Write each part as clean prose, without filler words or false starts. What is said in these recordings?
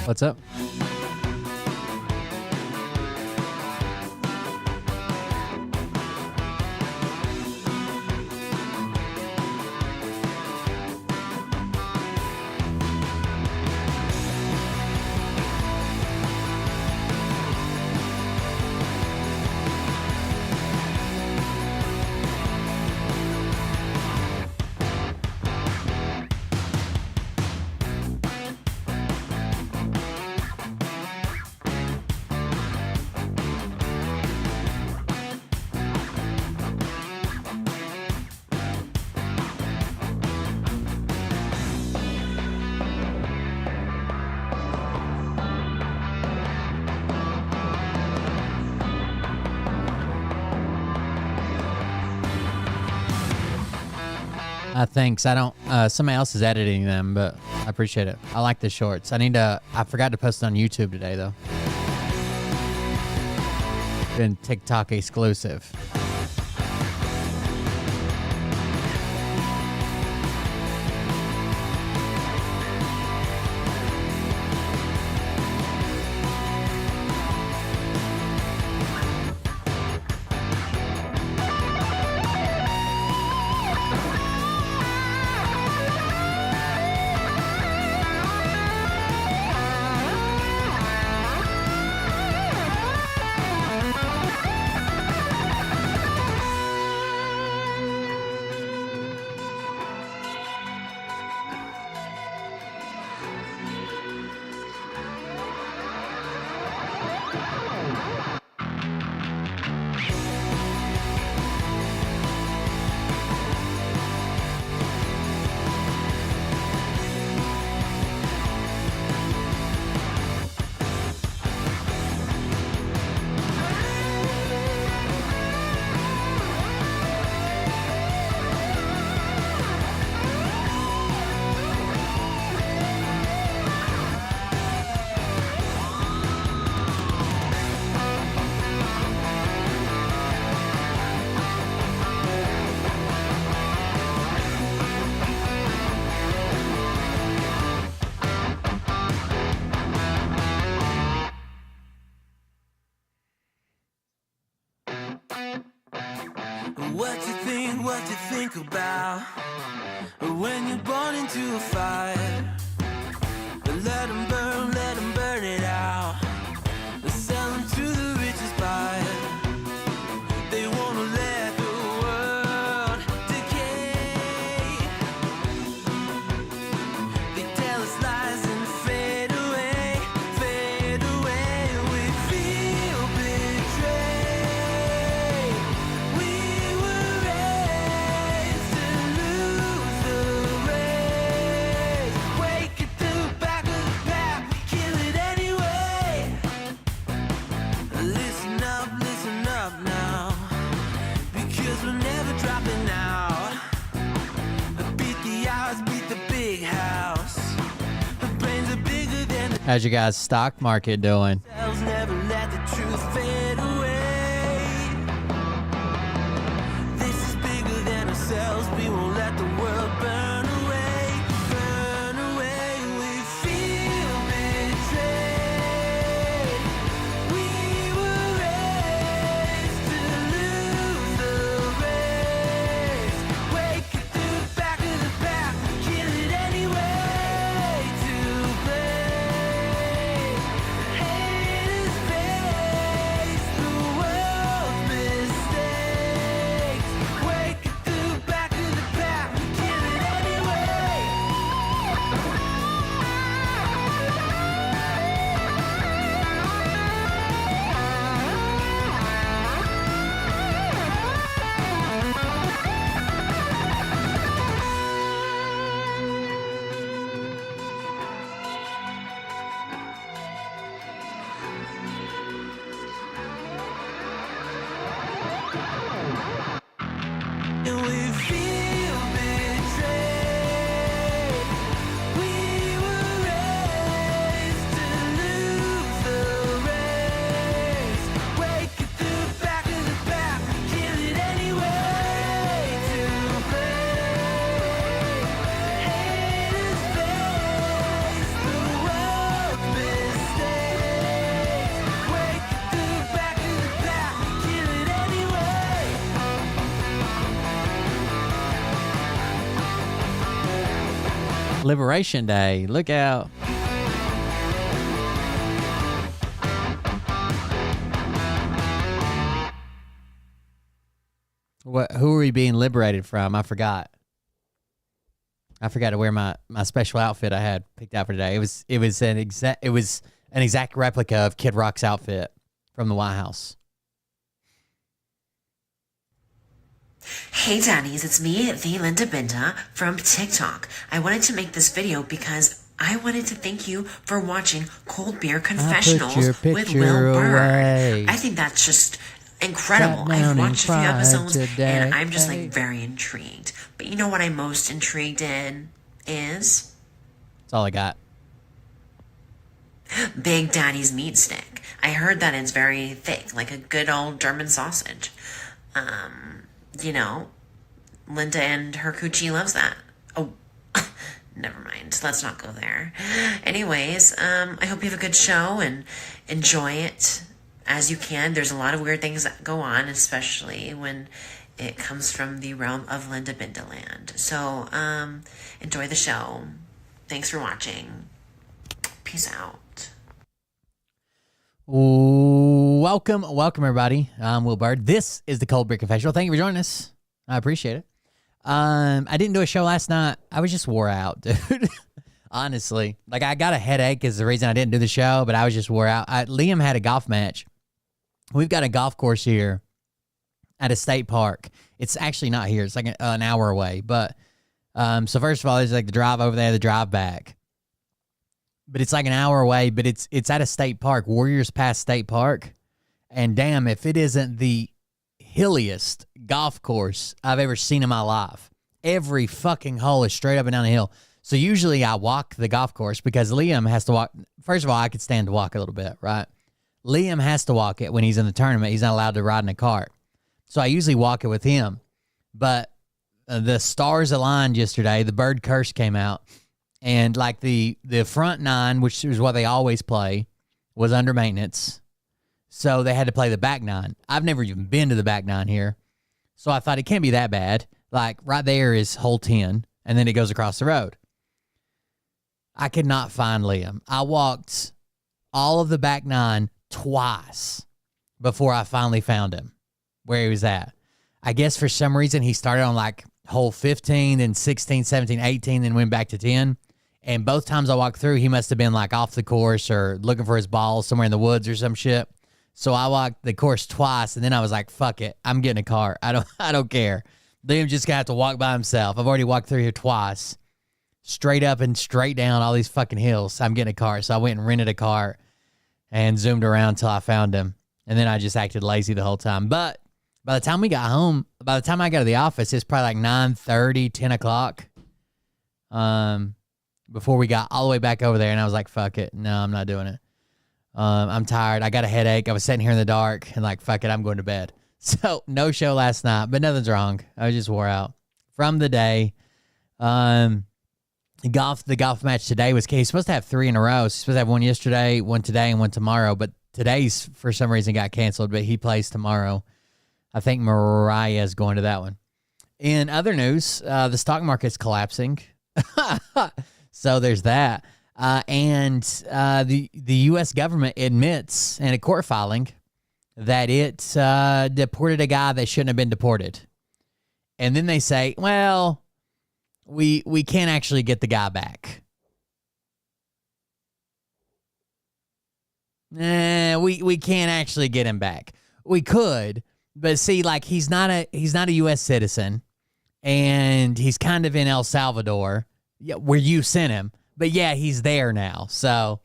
What's up? Thanks. I don't. Somebody else is editing them, but I appreciate it. I like the shorts. I forgot to post it on YouTube today, though. Been TikTok exclusive. What you think about when you're born into a fire? Let them burn it out. Sell them to the richest buyer. They wanna let the world decay. They tell us lies and fade away, fade away. We feel betrayed. We were raised to lose the race. Wake at the back of the pack, we kill it anyway. Listen up now, because we're never dropping out. Beat the odds, beat the big house. The brains are bigger than the How's your guys' stock market doing? cells. Never let the truth fade away. This is bigger than ourselves. We won't let the world burn away, burn away. We feel betrayed. We were raised to lose the race. Wake at the back of the pack, kill it anyway. To blame, haters face the world's mistakes. Wake at the back of the pack, kill it anyway. And we feel betrayed. We were raised to lose the race. Liberation Day. Look out. Who are we being liberated from? I forgot. I forgot to wear my special outfit I had picked out for today. It was an exact replica of Kid Rock's outfit from the White House. Hey Daddies, it's me, the Linda Binda from TikTok. I wanted to make this video because I wanted to thank you for watching Cold Beer Confessionals with Will Burr. I think that's just incredible. I've watched a few episodes and I'm just like very intrigued. But you know what I'm most intrigued in is? That's all I got. Big Daddy's meat stick. I heard that it's very thick, like a good old German sausage. You know, Linda and her coochie loves that. Oh, never mind. Let's not go there. Anyways, I hope you have a good show and enjoy it as you can. There's a lot of weird things that go on, especially when it comes from the realm of Linda Bindaland. So, enjoy the show. Thanks for watching. Peace out. Welcome everybody. I'm Will Bird. This is the Cold Beer Confessional. Thank you for joining us. I appreciate it. I didn't do a show last night. I was just wore out, dude. Honestly, like I got a headache is the reason I didn't do the show, but I was just wore out. Liam had a golf match. We've got a golf course here at a state park. It's actually not here. It's like an hour away. But so first of all, there's like the drive over there, the drive back. But it's like an hour away, but it's at a state park, Warriors Pass State Park. And damn, if it isn't the hilliest golf course I've ever seen in my life. Every fucking hole is straight up and down the hill. So usually I walk the golf course because Liam has to walk. First of all, I could stand to walk a little bit, right? Liam has to walk it when he's in the tournament. He's not allowed to ride in a cart. So I usually walk it with him. But the stars aligned yesterday. The bird curse came out. And like the front nine, which is what they always play, was under maintenance. So they had to play the back nine. I've never even been to the back nine here. So I thought it can't be that bad. Like right there is hole 10, and then it goes across the road. I could not find Liam. I walked all of the back nine twice before I finally found him, where he was at. I guess for some reason he started on like hole 15, then 16, 17, 18, then went back to 10. And both times I walked through, he must have been like off the course or looking for his ball somewhere in the woods or some shit. So I walked the course twice, and then I was like, fuck it. I'm getting a cart. I don't care. Liam just got to walk by himself. I've already walked through here twice, straight up and straight down all these fucking hills. I'm getting a cart. So I went and rented a cart and zoomed around until I found him. And then I just acted lazy the whole time. But by the time we got home, by the time I got to the office, it's probably like 9:30, 10 o'clock. Before we got all the way back over there, and I was like, fuck it. No, I'm not doing it. I'm tired. I got a headache. I was sitting here in the dark, and like, fuck it, I'm going to bed. So, no show last night, but nothing's wrong. I just wore out from the day. The golf match today was, he's supposed to have 3 in a row. He's supposed to have one yesterday, one today, and one tomorrow, but today's, for some reason, got canceled, but he plays tomorrow. I think Mariah's going to that one. In other news, the stock market's collapsing. So there's that. And the U.S. government admits in a court filing that it deported a guy that shouldn't have been deported. And then they say, well, we can't actually get the guy back. We can't actually get him back. We could, but see, like he's not a U.S. citizen, and he's kind of in El Salvador. Yeah, where you sent him. But yeah, he's there now. So,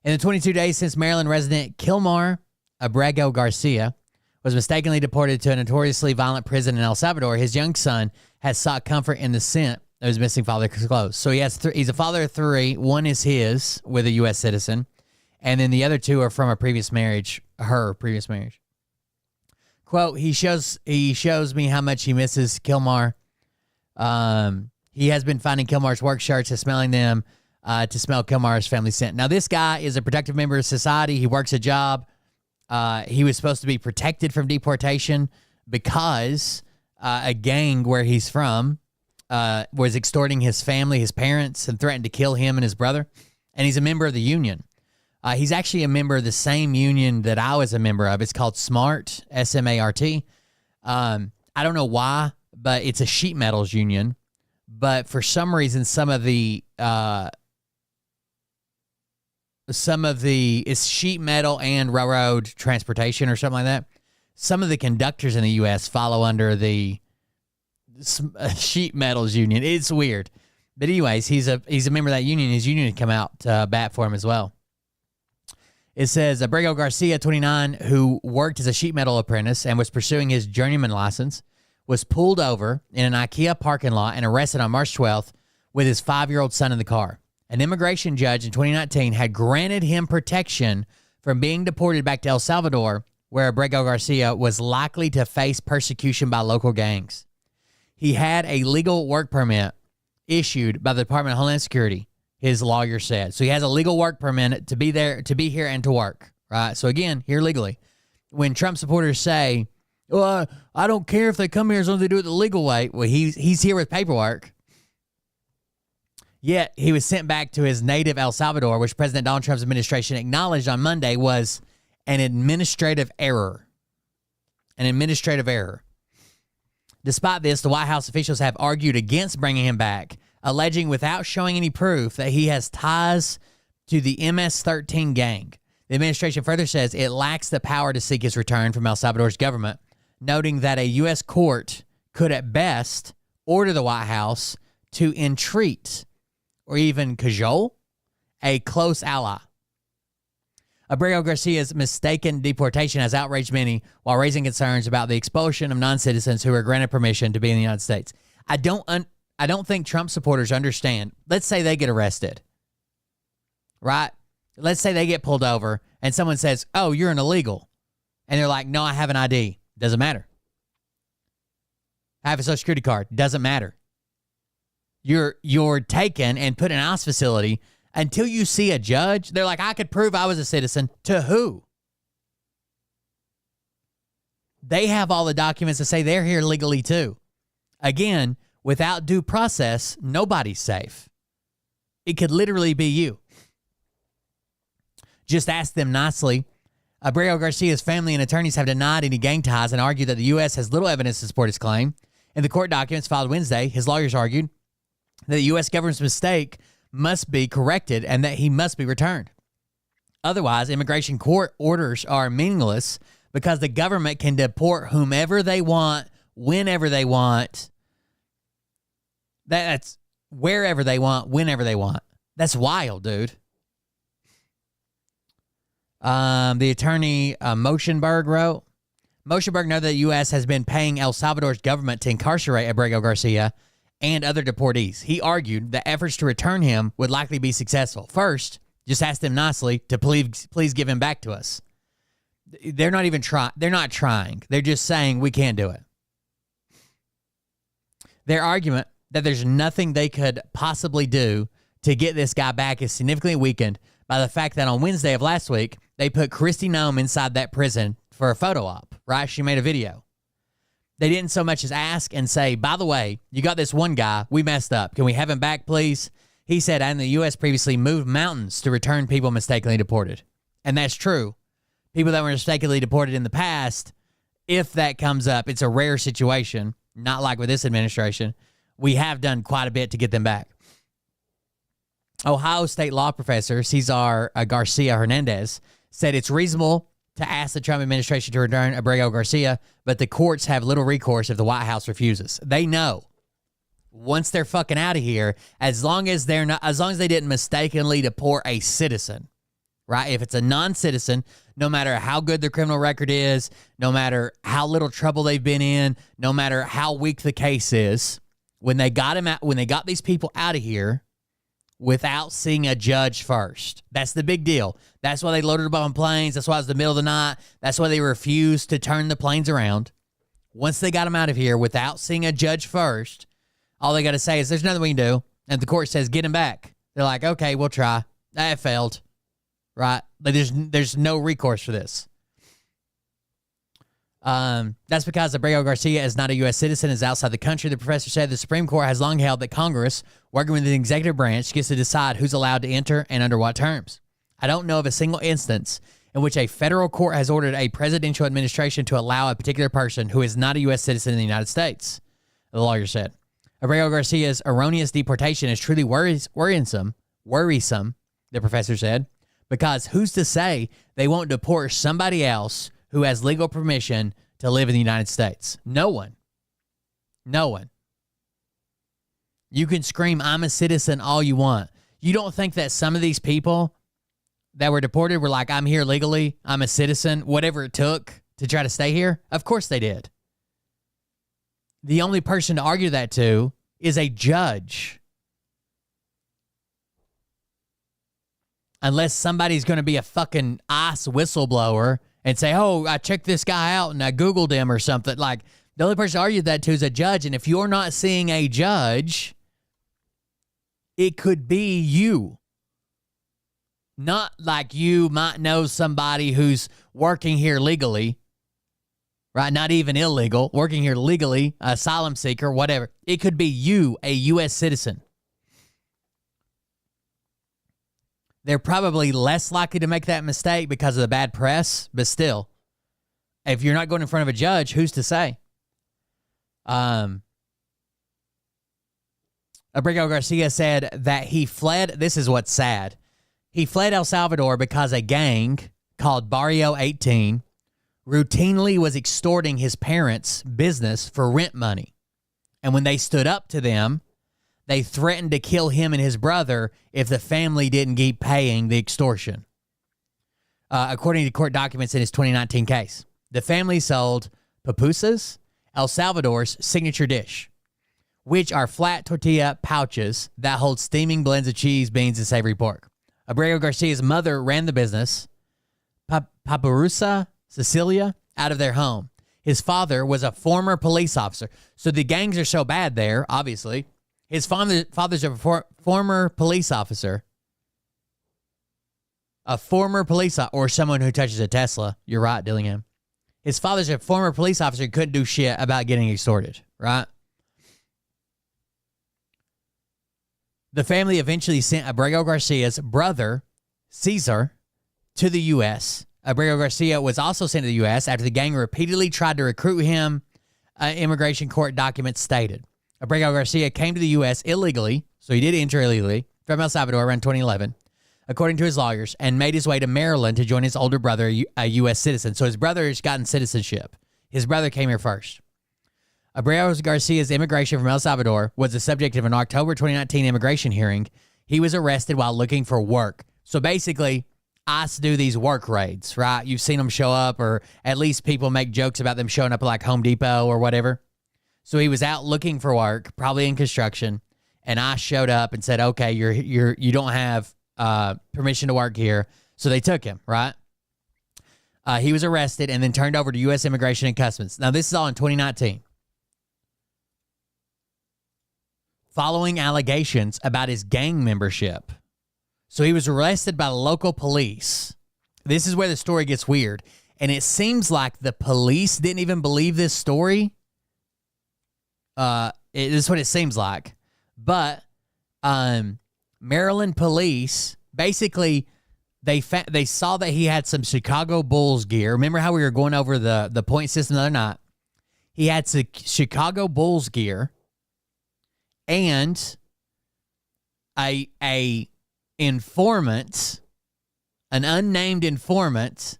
in the 22 days since Maryland resident Kilmar Abrego Garcia was mistakenly deported to a notoriously violent prison in El Salvador, his young son has sought comfort in the scent of his missing father's clothes. So he's a father of 3. One is his with a U.S. citizen, and then the other 2 are from her previous marriage. Quote, he shows me how much he misses Kilmar. He has been finding Kilmar's work shirts and smelling them to smell Kilmar's family scent. Now, this guy is a productive member of society. He works a job. He was supposed to be protected from deportation because a gang where he's from was extorting his family, his parents, and threatened to kill him and his brother. And he's a member of the union. He's actually a member of the same union that I was a member of. It's called SMART, S-M-A-R-T. I don't know why, but it's a sheet metals union. But for some reason, some of the it's sheet metal and railroad transportation or something like that. Some of the conductors in the U.S. follow under the sheet metals union. It's weird. But anyways, he's a member of that union. His union had come out to bat for him as well. It says Abrego Garcia, 29, who worked as a sheet metal apprentice and was pursuing his journeyman license, was pulled over in an IKEA parking lot and arrested on March 12th with his 5-year-old son in the car. An immigration judge in 2019 had granted him protection from being deported back to El Salvador, where Abrego Garcia was likely to face persecution by local gangs. He had a legal work permit issued by the Department of Homeland Security, his lawyer said. So he has a legal work permit to be there, to be here and to work, right? So again, here legally. When Trump supporters say, well, I don't care if they come here as long as they do it the legal way. Well, he's here with paperwork. Yet he was sent back to his native El Salvador, which President Donald Trump's administration acknowledged on Monday was an administrative error. An administrative error. Despite this, the White House officials have argued against bringing him back, alleging without showing any proof that he has ties to the MS-13 gang. The administration further says it lacks the power to seek his return from El Salvador's government, noting that a U.S. court could at best order the White House to entreat or even cajole a close ally. Abrego Garcia's mistaken deportation has outraged many while raising concerns about the expulsion of non-citizens who were granted permission to be in the United States. I don't think Trump supporters understand. Let's say they get arrested, right? Let's say they get pulled over and someone says, oh, you're an illegal. And they're like, no, I have an ID. Doesn't matter. I have a social security card. Doesn't matter. You're taken and put in an ICE facility until you see a judge. They're like, I could prove I was a citizen. To who? They have all the documents to say they're here legally too. Again, without due process, nobody's safe. It could literally be you. Just ask them nicely. Abrego Garcia's family and attorneys have denied any gang ties and argued that the U.S. has little evidence to support his claim. In the court documents filed Wednesday, his lawyers argued that the U.S. government's mistake must be corrected and that he must be returned. Otherwise, immigration court orders are meaningless because the government can deport whomever they want, whenever they want. That's wherever they want, whenever they want. That's wild, dude. The attorney Motionberg wrote, Motionberg noted that the U.S. has been paying El Salvador's government to incarcerate Abrego Garcia and other deportees. He argued that efforts to return him would likely be successful. First, just ask them nicely to please give him back to us. They're not even trying. They're not trying. They're just saying we can't do it. Their argument that there's nothing they could possibly do to get this guy back is significantly weakened by the fact that on Wednesday of last week, they put Kristi Noem inside that prison for a photo op, right? She made a video. They didn't so much as ask and say, by the way, you got this one guy. We messed up. Can we have him back, please? He said, and the U.S. previously moved mountains to return people mistakenly deported. And that's true. People that were mistakenly deported in the past, if that comes up, it's a rare situation, not like with this administration. We have done quite a bit to get them back. Ohio State law professor Cesar Garcia Hernandez said it's reasonable to ask the Trump administration to return Abrego Garcia, but the courts have little recourse if the White House refuses. They know once they're fucking out of here, as long as they didn't mistakenly deport a citizen, right? If it's a non-citizen, no matter how good their criminal record is, no matter how little trouble they've been in, no matter how weak the case is, when they got these people out of here without seeing a judge first. That's the big deal. That's why they loaded them on planes. That's why it was the middle of the night. That's why they refused to turn the planes around. Once they got them out of here without seeing a judge first, all they got to say is there's nothing we can do. And the court says, get him back. They're like, okay, we'll try. That failed. Right? But there's no recourse for this. That's because Abrego Garcia is not a U.S. citizen, is outside the country. The professor said the Supreme Court has long held that Congress, working with the executive branch, gets to decide who's allowed to enter and under what terms. I don't know of a single instance in which a federal court has ordered a presidential administration to allow a particular person who is not a U.S. citizen in the United States, the lawyer said. Abrego Garcia's erroneous deportation is truly worrisome, the professor said, because who's to say they won't deport somebody else who has legal permission to live in the United States? No one. No one. You can scream, I'm a citizen, all you want. You don't think that some of these people that were deported were like, I'm here legally, I'm a citizen, whatever it took to try to stay here? Of course they did. The only person to argue that to is a judge. Unless somebody's going to be a fucking ICE whistleblower and say, oh, I checked this guy out and I Googled him or something. Like, the only person to argue that to is a judge. And if you're not seeing a judge, it could be you. Not like you might know somebody who's working here legally, right? Not even illegal, working here legally, asylum seeker, whatever. It could be you, a U.S. citizen. They're probably less likely to make that mistake because of the bad press, but still, if you're not going in front of a judge, who's to say? Abrego Garcia said that he fled. This is what's sad. He fled El Salvador because a gang called Barrio 18 routinely was extorting his parents' business for rent money. And when they stood up to them, they threatened to kill him and his brother if the family didn't keep paying the extortion. According to court documents in his 2019 case, the family sold pupusas, El Salvador's signature dish, which are flat tortilla pouches that hold steaming blends of cheese, beans, and savory pork. Abrego Garcia's mother ran the business, Paparusa Cecilia, out of their home. His father was a former police officer. So the gangs are so bad there, obviously. His father's a former police officer. A former police or someone who touches a Tesla. You're right, Dillingham. His father's a former police officer who couldn't do shit about getting extorted, right? The family eventually sent Abrego Garcia's brother, Cesar, to the U.S. Abrego Garcia was also sent to the U.S. after the gang repeatedly tried to recruit him, immigration court documents stated. Abrego Garcia came to the U.S. illegally, so he did enter illegally, from El Salvador around 2011, according to his lawyers, and made his way to Maryland to join his older brother, a U.S. citizen. So his brother has gotten citizenship. His brother came here first. Abrego Garcia's immigration from El Salvador was the subject of an October 2019 immigration hearing. He was arrested while looking for work. So basically, ICE do these work raids, right? You've seen them show up, or at least people make jokes about them showing up at like Home Depot or whatever. So he was out looking for work, probably in construction, and ICE showed up and said, okay, you don't have permission to work here. So they took him, right? He was arrested and then turned over to U.S. Immigration and Customs. Now, this is all in 2019. Following allegations about his gang membership. So he was arrested by the local police. This is where the story gets weird. And it seems like the police didn't even believe this story. This is what it seems like. But Maryland police, basically, they saw that he had some Chicago Bulls gear. Remember how we were going over the point system the other night? He had some Chicago Bulls gear. And a informant, an unnamed informant,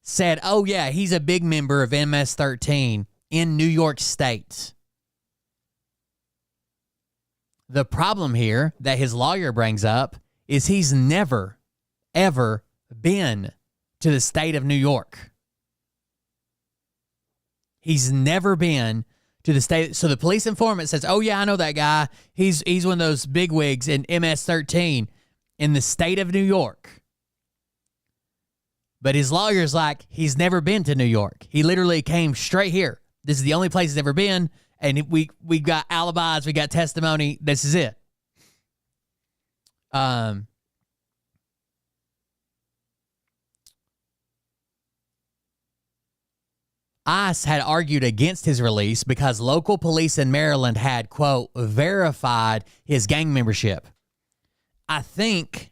said, oh, yeah, he's a big member of MS-13 in New York State. The problem here that his lawyer brings up is he's never, ever been to the state of New York. He's never been to the state. So the police informant says, oh, yeah, I know that guy. He's one of those bigwigs in MS-13 in the state of New York. But his lawyer's like, he's never been to New York. He literally came straight here. This is the only place he's ever been. And we got alibis. We got testimony. This is it. ICE had argued against his release because local police in Maryland had, quote, verified his gang membership. I think,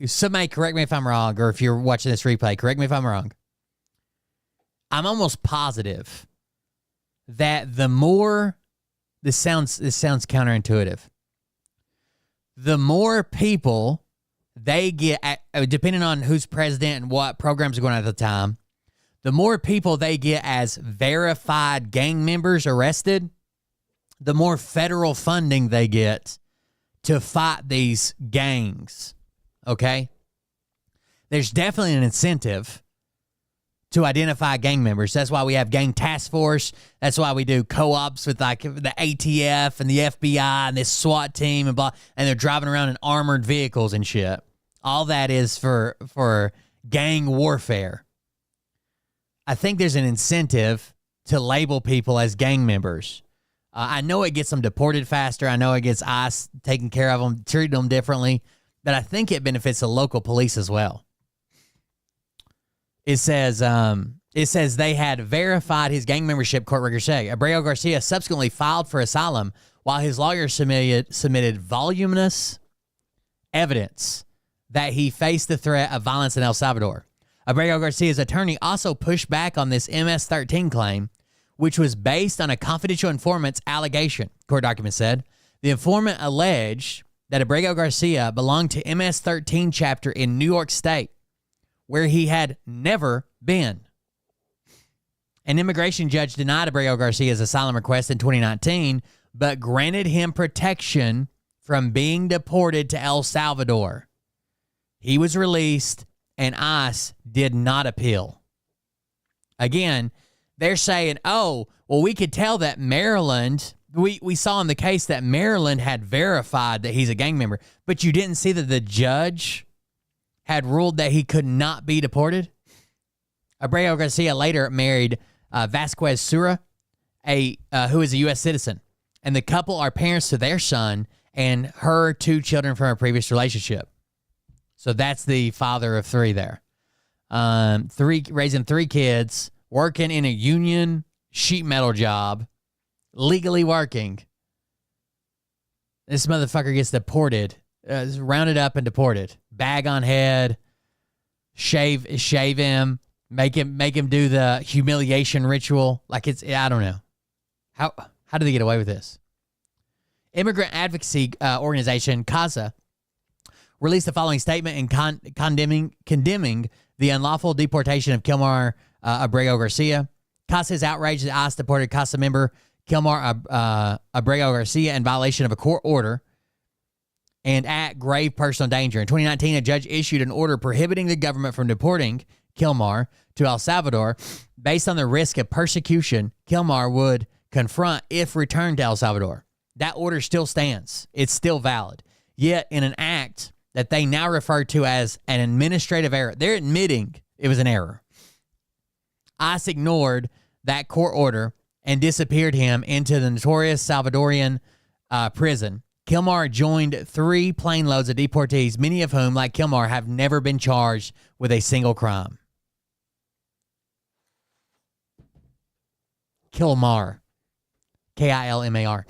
somebody correct me if I'm wrong, or if you're watching this replay, correct me if I'm wrong. I'm almost positive that the more, this sounds counterintuitive, the more people they get, depending on who's president and what programs are going on at the time, the more people they get as verified gang members arrested, the more federal funding they get to fight these gangs, okay? There's definitely an incentive to identify gang members. That's why we have gang task force. That's why we do co-ops with like the ATF and the FBI and this SWAT team and blah, and they're driving around in armored vehicles and shit. All that is for gang warfare. I think there's an incentive to label people as gang members. I know it gets them deported faster. I know it gets ICE taking care of them, treating them differently, but I think it benefits the local police as well. It says they had verified his gang membership, court records say. Abreu Garcia subsequently filed for asylum while his lawyer submitted voluminous evidence that he faced the threat of violence in El Salvador. Abreu Garcia's attorney also pushed back on this MS-13 claim, which was based on a confidential informant's allegation, court documents said. The informant alleged that Abreu Garcia belonged to MS-13 chapter in New York State, where he had never been. An immigration judge denied Abreu Garcia's asylum request in 2019, but granted him protection from being deported to El Salvador. He was released, and ICE did not appeal. Again, they're saying, oh, well, we could tell that Maryland, we saw in the case that Maryland had verified that he's a gang member, but you didn't see that the judge had ruled that he could not be deported. Abreu Garcia later married Vasquez Sura, who is a U.S. citizen, and the couple are parents to their son and her 2 children from a previous relationship. So that's the father of 3 there. Raising 3 kids, working in a union sheet metal job, legally working. This motherfucker gets deported, rounded up and deported. Bag on head, shave him, make him do the humiliation ritual. Like I don't know. How do they get away with this? Immigrant advocacy organization CASA released the following statement in condemning the unlawful deportation of Kilmar Abreu Garcia. CASA is outraged that ICE deported CASA member Kilmar Abreu Garcia in violation of a court order and at grave personal danger. In 2019, a judge issued an order prohibiting the government from deporting Kilmar to El Salvador based on the risk of persecution Kilmar would confront if returned to El Salvador. That order still stands. It's still valid. Yet, in an act that they now refer to as an administrative error, they're admitting it was an error. ICE ignored that court order and disappeared him into the notorious Salvadorian prison. Kilmar joined 3 plane loads of deportees, many of whom, like Kilmar, have never been charged with a single crime. Kilmar. Kilmar.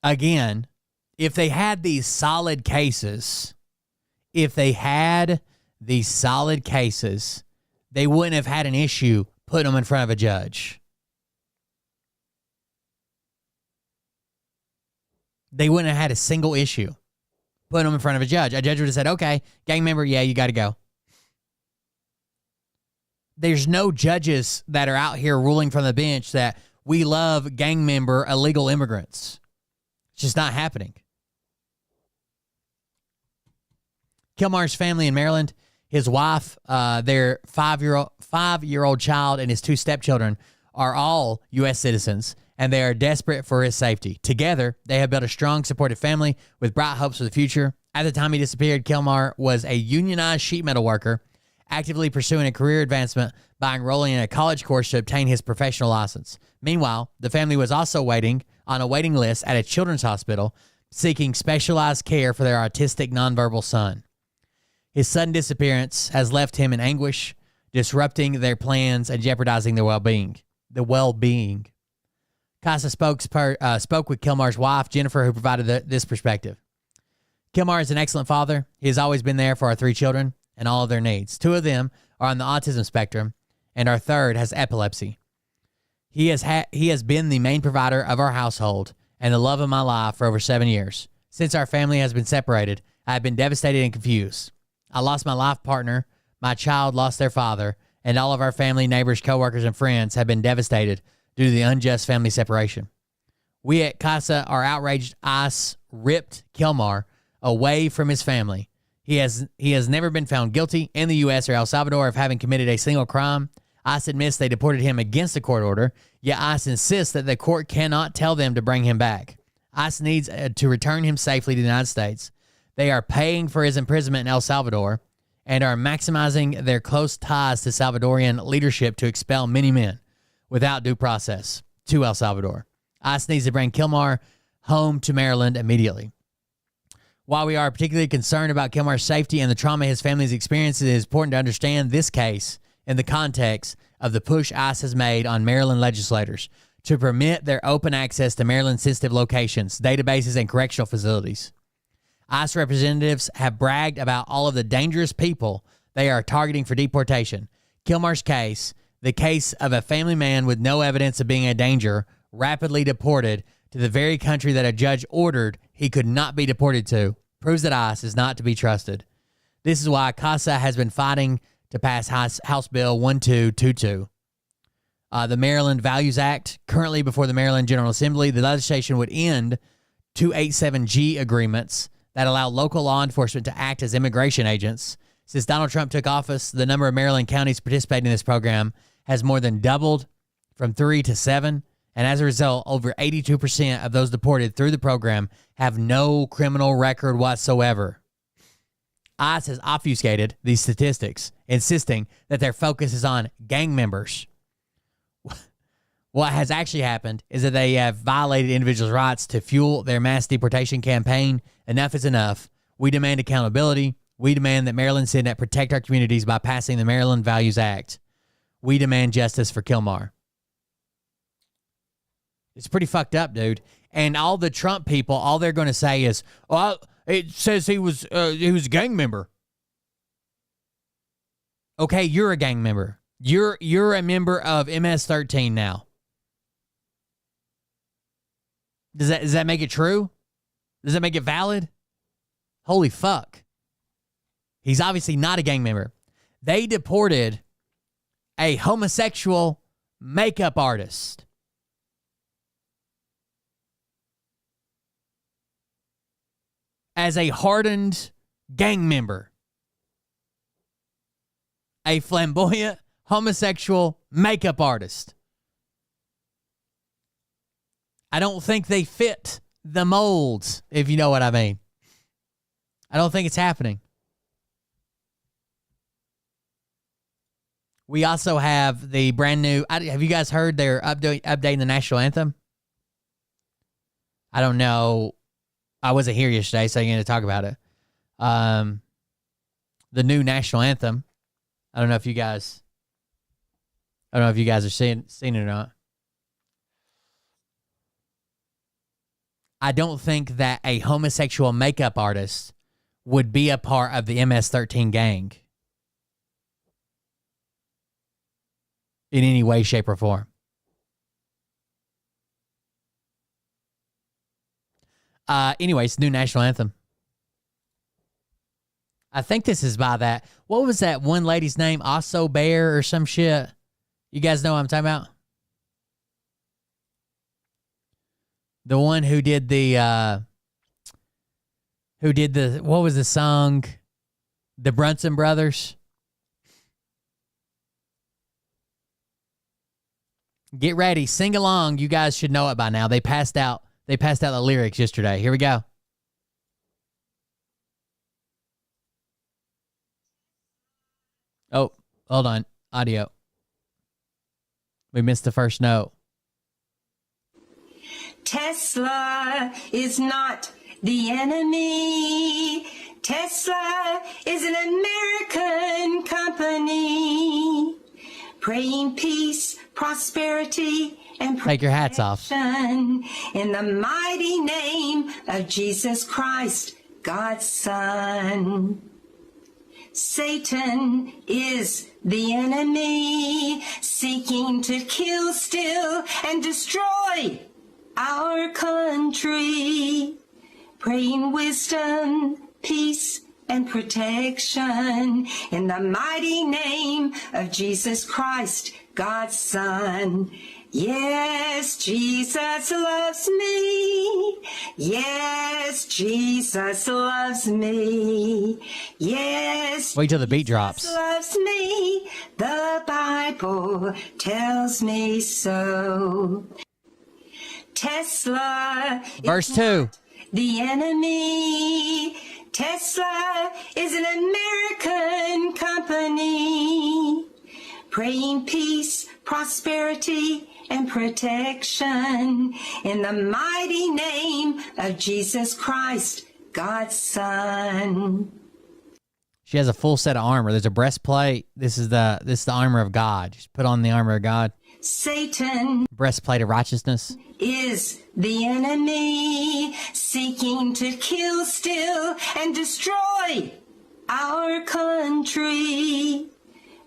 Again, if they had these solid cases, they wouldn't have had an issue putting them in front of a judge. They wouldn't have had a single issue putting them in front of a judge. A judge would have said, okay, gang member, yeah, you got to go. There's no judges that are out here ruling from the bench that we love gang member illegal immigrants. It's just not happening. Kilmar's family in Maryland, his wife, their 5-year-old child, and his 2 stepchildren are all U.S. citizens, and they are desperate for his safety. Together, they have built a strong, supportive family with bright hopes for the future. At the time he disappeared, Kilmar was a unionized sheet metal worker, actively pursuing a career advancement by enrolling in a college course to obtain his professional license. Meanwhile, the family was also waiting on a waiting list at a children's hospital, seeking specialized care for their autistic nonverbal son. His sudden disappearance has left him in anguish, disrupting their plans and jeopardizing their well-being. Casa spoke with Kilmar's wife, Jennifer, who provided this perspective. Kilmar is an excellent father. He has always been there for our 3 children and all of their needs. 2 of them are on the autism spectrum, and our third has epilepsy. He has been the main provider of our household and the love of my life for over 7 years. Since our family has been separated, I have been devastated and confused. I lost my life partner, my child lost their father, and all of our family, neighbors, coworkers, and friends have been devastated due to the unjust family separation. We at Casa are outraged. ICE ripped Kilmar away from his family. He has never been found guilty in the U.S. or El Salvador of having committed a single crime. ICE admits they deported him against a court order, yet ICE insists that the court cannot tell them to bring him back. ICE needs to return him safely to the United States. They are paying for his imprisonment in El Salvador and are maximizing their close ties to Salvadorian leadership to expel many men without due process to El Salvador. ICE needs to bring Kilmar home to Maryland immediately. While we are particularly concerned about Kilmar's safety and the trauma his family's experienced, it is important to understand this case in the context of the push ICE has made on Maryland legislators to permit their open access to Maryland-sensitive locations, databases, and correctional facilities. ICE representatives have bragged about all of the dangerous people they are targeting for deportation. Kilmar's case, the case of a family man with no evidence of being a danger, rapidly deported to the very country that a judge ordered he could not be deported to, proves that ICE is not to be trusted. This is why Casa has been fighting to pass House Bill 1222. The Maryland Values Act, currently before the Maryland General Assembly, the legislation would end 287G agreements that allow local law enforcement to act as immigration agents. Since Donald Trump took office, the number of Maryland counties participating in this program has more than doubled from 3 to 7. And as a result, over 82% of those deported through the program have no criminal record whatsoever. ICE has obfuscated these statistics, insisting that their focus is on gang members. What has actually happened is that they have violated individuals' rights to fuel their mass deportation campaign. Enough is enough. We demand accountability. We demand that Maryland Senate protect our communities by passing the Maryland Values Act. We demand justice for Kilmar. It's pretty fucked up, dude. And all the Trump people, all they're going to say is, "Oh, it says he was a gang member." Okay, you're a gang member. You're a member of MS-13 now. Does that make it true? Does that make it valid? Holy fuck. He's obviously not a gang member. They deported a homosexual makeup artist. As a hardened gang member. A flamboyant homosexual makeup artist. I don't think they fit the molds, if you know what I mean. I don't think it's happening. We also have the brand new... Have you guys heard they're updating the national anthem? I don't know. I wasn't here yesterday, so I'm going to talk about it. The new national anthem. I don't know if you guys are seeing it or not. I don't think that a homosexual makeup artist would be a part of the MS-13 gang in any way, shape, or form. Anyways, new national anthem. I think this is by that. What was that one lady's name? Osso Bear or some shit? You guys know what I'm talking about? The one who did what was the song? The Brunson Brothers. Get ready. Sing along. You guys should know it by now. They passed out the lyrics yesterday. Here we go. Oh, hold on. Audio. We missed the first note. Tesla is not the enemy. Tesla is an American company, praying peace, prosperity, and Take your hats off. protection in the mighty name of Jesus Christ, God's Son. Satan is the enemy, seeking to kill, steal, and destroy our country. Praying wisdom, peace, and protection in the mighty name of Jesus Christ, God's Son. Yes, Jesus loves me. Yes, Jesus loves me. Yes, Wait till the beat drops. Jesus loves me. The Bible tells me so. Tesla is Verse 2. the enemy. Tesla is an American company, praying peace, prosperity, and protection in the mighty name of Jesus Christ, God's Son. She has a full set of armor. There's a breastplate. This is the armor of God. Just put on the armor of God. Satan Breastplate of righteousness. is the enemy, seeking to kill, steal, and destroy our country.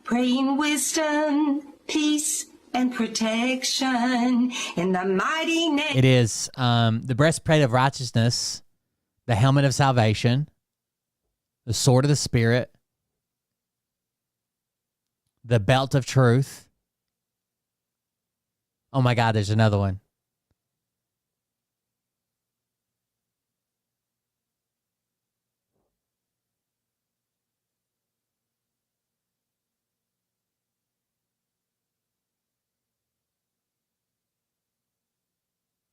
Praying wisdom, peace, and protection in the mighty name. It is the breastplate of righteousness, the helmet of salvation, the sword of the Spirit, the belt of truth. Oh my God, there's another one.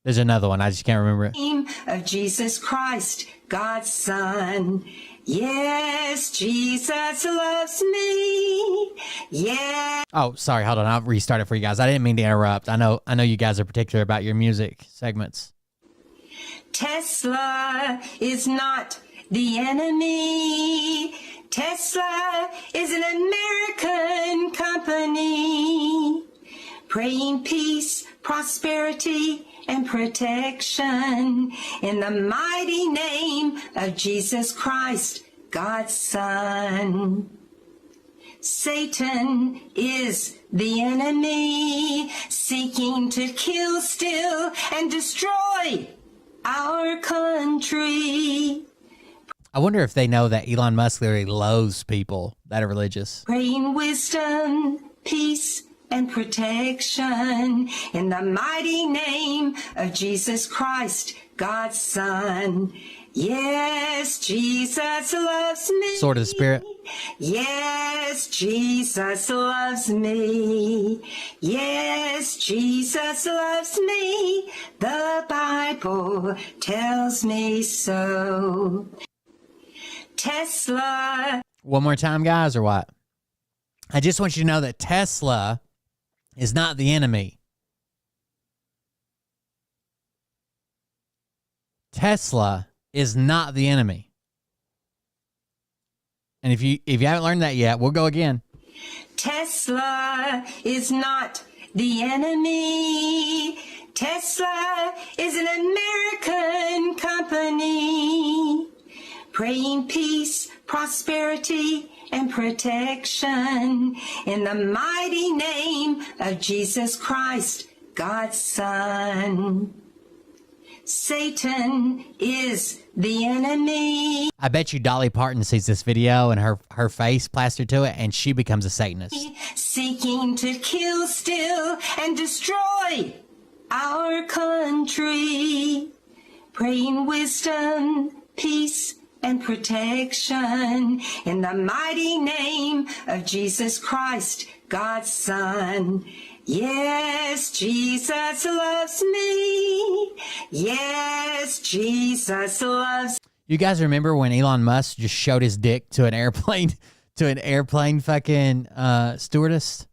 There's another one. I just can't remember it. Name of Jesus Christ, God's Son. Yes, Jesus loves me. Yeah. Oh, sorry. Hold on. I'll restart it for you guys. I didn't mean to interrupt. I know you guys are particular about your music segments. Tesla is not the enemy. Tesla is an American company, praying peace, prosperity, and protection in the mighty name of Jesus Christ, God's Son. Satan is the enemy, seeking to kill, steal, and destroy our country. I wonder if they know that Elon Musk literally loathes people that are religious. Praying wisdom, peace, and protection in the mighty name of Jesus Christ, God's Son. Yes, Jesus loves me. Sword of the Spirit. Yes, Jesus loves me. Yes, Jesus loves me. The Bible tells me so. Tesla. One more time, guys, or what? I just want you to know that Tesla is not the enemy. Tesla is not the enemy. And if you haven't learned that yet, we'll go again. Tesla is not the enemy. Tesla is an American company, praying peace, prosperity, and protection in the mighty name of Jesus Christ, God's Son. Satan is the enemy. I bet you Dolly Parton sees this video and her face plastered to it, and she becomes a Satanist. Seeking to kill, steal, and destroy our country. Praying wisdom, peace, and protection in the mighty name of Jesus Christ, God's Son. Yes, Jesus loves me. Yes, Jesus loves You guys remember when Elon Musk just showed his dick to an airplane fucking stewardess?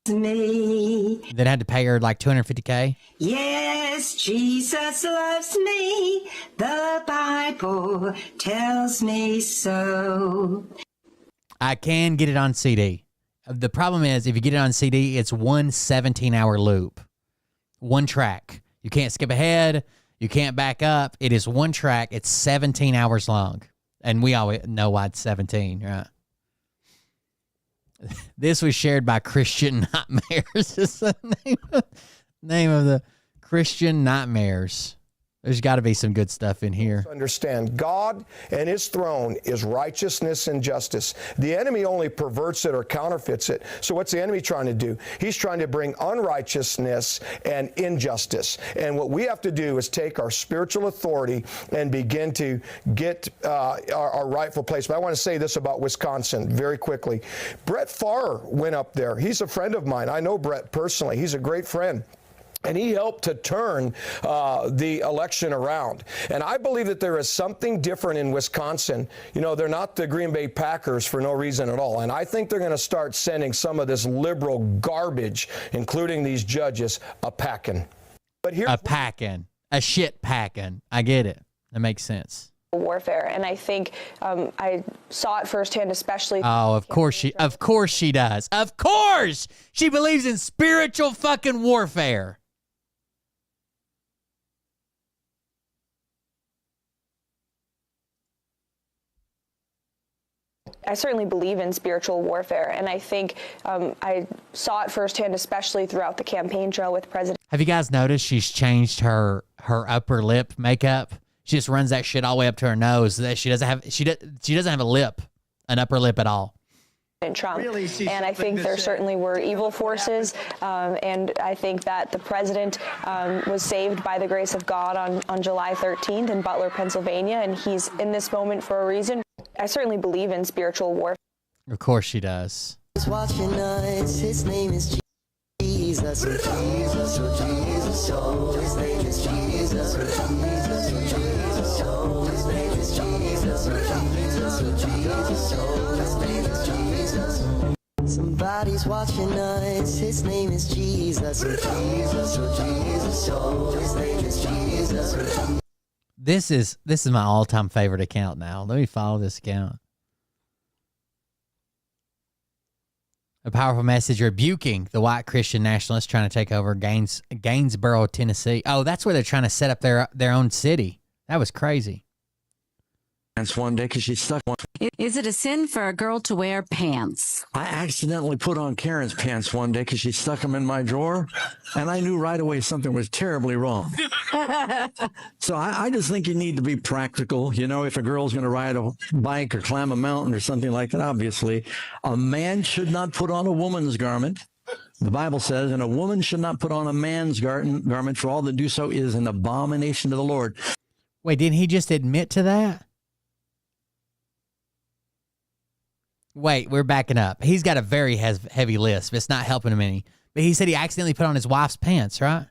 me. That had to pay her like $250K? Yes, Yes, Jesus loves me. The Bible tells me so. I can get it on CD. The problem is, if you get it on CD, it's one 17-hour loop. One track. You can't skip ahead. You can't back up. It is one track. It's 17 hours long. And we always know why it's 17, right? This was shared by Christian Nightmares. Is the name of the Christian Nightmares. There's got to be some good stuff in here. Understand, God and his throne is righteousness and justice. The enemy only perverts it or counterfeits it. So what's the enemy trying to do? He's trying to bring unrighteousness and injustice. And what we have to do is take our spiritual authority and begin to get our rightful place. But I want to say this about Wisconsin very quickly. Brett Favre went up there. He's a friend of mine. I know Brett personally. He's a great friend. And he helped to turn the election around. And I believe that there is something different in Wisconsin. You know, they're not the Green Bay Packers for no reason at all. And I think they're going to start sending some of this liberal garbage, including these judges, a packing. But here's a packing. A shit packing. I get it. That makes sense. Warfare, and I think I saw it firsthand, especially. Oh, of course she does. Of course she believes in spiritual fucking warfare. I certainly believe in spiritual warfare, and I think I saw it firsthand, especially throughout the campaign trail with President. Have you guys noticed she's changed her upper lip makeup? She just runs that shit all the way up to her nose. That she doesn't have a lip, an upper lip at all. Trump. And I think there certainly were evil forces, and I think that the president was saved by the grace of God on July 13th in Butler, Pennsylvania, and he's in this moment for a reason. I certainly believe in spiritual warfare. Of course she does. Watching us, his name is Jesus, Jesus, Jesus, oh, his name is Jesus, Jesus, Jesus, oh, his name is Jesus, Jesus, Jesus, oh, his name is Jesus. Somebody's watching us, his name is Jesus, Jesus, Jesus, oh, his name is Jesus. This is my all-time favorite account now. Let me follow this account. A powerful message rebuking the white Christian nationalists trying to take over Gainesboro, Tennessee. Oh, that's where they're trying to set up their own city. That was crazy. One day because she stuck one. Is it a sin for a girl to wear pants? I accidentally put on Karen's pants one day because she stuck them in my drawer, and I knew right away something was terribly wrong. So I just think you need to be practical. You know, if a girl's going to ride a bike or climb a mountain or something like that, obviously, a man should not put on a woman's garment. The Bible says, and a woman should not put on a man's garment, for all that do so is an abomination to the Lord. Wait, didn't he just admit to that? Wait, we're backing up. He's got a very heavy lisp. It's not helping him any. But he said he accidentally put on his wife's pants, right?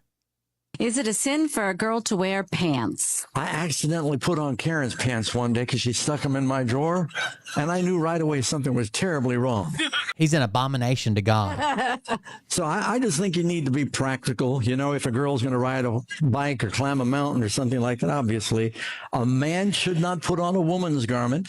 Is it a sin for a girl to wear pants? I accidentally put on Karen's pants one day because she stuck them in my drawer, and I knew right away something was terribly wrong. He's an abomination to God. So I just think you need to be practical. You know, if a girl's going to ride a bike or climb a mountain or something like that, obviously, a man should not put on a woman's garment.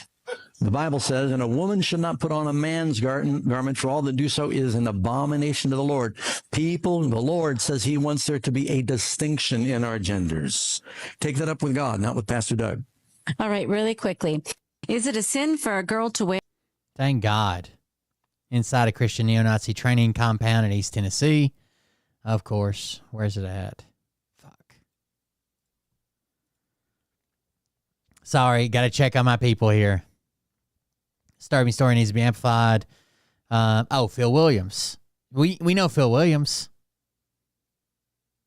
The Bible says, and a woman should not put on a man's garment, for all that do so is an abomination to the Lord. People, the Lord says he wants there to be a distinction in our genders. Take that up with God, not with Pastor Doug. All right, really quickly. Is it a sin for a girl to wear? Thank God. Inside a Christian neo-Nazi training compound in East Tennessee. Of course. Where's it at? Fuck. Sorry, got to check on my people here. Disturbing story needs to be amplified. Phil Williams. We know Phil Williams.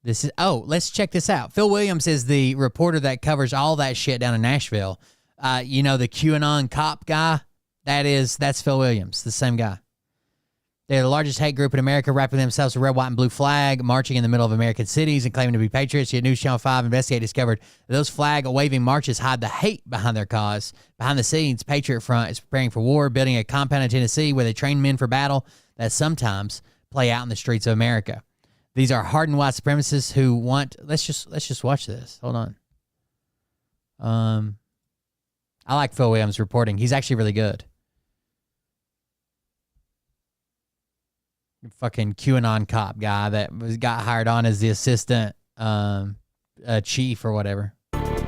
Let's check this out. Phil Williams is the reporter that covers all that shit down in Nashville. You know, the QAnon cop guy? That's Phil Williams, the same guy. They're the largest hate group in America, wrapping themselves in a red, white, and blue flag, marching in the middle of American cities and claiming to be patriots. Yet News Channel 5 investigated discovered that those flag-waving marches hide the hate behind their cause. Behind the scenes, Patriot Front is preparing for war, building a compound in Tennessee where they train men for battle that sometimes play out in the streets of America. These are hardened white supremacists who want. Let's just watch this. Hold on. I like Phil Williams reporting. He's actually really good. Fucking QAnon cop guy that got hired on as the assistant chief or whatever.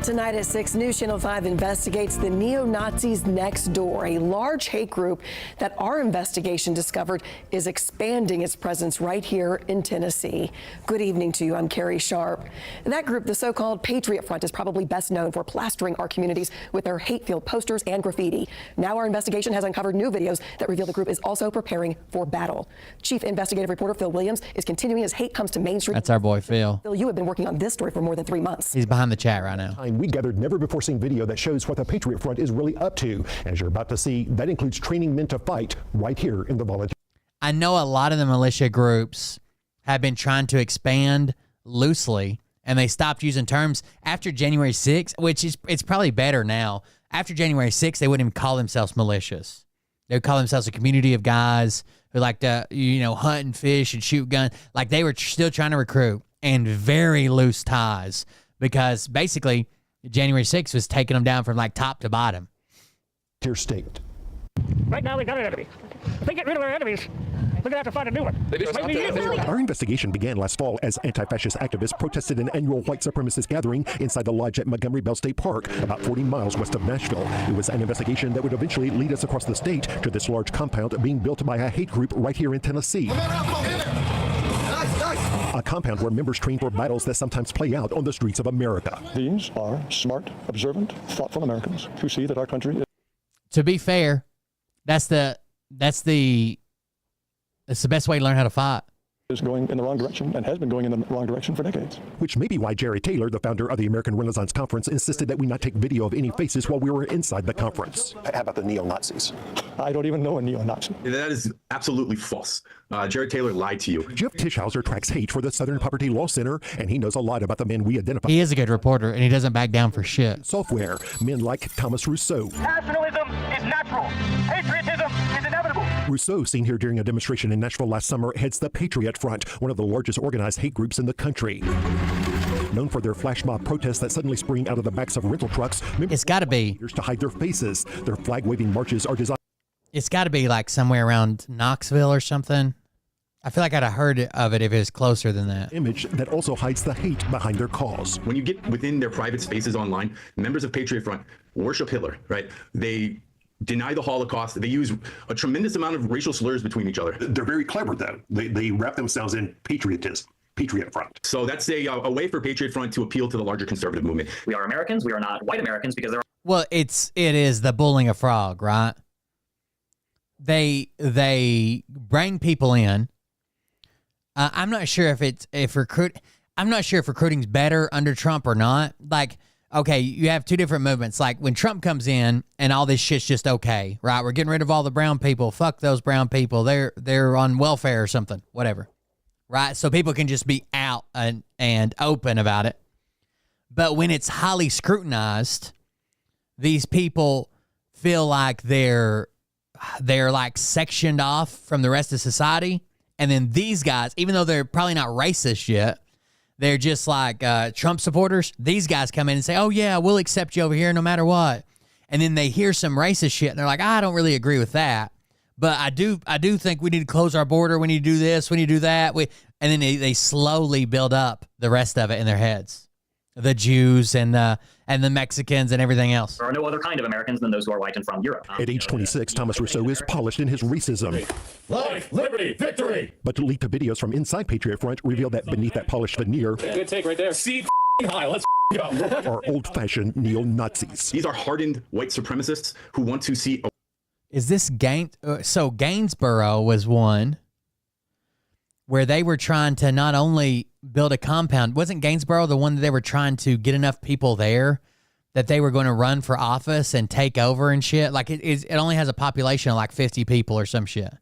Tonight at 6, News Channel 5 investigates the neo-Nazis next door, a large hate group that our investigation discovered is expanding its presence right here in Tennessee. Good evening to you. I'm Carrie Sharp. That group, the so-called Patriot Front, is probably best known for plastering our communities with their hate-filled posters and graffiti. Now our investigation has uncovered new videos that reveal the group is also preparing for battle. Chief investigative reporter Phil Williams is continuing as hate comes to Main Street. That's our boy, Phil. Phil, you have been working on this story for more than 3 months. He's behind the chat right now. We gathered never-before-seen video that shows what the Patriot Front is really up to. As you're about to see, that includes training men to fight right here in the volunteer. I know a lot of the militia groups have been trying to expand loosely, and they stopped using terms after January 6th, which is it's probably better now. After January 6th, they wouldn't even call themselves militias. They would call themselves a community of guys who like to, hunt and fish and shoot guns. Like they were still trying to recruit and very loose ties because basically January 6th was taking them down from like top to bottom. Your state. Right now, we've got an enemy. If they get rid of our enemies, we're going to have to find a new one. Our investigation began last fall as anti-fascist activists protested an annual white supremacist gathering inside the lodge at Montgomery Bell State Park, about 40 miles west of Nashville. It was an investigation that would eventually lead us across the state to this large compound being built by a hate group right here in Tennessee. A compound where members train for battles that sometimes play out on the streets of America. These are smart, observant, thoughtful Americans who see that our country is... To be fair, that's the best way to learn how to fight. Is going in the wrong direction and has been going in the wrong direction for decades. Which may be why Jerry Taylor, the founder of the American Renaissance Conference, insisted that we not take video of any faces while we were inside the conference. How about the neo-Nazis? I don't even know a neo-Nazi. That is absolutely false. Jerry Taylor lied to you. Jeff Tischhauser tracks hate for the Southern Poverty Law Center, and he knows a lot about the men we identify. He is a good reporter, and he doesn't back down for shit. Software, men like Thomas Rousseau. Nationalism is natural. Patriotism is inevitable. Rousseau, seen here during a demonstration in Nashville last summer, heads the Patriot Front, one of the largest organized hate groups in the country. Known for their flash mob protests that suddenly spring out of the backs of rental trucks, it's got to be to hide their faces. Their flag-waving marches are designed. It's got to be like somewhere around Knoxville or something. I feel like I'd have heard of it if it was closer than that. Image that also hides the hate behind their cause. When you get within their private spaces online, members of Patriot Front worship Hitler, right? They deny the Holocaust. They use a tremendous amount of racial slurs between each other. They're very clever, though. They wrap themselves in patriotism. Patriot Front. So that's a way for Patriot Front to appeal to the larger conservative movement. We are Americans. We are not white Americans because they're... Well, it is the bullying a frog, right? They bring people in. I'm not sure if recruiting's better under Trump or not. Like, okay, you have two different movements. Like when Trump comes in and all this shit's just okay, right? We're getting rid of all the brown people. Fuck those brown people. They're on welfare or something, whatever, right? So people can just be out and open about it. But when it's highly scrutinized, these people feel like they're like sectioned off from the rest of society. And then these guys, even though they're probably not racist yet, they're just like Trump supporters. These guys come in and say, oh, yeah, we'll accept you over here no matter what. And then they hear some racist shit, and they're like, I don't really agree with that. But I do think we need to close our border. We need to do this. We need to do that. And then they slowly build up the rest of it in their heads. The Jews and the Mexicans and everything else. There are no other kind of Americans than those who are white and from Europe. At age 26, Thomas Rousseau is polished in his racism. Life, liberty, victory. But leaked videos from inside Patriot Front reveal that beneath that polished veneer, Good take right there. Seat high. Let's go. are old-fashioned neo-Nazis. These are hardened white supremacists who want to see... Is this so Gainesboro was one where they were trying to not only build a compound. Wasn't Gainesboro the one that they were trying to get enough people there that they were going to run for office and take over and shit? Like it only has a population of like 50 people or some shit.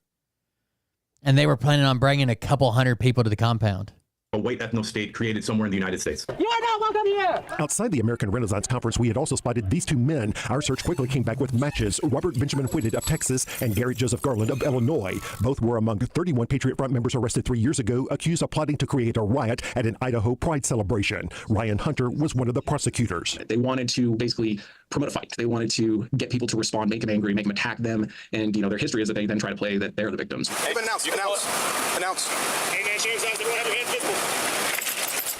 And they were planning on bringing a couple hundred people to the compound. a white ethno-state created somewhere in the United States. You are not welcome here. Outside the American Renaissance Conference, we had also spotted these two men. Our search quickly came back with matches. Robert Benjamin Whitted of Texas and Garrett Joseph Garland of Illinois. Both were among 31 Patriot Front members arrested 3 years ago, accused of plotting to create a riot at an Idaho Pride celebration. Ryan Hunter was one of the prosecutors. They wanted to basically promote a fight. They wanted to get people to respond, make them angry, make them attack them. And, their history is that they then try to play that they're the victims. You can announce.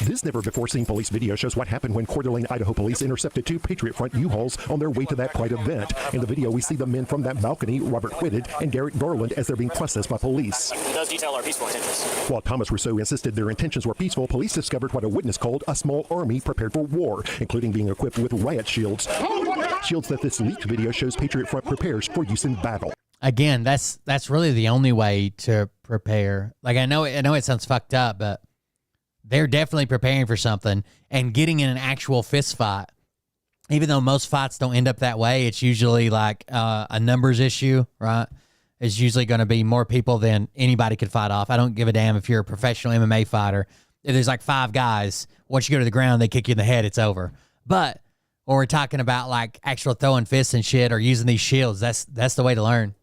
This never-before-seen police video shows what happened when Coeur d'Alene, Idaho police intercepted 2 Patriot Front U-Hauls on their way to that Pride event. In the video, we see the men from that balcony, Robert Whitted and Garrett Garland, as they're being processed by police. It does detail our peaceful intentions. While Thomas Rousseau insisted their intentions were peaceful, police discovered what a witness called a small army prepared for war, including being equipped with riot shields. Shields that this leaked video shows Patriot Front prepares for use in battle. Again, that's really the only way to prepare. Like, I know it sounds fucked up, but they're definitely preparing for something and getting in an actual fist fight. Even though most fights don't end up that way, it's usually like a numbers issue, right? It's usually going to be more people than anybody could fight off. I don't give a damn if you're a professional MMA fighter. If there's like 5 guys, once you go to the ground, they kick you in the head, it's over. But when we're talking about like actual throwing fists and shit or using these shields, that's the way to learn.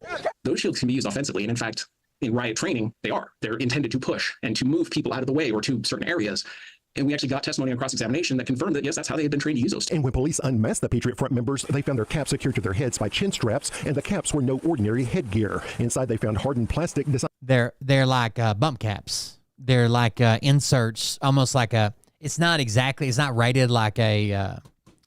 Those shields can be used offensively. And in fact, in riot training, they're intended to push and to move people out of the way or to certain areas. And we actually got testimony on cross-examination that confirmed that, yes, that's how they had been trained to use those. And when police unmasked the Patriot Front members, they found their caps secured to their heads by chin straps, and the caps were no ordinary headgear. Inside, they found hardened plastic. They're like bump caps. They're like inserts, almost like it's not rated like a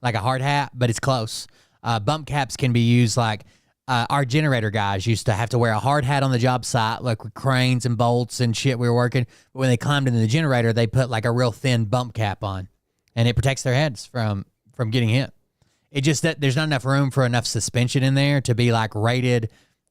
hard hat, but it's close. Bump caps can be used like, our generator guys used to have to wear a hard hat on the job site, like with cranes and bolts and shit we were working. But when they climbed into the generator, they put like a real thin bump cap on, and it protects their heads from getting hit. It just that there's not enough room for enough suspension in there to be like rated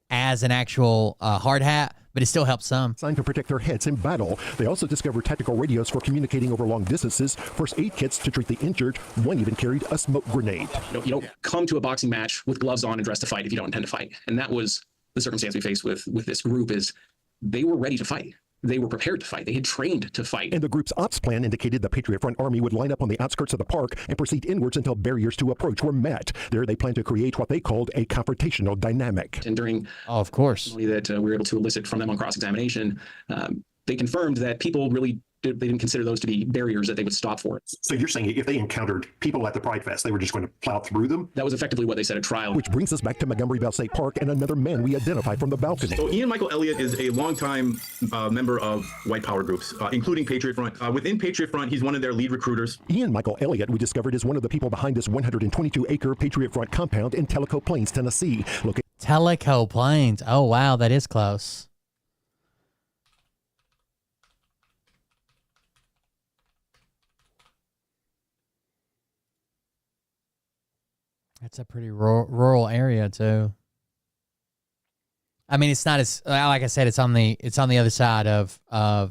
as an actual hard hat, but it still helps some. Designed to protect their heads in battle. They also discovered tactical radios for communicating over long distances, first aid kits to treat the injured. One even carried a smoke grenade. You don't come to a boxing match with gloves on and dressed to fight if you don't intend to fight. And that was the circumstance we faced with this group. Is they were ready to fight. They were prepared to fight. They had trained to fight. And the group's ops plan indicated the Patriot Front Army would line up on the outskirts of the park and proceed inwards until barriers to approach were met. There, they planned to create what they called a confrontational dynamic. And during of course, that we were able to elicit from them on cross-examination, they confirmed that people really they didn't consider those to be barriers that they would stop for. So you're saying if they encountered people at the Pride Fest, they were just going to plow through them? That was effectively what they said at trial. Which brings us back to Montgomery Bell State Park and another man we identified from the balcony. So Ian Michael Elliott is a longtime member of white power groups, including Patriot Front. Within Patriot Front, he's one of their lead recruiters. Ian Michael Elliott, we discovered, is one of the people behind this 122-acre Patriot Front compound in Tellico Plains, Tennessee. Tellico Plains. Oh, wow, that is close. It's a pretty rural area too. I mean, it's not as like I said. It's on the other side of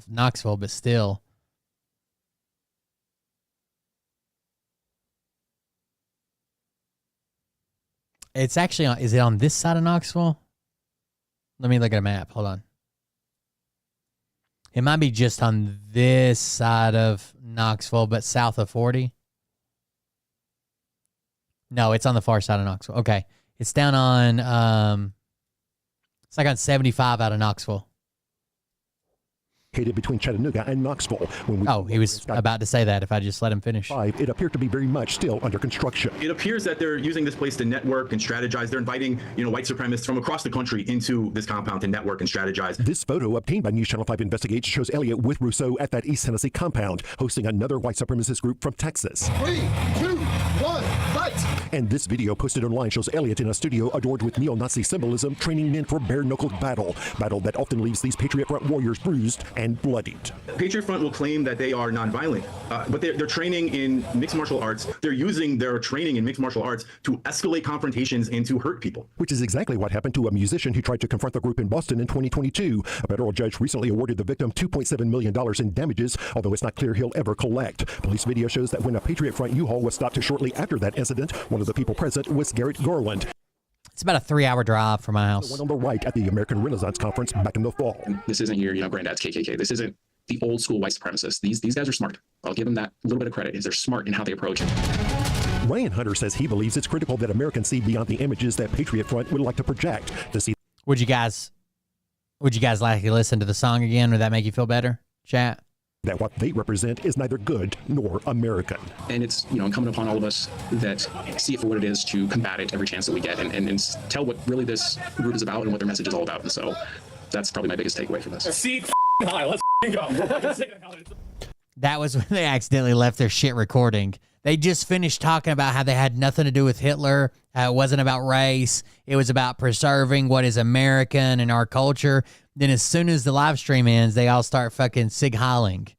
Knoxville, but still. It's actually is it on this side of Knoxville? Let me look at a map. Hold on. It might be just on this side of Knoxville, but south of 40. No, it's on the far side of Knoxville. Okay. It's down on, it's like on 75 out of Knoxville. Located between Chattanooga and Knoxville. He was about to say that if I just let him finish. It appeared to be very much still under construction. It appears that they're using this place to network and strategize. They're inviting, white supremacists from across the country into this compound to network and strategize. This photo obtained by News Channel 5 Investigates shows Elliott with Rousseau at that East Tennessee compound, hosting another white supremacist group from Texas. 3, 2, 1, fight! And this video posted online shows Elliott in a studio adorned with neo-Nazi symbolism, training men for bare-knuckled battle that often leaves these Patriot Front warriors bruised and bloodied. Patriot Front will claim that they are nonviolent, but they're training in mixed martial arts. They're using their training in mixed martial arts to escalate confrontations and to hurt people. Which is exactly what happened to a musician who tried to confront the group in Boston in 2022. A federal judge recently awarded the victim $2.7 million in damages, although it's not clear he'll ever collect. Police video shows that when a Patriot Front U-Haul was stopped shortly after that incident, one of the people present was Garrett Garland. It's about a 3-hour drive from my house. The one on the right at the American Renaissance Conference back in the fall. This isn't your, granddad's KKK. This isn't the old school white supremacists. These guys are smart. I'll give them that little bit of credit, is they're smart in how they approach it. Ryan Hunter says he believes it's critical that Americans see beyond the images that Patriot Front would like to project to see. Would you guys like to listen to the song again? Would that make you feel better, chat? That what they represent is neither good nor American. And it's, incumbent upon all of us that see it for what it is to combat it every chance that we get and tell what really this group is about and what their message is all about. And so that's probably my biggest takeaway from this. Seat high. Let's go. That was when they accidentally left their shit recording. They just finished talking about how they had nothing to do with Hitler. It wasn't about race. It was about preserving what is American and our culture. Then as soon as the live stream ends, they all start fucking Sig Heiling.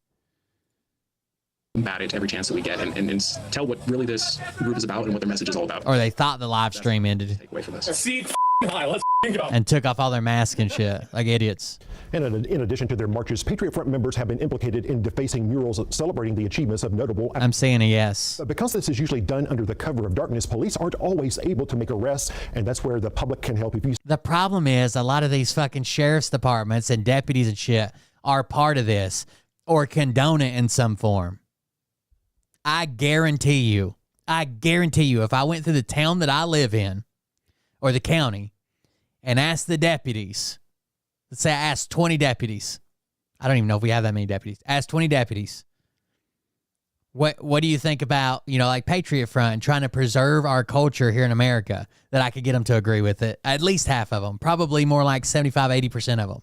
Combat it every chance that we get and tell what really this group is about and what their message is all about. Or they thought the live stream ended. Take away from this. Seat high. Let's go. And took off all their masks and shit like idiots. And in addition to their marches, Patriot Front members have been implicated in defacing murals celebrating the achievements of notable. I'm saying a yes. But because this is usually done under the cover of darkness, police aren't always able to make arrests, and that's where the public can help. The problem is a lot of these fucking sheriff's departments and deputies and shit are part of this or condone it in some form. I guarantee you, if I went through the town that I live in or the county and asked the deputies, let's say I asked 20 deputies. I don't even know if we have that many deputies. Ask 20 deputies. What do you think about, like Patriot Front and trying to preserve our culture here in America, that I could get them to agree with it? At least half of them. Probably more like 75, 80% of them.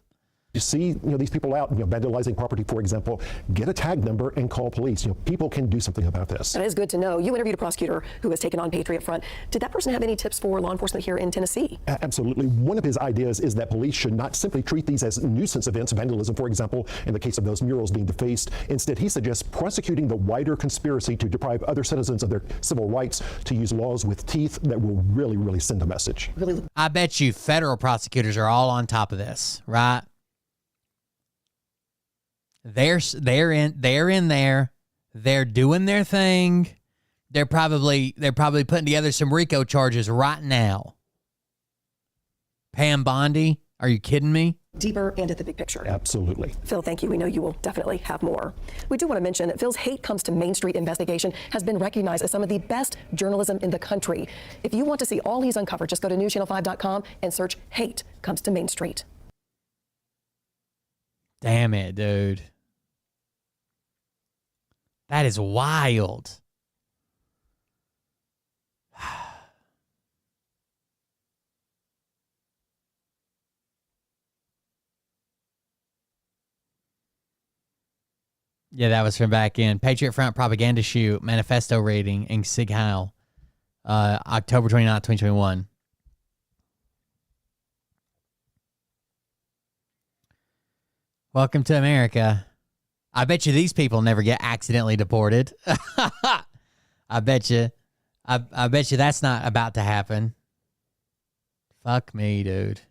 You see, these people out, vandalizing property, for example, get a tag number and call police. People can do something about this. That is good to know. You interviewed a prosecutor who has taken on Patriot Front. Did that person have any tips for law enforcement here in Tennessee? Absolutely. One of his ideas is that police should not simply treat these as nuisance events, vandalism, for example, in the case of those murals being defaced. Instead, he suggests prosecuting the wider conspiracy to deprive other citizens of their civil rights, to use laws with teeth that will really, really send a message. I bet you federal prosecutors are all on top of this, right? They're in there. They're doing their thing. They're probably putting together some RICO charges right now. Pam Bondi, are you kidding me? Deeper and at the big picture. Absolutely. Phil, thank you. We know you will definitely have more. We do want to mention that Phil's Hate Comes to Main Street investigation has been recognized as some of the best journalism in the country. If you want to see all he's uncovered, just go to newschannel5.com and search Hate Comes to Main Street. Damn it, dude. That is wild. Yeah, that was from back in. Patriot Front propaganda shoot, manifesto reading in Sig Heil, October 29th, 2021. Welcome to America. I bet you these people never get accidentally deported. I bet you. I bet you that's not about to happen. Fuck me, dude.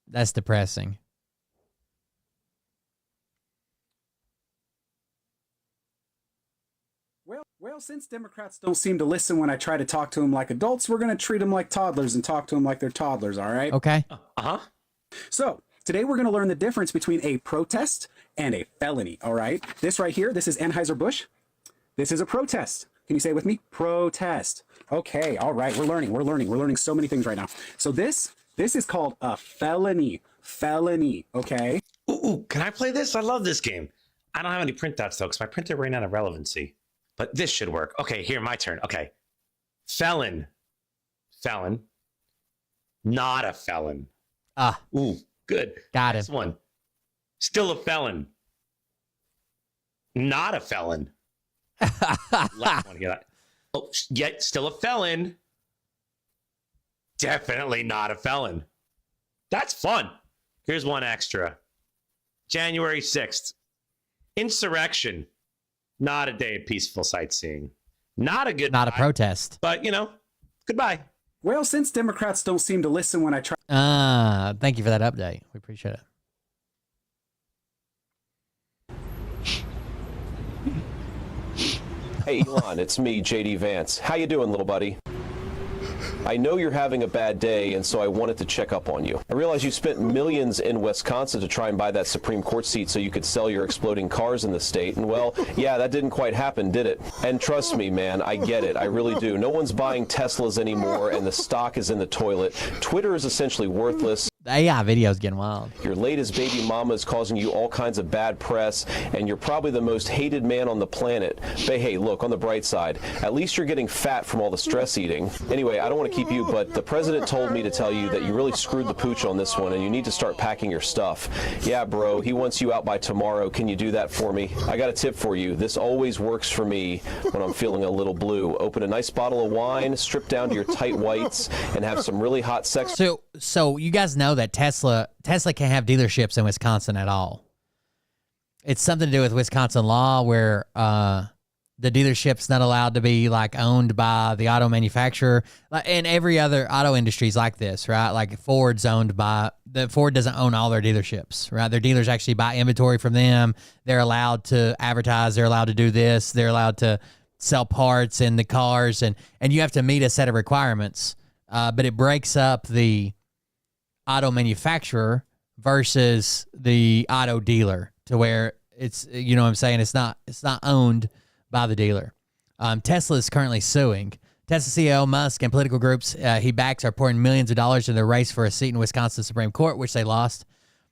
That's depressing. Well, since Democrats don't seem to listen when I try to talk to them like adults, we're going to treat them like toddlers and talk to them like they're toddlers, all right? Okay. So, today we're going to learn the difference between a protest and a felony, all right? This right here, this is Anheuser-Busch. This is a protest. Can you say it with me? Protest. Okay, all right, we're learning so many things right now. So this is called a felony, okay? Ooh, can I play this? I love this game. I don't have any printouts though, because my printer ran out of relevancy. But this should work. Okay, here, my turn. Okay. Felon. Not a felon. Ooh, good. Got it. Next one. Still a felon. Not a felon. Last one here. Oh, yet still a felon. Definitely not a felon. That's fun. Here's one extra. January 6th. Insurrection. Not a day of peaceful sightseeing. Not a protest. But, goodbye. Well, since Democrats don't seem to listen when I try... Thank you for that update. We appreciate it. Hey, Elon, it's me, JD Vance. How you doing, little buddy? I know you're having a bad day, and so I wanted to check up on you. I realize you spent millions in Wisconsin to try and buy that Supreme Court seat so you could sell your exploding cars in the state, and well, yeah, that didn't quite happen, did it? And trust me, man, I get it. I really do. No one's buying Teslas anymore, and the stock is in the toilet. Twitter is essentially worthless. The AI video's getting wild. Your latest baby mama is causing you all kinds of bad press, and you're probably the most hated man on the planet. But hey, look, on the bright side, at least you're getting fat from all the stress eating. Anyway, I don't want to keep you, but the president told me to tell you that you really screwed the pooch on this one, and you need to start packing your stuff. Yeah, bro, he wants you out by tomorrow. Can you do that for me? I got a tip for you. This always works for me when I'm feeling a little blue. Open a nice bottle of wine, strip down to your tight whites, and have some really hot sex. So you guys know that Tesla can't have dealerships in Wisconsin at all. It's something to do with Wisconsin law where the dealership's not allowed to be like owned by the auto manufacturer. And every other auto industry is like this, right? Like Ford doesn't own all their dealerships, right? Their dealers actually buy inventory from them. They're allowed to advertise. They're allowed to do this. They're allowed to sell parts in the cars, and you have to meet a set of requirements. But it breaks up the auto manufacturer versus the auto dealer to where it's, you know what I'm saying? It's not owned by the dealer. Tesla is currently suing. Tesla CEO Musk and political groups he backs are pouring millions of dollars into the race for a seat in Wisconsin Supreme Court, which they lost,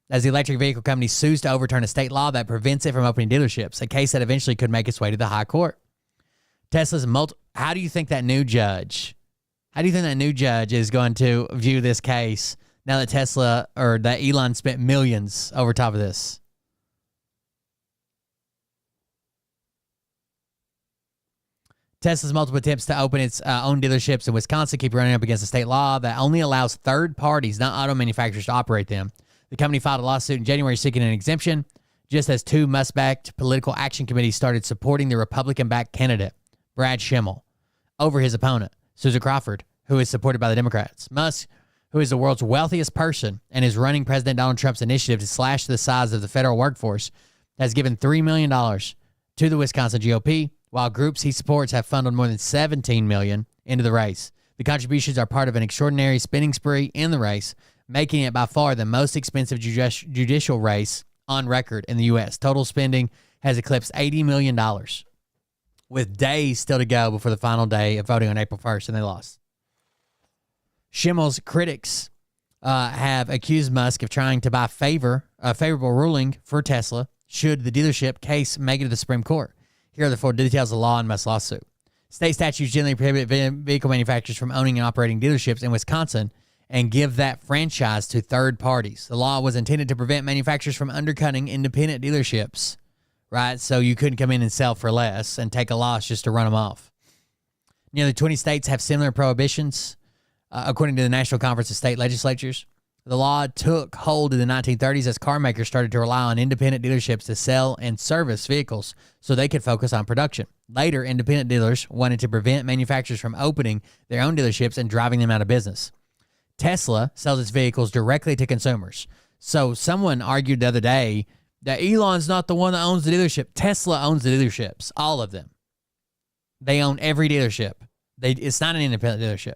as the electric vehicle company sues to overturn a state law that prevents it from opening dealerships, a case that eventually could make its way to the high court. How do you think that new judge is going to view this case now that Tesla or that Elon spent millions over top of this? Tesla's multiple attempts to open its own dealerships in Wisconsin keep running up against a state law that only allows third parties, not auto manufacturers, to operate them. The company filed a lawsuit in January seeking an exemption, just as two Musk-backed political action committees started supporting the Republican-backed candidate, Brad Schimmel, over his opponent, Susan Crawford, who is supported by the Democrats. Musk, who is the world's wealthiest person and is running President Donald Trump's initiative to slash the size of the federal workforce, has given $3 million to the Wisconsin GOP, while groups he supports have funneled more than $17 million into the race. The contributions are part of an extraordinary spending spree in the race, making it by far the most expensive judicial race on record in the U.S. Total spending has eclipsed $80 million, with days still to go before the final day of voting on April 1st, and they lost. Schimmel's critics have accused Musk of trying to buy a favorable ruling for Tesla should the dealership case make it to the Supreme Court. Here are the full details of the law in Musk's lawsuit. State statutes generally prohibit vehicle manufacturers from owning and operating dealerships in Wisconsin and give that franchise to third parties. The law was intended to prevent manufacturers from undercutting independent dealerships, right? So you couldn't come in and sell for less and take a loss just to run them off. Nearly 20 states have similar prohibitions, according to the National Conference of State Legislatures. The law took hold in the 1930s as car makers started to rely on independent dealerships to sell and service vehicles so they could focus on production. Later, independent dealers wanted to prevent manufacturers from opening their own dealerships and driving them out of business. Tesla sells its vehicles directly to consumers. So someone argued the other day that Elon's not the one that owns the dealership. Tesla owns the dealerships, all of them. They own every dealership. It's not an independent dealership.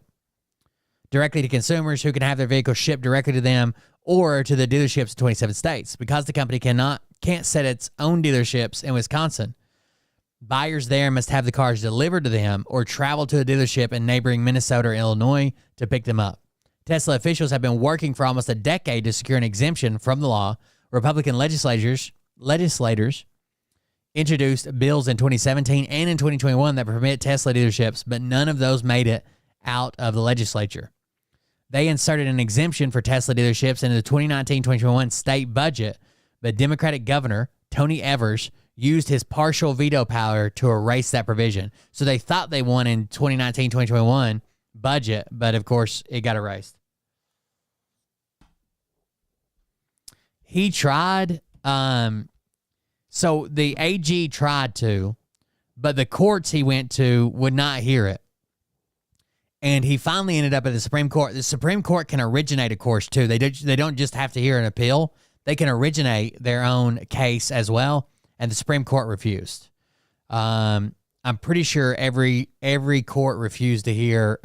Directly to consumers who can have their vehicles shipped directly to them or to the dealerships in 27 states. Because the company can't set its own dealerships in Wisconsin, buyers there must have the cars delivered to them or travel to a dealership in neighboring Minnesota or Illinois to pick them up. Tesla officials have been working for almost a decade to secure an exemption from the law. Republican legislators introduced bills in 2017 and in 2021 that permit Tesla dealerships, but none of those made it out of the legislature. They inserted an exemption for Tesla dealerships into the 2019-2021 state budget, but Democratic Governor Tony Evers used his partial veto power to erase that provision. So they thought they won in 2019-2021 budget, but of course it got erased. He tried, so the AG tried to, but the courts he went to would not hear it. And he finally ended up at the Supreme Court. The Supreme Court can originate a course too. They don't just have to hear an appeal. They can originate their own case as well. And the Supreme Court refused. I'm I'm pretty sure every court refused to hear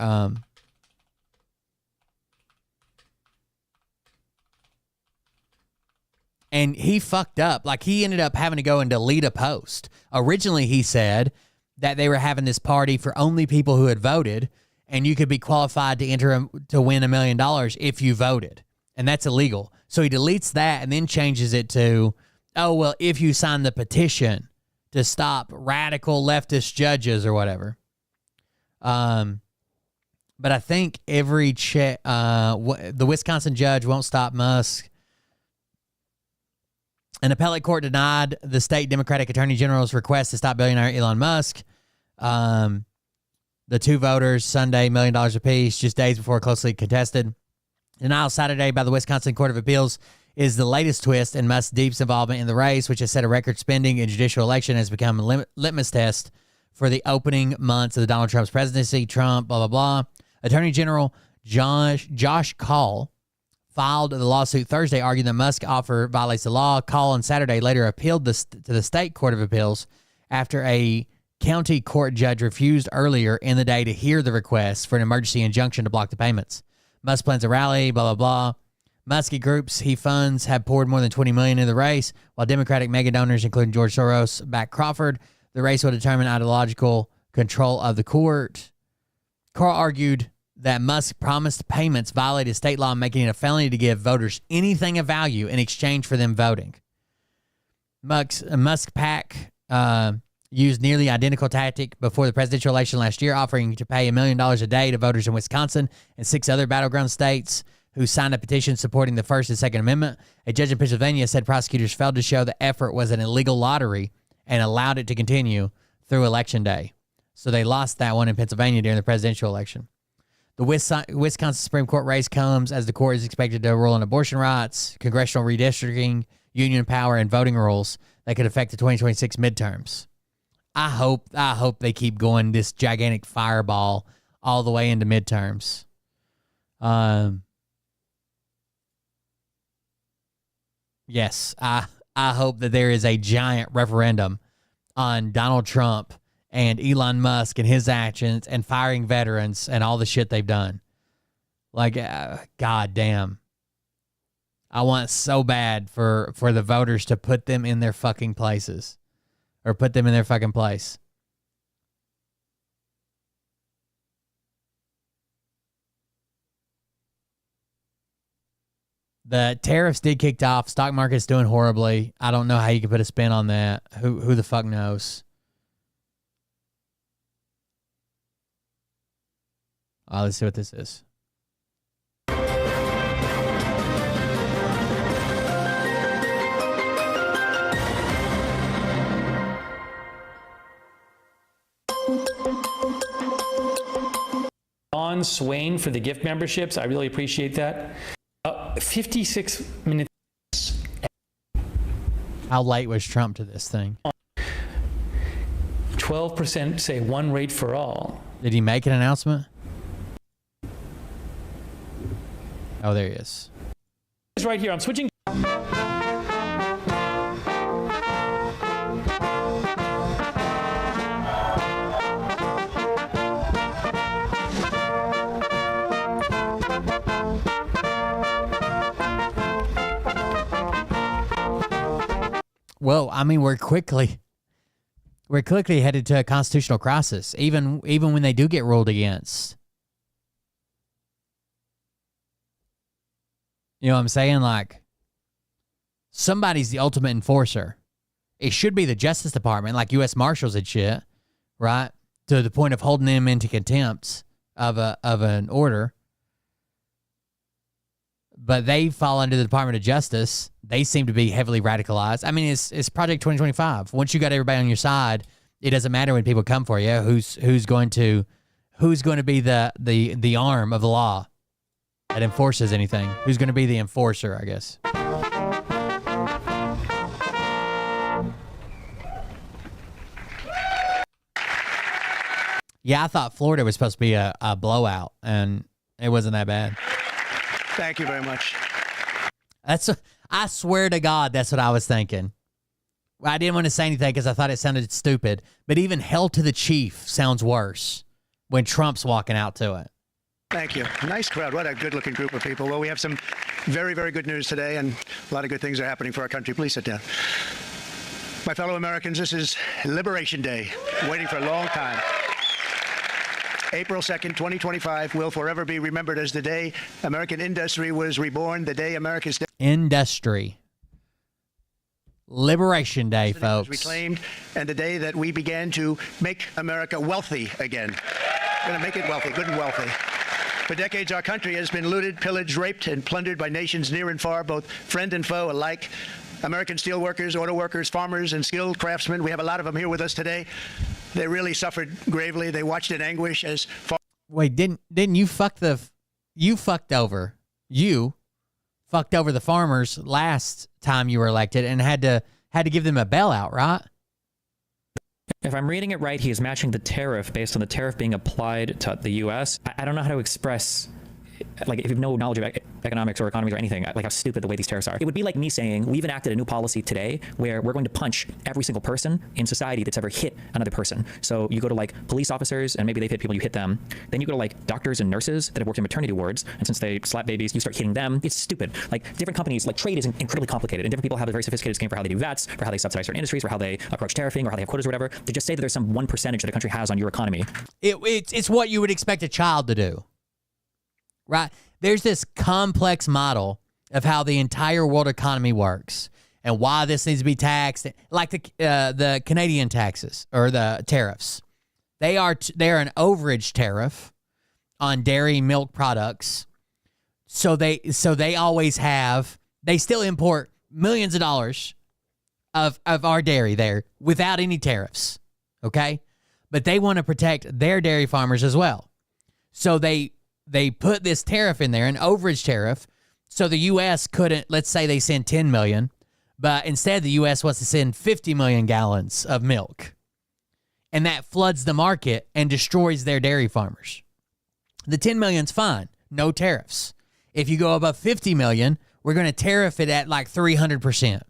and he fucked up. Like, he ended up having to go and delete a post. Originally, he said that they were having this party for only people who had voted, and you could be qualified to enter to win $1 million if you voted. And that's illegal. So he deletes that and then changes it to, oh, well, if you sign the petition to stop radical leftist judges or whatever. But I think the Wisconsin judge won't stop Musk. An appellate court denied the state Democratic Attorney General's request to stop billionaire Elon Musk. The two voters, Sunday, $1 million apiece, just days before closely contested. Denial Saturday by the Wisconsin Court of Appeals is the latest twist in Musk's deep involvement in the race, which has set a record spending in judicial election, has become a litmus test for the opening months of the Donald Trump's presidency. Trump, blah, blah, blah. Attorney General Josh Call filed the lawsuit Thursday, arguing that Musk offer violates the law. Call on Saturday later appealed to the state court of appeals after a county court judge refused earlier in the day to hear the request for an emergency injunction to block the payments. Musk plans a rally, blah, blah, blah. Muskie groups he funds have poured more than $20 million into the race, while Democratic mega donors, including George Soros, back Crawford. The race will determine ideological control of the court. Carl argued that Musk promised payments violated state law, making it a felony to give voters anything of value in exchange for them voting. Musk PAC used nearly identical tactic before the presidential election last year, offering to pay $1 million a day to voters in Wisconsin and 6 other battleground states who signed a petition supporting the First and Second Amendment. A judge in Pennsylvania said prosecutors failed to show the effort was an illegal lottery and allowed it to continue through Election Day. So they lost that one in Pennsylvania during the presidential election. The Wisconsin Supreme Court race comes as the court is expected to rule on abortion rights, congressional redistricting, union power, and voting rules that could affect the 2026 midterms. I hope they keep going this gigantic fireball all the way into midterms. Yes, I hope that there is a giant referendum on Donald Trump and Elon Musk and his actions and firing veterans and all the shit they've done. Like, God damn. I want so bad for the voters to put them in their fucking places. Or put them in their fucking place. The tariffs did kick off. Stock market's doing horribly. I don't know how you can put a spin on that. Who the fuck knows? Let's see what this is. Don Swain for the gift memberships. I really appreciate that. 56 minutes. How late was Trump to this thing? 12% say one rate for all. Did he make an announcement? Oh, there he is. It's right here. I'm switching. Well, I mean, we're quickly headed to a constitutional crisis, even when they do get ruled against. You know what I'm saying? Like, somebody's the ultimate enforcer. It should be the Justice Department, like U.S. Marshals and shit, right? To the point of holding them into contempt of an order. But they fall under the Department of Justice. They seem to be heavily radicalized. I mean, it's Project 2025. Once you got everybody on your side, it doesn't matter when people come for you. Who's going to be the arm of the law that enforces anything? Who's going to be the enforcer, I guess? Yeah, I thought Florida was supposed to be a blowout, and it wasn't that bad. Thank you very much. I swear to God, that's what I was thinking. I didn't want to say anything because I thought it sounded stupid, but even hell to the chief sounds worse when Trump's walking out to it. Thank you. Nice crowd. What a good-looking group of people. Well, we have some very, very good news today, and a lot of good things are happening for our country. Please sit down. My fellow Americans, this is Liberation Day, waiting for a long time. April 2nd, 2025 will forever be remembered as the day American industry was reborn, the day America's industry. Liberation Day, folks. Reclaimed, and the day that we began to make America wealthy again. We're going to make it wealthy, good and wealthy. For decades, our country has been looted, pillaged, raped, and plundered by nations near and far, both friend and foe alike. American steelworkers, auto workers, farmers, and skilled craftsmen. We have a lot of them here with us today. They really suffered gravely. They watched in anguish as far. Wait, didn't you fucked over the farmers last time you were elected and had to give them a bailout, right? If I'm reading it right, he is matching the tariff based on the tariff being applied to the U.S. I don't know how to express, like, if you have no knowledge of economics or economies or anything, like how stupid the way these tariffs are. It would be like me saying, we've enacted a new policy today where we're going to punch every single person in society that's ever hit another person. So you go to like police officers and maybe they've hit people, you hit them. Then you go to like doctors and nurses that have worked in maternity wards, and since they slap babies, you start hitting them. It's stupid. Like different companies, like trade is incredibly complicated, and different people have a very sophisticated scheme for how they do VATs, for how they subsidize certain industries, for how they approach tariffing, or how they have quotas or whatever. To just say that there's some 1% that a country has on your economy. It's what you would expect a child to do, right? There's this complex model of how the entire world economy works and why this needs to be taxed, like the Canadian taxes or the tariffs. They are an overage tariff on dairy milk products. So they always have, they still import millions of dollars of our dairy there without any tariffs. Okay? But they want to protect their dairy farmers as well. So they put this tariff in there, an overage tariff, so the U.S. couldn't, let's say they send 10 million, but instead the U.S. wants to send 50 million gallons of milk. And that floods the market and destroys their dairy farmers. The 10 million's fine, no tariffs. If you go above 50 million, we're going to tariff it at like 300%.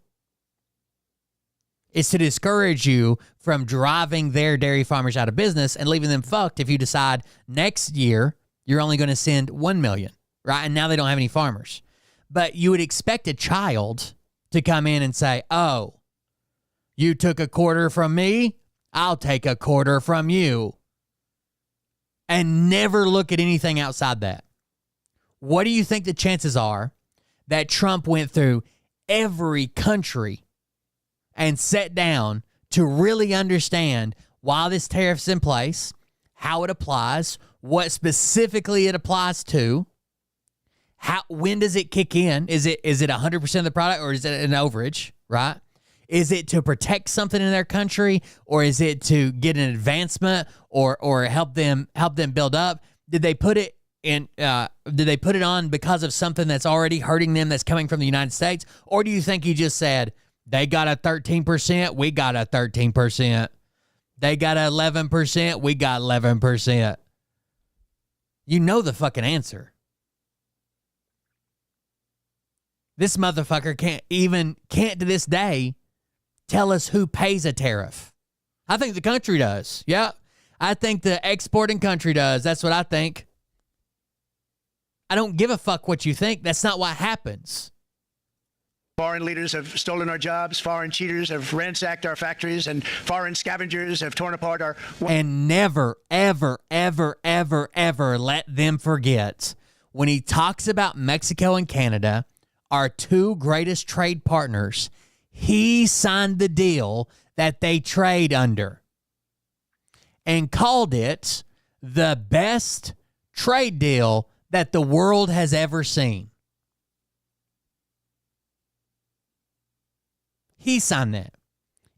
It's to discourage you from driving their dairy farmers out of business and leaving them fucked if you decide next year you're only going to send 1 million, right? And now they don't have any farmers. But you would expect a child to come in and say, oh, you took a quarter from me, I'll take a quarter from you. And never look at anything outside that. What do you think the chances are that Trump went through every country and sat down to really understand why this tariff's in place, how it applies, what specifically it applies to, when does it kick in? Is it 100% of the product, or is it an overage, right? Is it to protect something in their country, or is it to get an advancement or help them build up? Did they put it in did they put it on because of something that's already hurting them that's coming from the United States? Or do you think he just said, they got a 13%, we got a 13%. They got 11%, we got 11%. You know the fucking answer. This motherfucker can't to this day tell us who pays a tariff. I think the country does. Yeah. I think the exporting country does. That's what I think. I don't give a fuck what you think. That's not what happens. Foreign leaders have stolen our jobs. Foreign cheaters have ransacked our factories, and foreign scavengers have torn apart our... And never, ever, ever, ever, ever let them forget, when he talks about Mexico and Canada, our two greatest trade partners, he signed the deal that they trade under and called it the best trade deal that the world has ever seen. He signed that.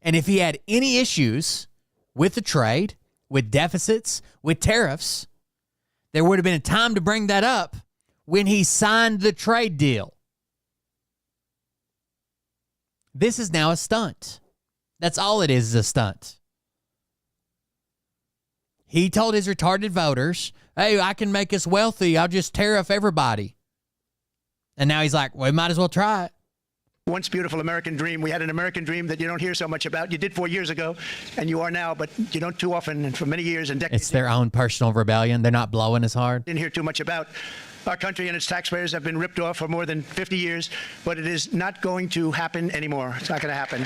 And if he had any issues with the trade, with deficits, with tariffs, there would have been a time to bring that up when he signed the trade deal. This is now a stunt. That's all it is a stunt. He told his retarded voters, hey, I can make us wealthy. I'll just tariff everybody. And now he's like, well, we might as well try it. once beautiful American dream. We had an American dream that you don't hear so much about. You did 4 years ago, and you are now, but you don't too often, and for many years and decades. It's their own personal rebellion. They're not blowing as hard. Didn't hear too much about. Our country and its taxpayers have been ripped off for more than 50 years, but it is not going to happen anymore. It's not going to happen.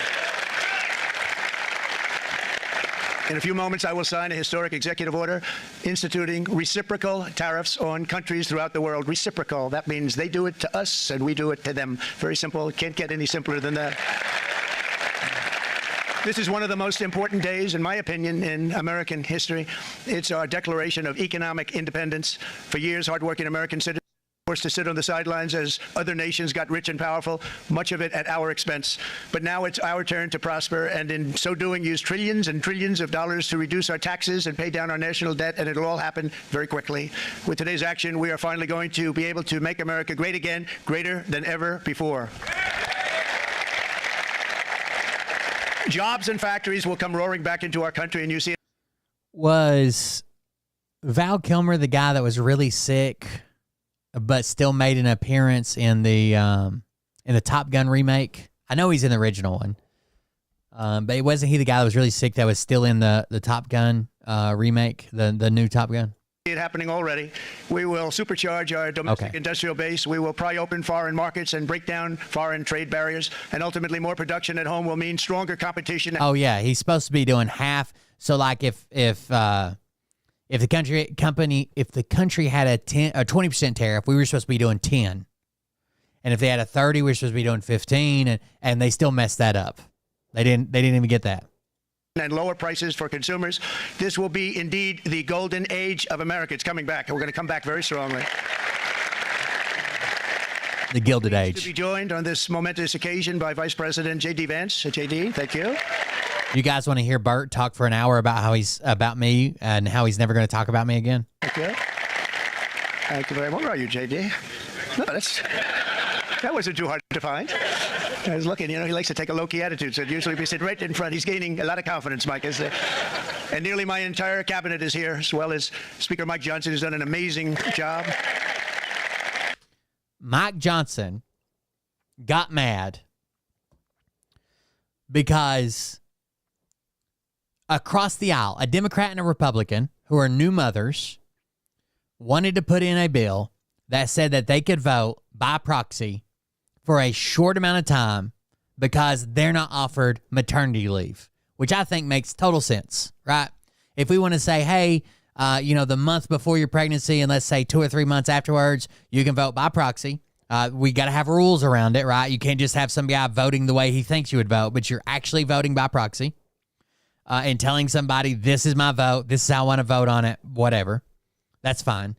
In a few moments, I will sign a historic executive order instituting reciprocal tariffs on countries throughout the world. Reciprocal. That means they do it to us and we do it to them. Very simple. Can't get any simpler than that. This is one of the most important days, in my opinion, in American history. It's our declaration of economic independence. For years, hardworking American citizens were forced to sit on the sidelines as other nations got rich and powerful, much of it at our expense. But now it's our turn to prosper, and in so doing, use trillions and trillions of dollars to reduce our taxes and pay down our national debt, and it'll all happen very quickly. With today's action, we are finally going to be able to make America great again, greater than ever before. Jobs and factories will come roaring back into our country, and you see it. Was Val Kilmer the guy that was really sick but still made an appearance in the Top Gun remake? I know he's in the original one, but wasn't he the guy that was really sick that was still in the Top Gun remake, the new Top Gun? It happening already. We will supercharge our domestic industrial base. We will pry open foreign markets and break down foreign trade barriers. And ultimately, more production at home will mean stronger competition. Oh yeah, he's supposed to be doing half. So like if the country had a 20% tariff, we were supposed to be doing 10. And if they had a 30, we were supposed to be doing 15. And they still messed that up. They didn't even get that. And lower prices for consumers. This will be indeed the golden age of America. It's coming back, and we're going to come back very strongly. The Gilded Age. To be joined on this momentous occasion by Vice President J.D. Vance. J.D., thank you. You guys want to hear Bert talk for an hour about me and how he's never going to talk about me again? Thank you. Thank you very much. Where are you, J.D.? No, that wasn't too hard to find. I was looking, he likes to take a low-key attitude, so usually we sit right in front. He's gaining a lot of confidence, Mike. And nearly my entire cabinet is here, as well as Speaker Mike Johnson, who's done an amazing job. Mike Johnson got mad because across the aisle, a Democrat and a Republican, who are new mothers, wanted to put in a bill that said that they could vote by proxy for a short amount of time because they're not offered maternity leave, which I think makes total sense, right? If we want to say, hey, the month before your pregnancy and let's say 2 or 3 months afterwards, you can vote by proxy. We got to have rules around it, right? You can't just have some guy voting the way he thinks you would vote, but you're actually voting by proxy and telling somebody, this is my vote, this is how I want to vote on it, whatever. That's fine.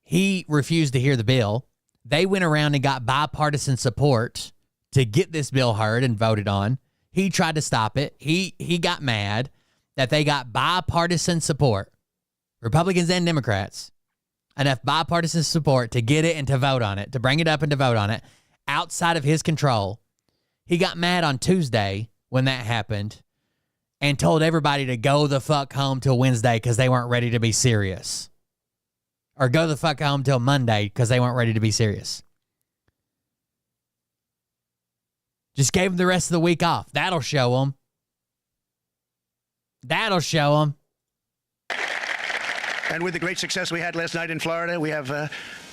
He refused to hear the bill. They went around and got bipartisan support to get this bill heard and voted on. He tried to stop it. He got mad that they got bipartisan support, Republicans and Democrats, enough bipartisan support to get it and to vote on it, to bring it up and to vote on it outside of his control. He got mad on Tuesday when that happened and told everybody to go the fuck home till Wednesday because they weren't ready to be serious. Or go the fuck home till Monday because they weren't ready to be serious. Just gave them the rest of the week off. That'll show them. That'll show them. And with the great success we had last night in Florida, we have a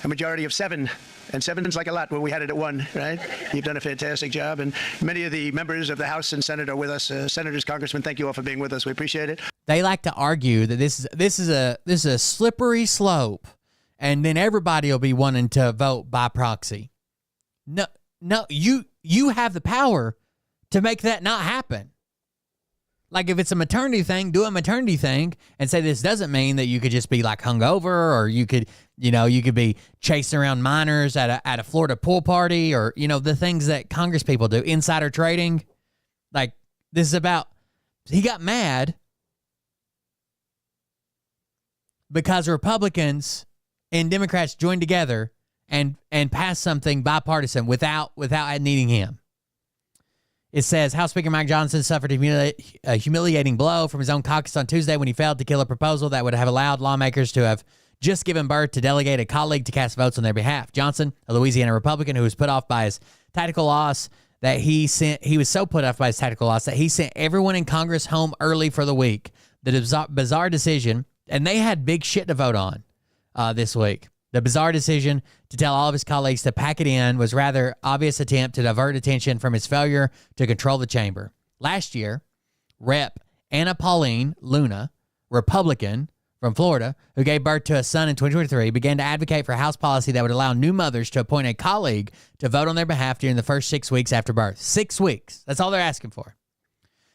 majority of 7. And 7's like a lot when we had it at 1, right? You've done a fantastic job. And many of the members of the House and Senate are with us. Senators, Congressmen, thank you all for being with us. We appreciate it. They like to argue that this is a slippery slope, and then everybody will be wanting to vote by proxy. No, you have the power to make that not happen. Like if it's a maternity thing, do a maternity thing and say this doesn't mean that you could just be like hungover, or you could be chasing around minors at a Florida pool party, or the things that Congress people do, insider trading. Like this is about. He got mad because Republicans and Democrats joined together and passed something bipartisan without needing him. It says, House Speaker Mike Johnson suffered a humiliating blow from his own caucus on Tuesday when he failed to kill a proposal that would have allowed lawmakers to have just given birth to delegate a colleague to cast votes on their behalf. Johnson, a Louisiana Republican who was put off by his tactical loss that he was so put off by his tactical loss that he sent everyone in Congress home early for the week. The bizarre decision, and they had big shit to vote on this week. The bizarre decision to tell all of his colleagues to pack it in was rather obvious attempt to divert attention from his failure to control the chamber. Last year, Rep. Anna Pauline Luna, Republican from Florida, who gave birth to a son in 2023, began to advocate for House policy that would allow new mothers to appoint a colleague to vote on their behalf during the first 6 weeks after birth. 6 weeks. That's all they're asking for.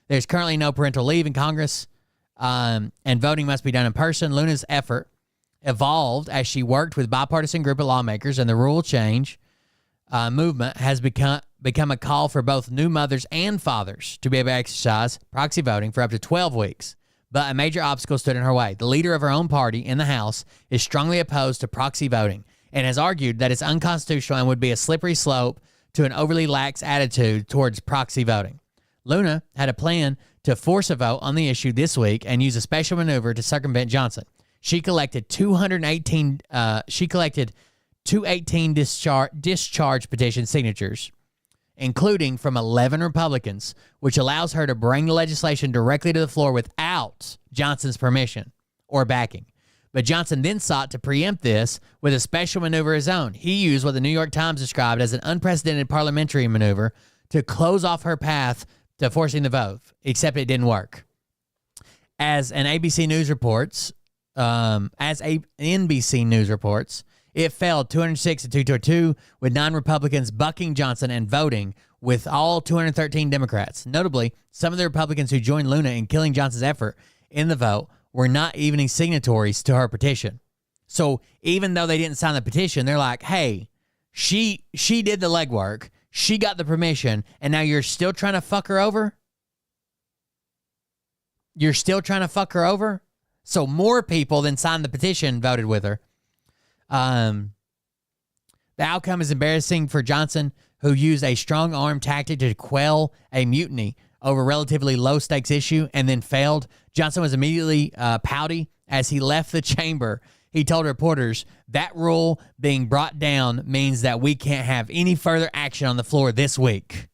There's currently no parental leave in Congress, and voting must be done in person. Luna's effort evolved as she worked with a bipartisan group of lawmakers, and the rule change movement has become a call for both new mothers and fathers to be able to exercise proxy voting for up to 12 weeks. But a major obstacle stood in her way. The leader of her own party in the House is strongly opposed to proxy voting and has argued that it's unconstitutional and would be a slippery slope to an overly lax attitude towards proxy voting. Luna had a plan to force a vote on the issue this week and use a special maneuver to circumvent Johnson. She collected 218 discharge petition signatures, including from 11 Republicans, which allows her to bring the legislation directly to the floor without Johnson's permission or backing. But Johnson then sought to preempt this with a special maneuver of his own. He used what the New York Times described as an unprecedented parliamentary maneuver to close off her path to forcing the vote, except it didn't work. As NBC News reports, it failed 206 to 222, with 9 Republicans bucking Johnson and voting with all 213 Democrats. Notably, some of the Republicans who joined Luna in killing Johnson's effort in the vote were not even signatories to her petition. So even though they didn't sign the petition, they're like, hey, she did the legwork, she got the permission, and now you're still trying to fuck her over? You're still trying to fuck her over? So more people than signed the petition voted with her. The outcome is embarrassing for Johnson, who used a strong arm tactic to quell a mutiny over a relatively low-stakes issue and then failed. Johnson was immediately pouty as he left the chamber. He told reporters, that rule being brought down means that we can't have any further action on the floor this week.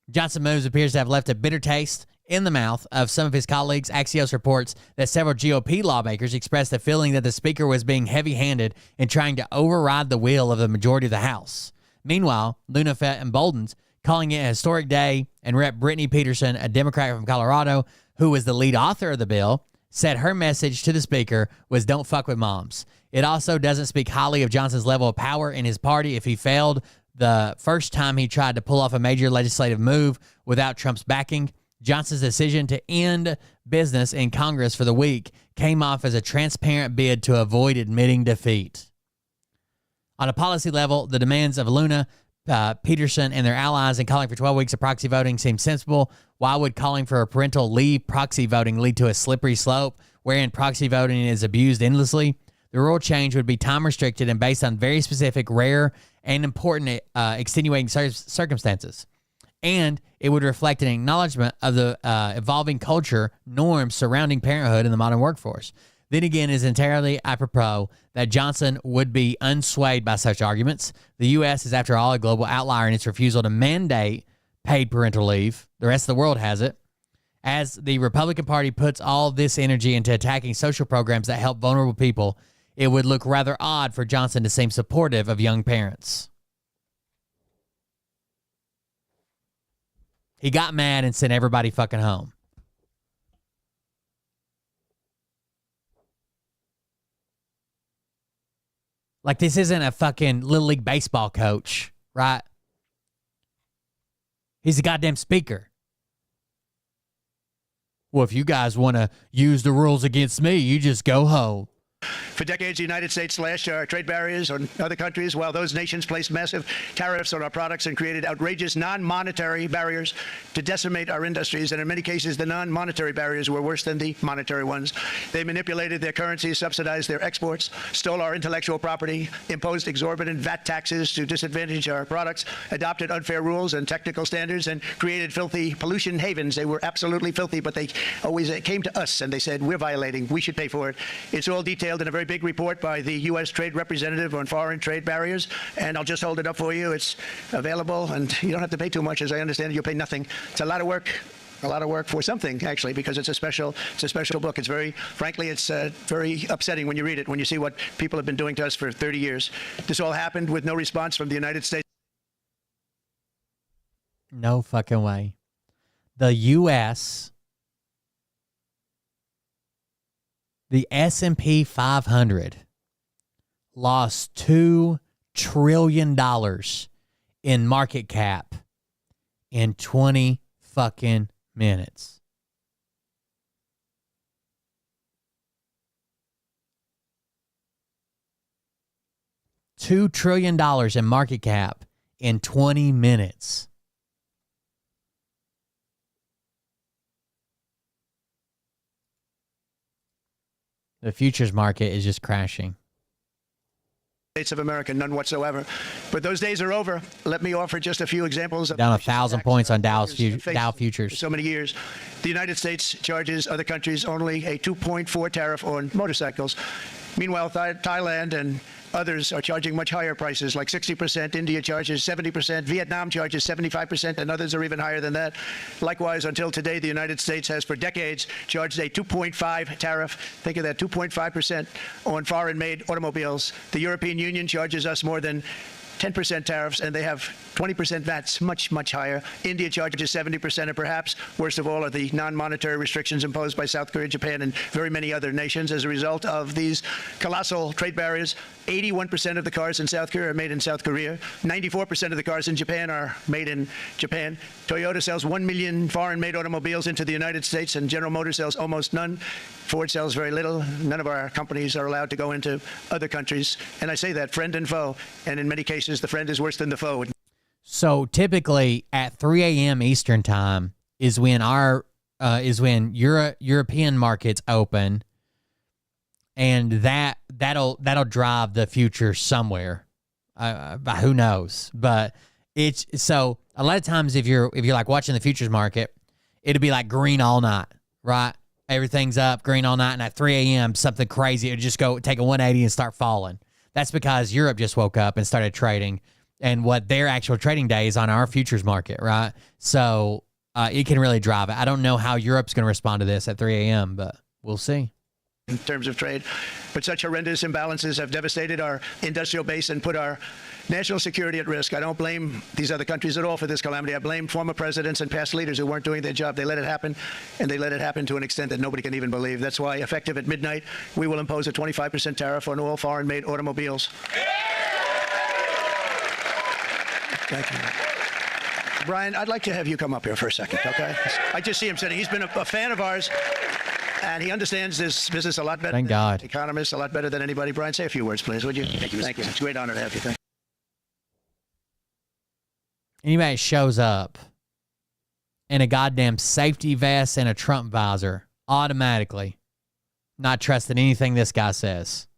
Johnson's moves appears to have left a bitter taste in the mouth of some of his colleagues. Axios reports that several GOP lawmakers expressed the feeling that the speaker was being heavy-handed in trying to override the will of the majority of the House. Meanwhile, Luna felt emboldened, calling it a historic day, and Rep. Brittany Peterson, a Democrat from Colorado, who was the lead author of the bill, said her message to the speaker was don't fuck with moms. It also doesn't speak highly of Johnson's level of power in his party if he failed the first time he tried to pull off a major legislative move without Trump's backing. Johnson's decision to end business in Congress for the week came off as a transparent bid to avoid admitting defeat. On a policy level, the demands of Luna, Peterson, and their allies in calling for 12 weeks of proxy voting seem sensible. Why would calling for a parental leave proxy voting lead to a slippery slope wherein proxy voting is abused endlessly? The rule change would be time-restricted and based on very specific, rare, and important extenuating circumstances. And it would reflect an acknowledgement of the evolving culture norms surrounding parenthood in the modern workforce. Then again, it is entirely apropos that Johnson would be unswayed by such arguments. The U.S. is, after all, a global outlier in its refusal to mandate paid parental leave. The rest of the world has it. As the Republican Party puts all this energy into attacking social programs that help vulnerable people, it would look rather odd for Johnson to seem supportive of young parents. He got mad and sent everybody fucking home. Like, this isn't a fucking Little League baseball coach, right? He's a goddamn speaker. Well, if you guys want to use the rules against me, you just go home. For decades, the United States slashed our trade barriers on other countries, while those nations placed massive tariffs on our products and created outrageous non-monetary barriers to decimate our industries. And in many cases, the non-monetary barriers were worse than the monetary ones. They manipulated their currencies, subsidized their exports, stole our intellectual property, imposed exorbitant VAT taxes to disadvantage our products, adopted unfair rules and technical standards, and created filthy pollution havens. They were absolutely filthy, but they always came to us and they said, we're violating, we should pay for it. It's all detailed in a very big report by the U.S. Trade Representative on foreign trade barriers, and I'll just hold it up for you. It's available, and you don't have to pay too much. As I understand it, you'll pay nothing. It's a lot of work. A lot of work for something, actually, because it's a special book. It's frankly, it's very upsetting when you read it, when you see what people have been doing to us for 30 years. This all happened with no response from the United States. No fucking way. The U.S., the S&P 500 lost $2 trillion in market cap in 20 fucking minutes. $2 trillion in market cap in 20 minutes. The futures market is just crashing. States of America, none whatsoever. But those days are over. Let me offer just a few examples. Down 1,000 points on Dow futures. So many years. The United States charges other countries only a 2.4 tariff on motorcycles. Meanwhile, Thailand and others are charging much higher prices, like 60%. India charges 70%. Vietnam charges 75%, and others are even higher than that. Likewise, until today, the United States has for decades charged a 2.5 tariff. Think of that, 2.5% on foreign-made automobiles. The European Union charges us more than 10% tariffs, and they have 20% VATs, much, much higher. India charges 70%, and perhaps worst of all are the non-monetary restrictions imposed by South Korea, Japan, and very many other nations as a result of these colossal trade barriers. 81% of the cars in South Korea are made in South Korea. 94% of the cars in Japan are made in Japan. Toyota sells 1 million foreign-made automobiles into the United States, and General Motors sells almost none. Ford sells very little. None of our companies are allowed to go into other countries. And I say that, friend and foe. And in many cases, the friend is worse than the foe. So typically at 3 a.m. Eastern time is when European markets open, and that'll drive the future somewhere. Who knows? But it's so a lot of times if you're like watching the futures market, it'll be like green all night, right? Everything's up, green all night, and at 3 a.m. something crazy, it'll just go take a 180 and start falling. That's because Europe just woke up and started trading, and what their actual trading day is on our futures market, right? So it can really drive it. I don't know how Europe's going to respond to this at 3 a.m., but we'll see. In terms of trade. But such horrendous imbalances have devastated our industrial base and put our national security at risk. I don't blame these other countries at all for this calamity. I blame former presidents and past leaders who weren't doing their job. They let it happen, and they let it happen to an extent that nobody can even believe. That's why, effective at midnight, we will impose a 25% tariff on all foreign-made automobiles. Thank you. Brian, I'd like to have you come up here for a second, okay? I just see him sitting. He's been a fan of ours. And he understands this business a lot better. Thank God. Economists a lot better than anybody. Brian, say a few words, please, would you? Thank you. Thank you. It's a great honor to have you. Thank you. Anybody shows up in a goddamn safety vest and a Trump visor, automatically not trusting anything this guy says.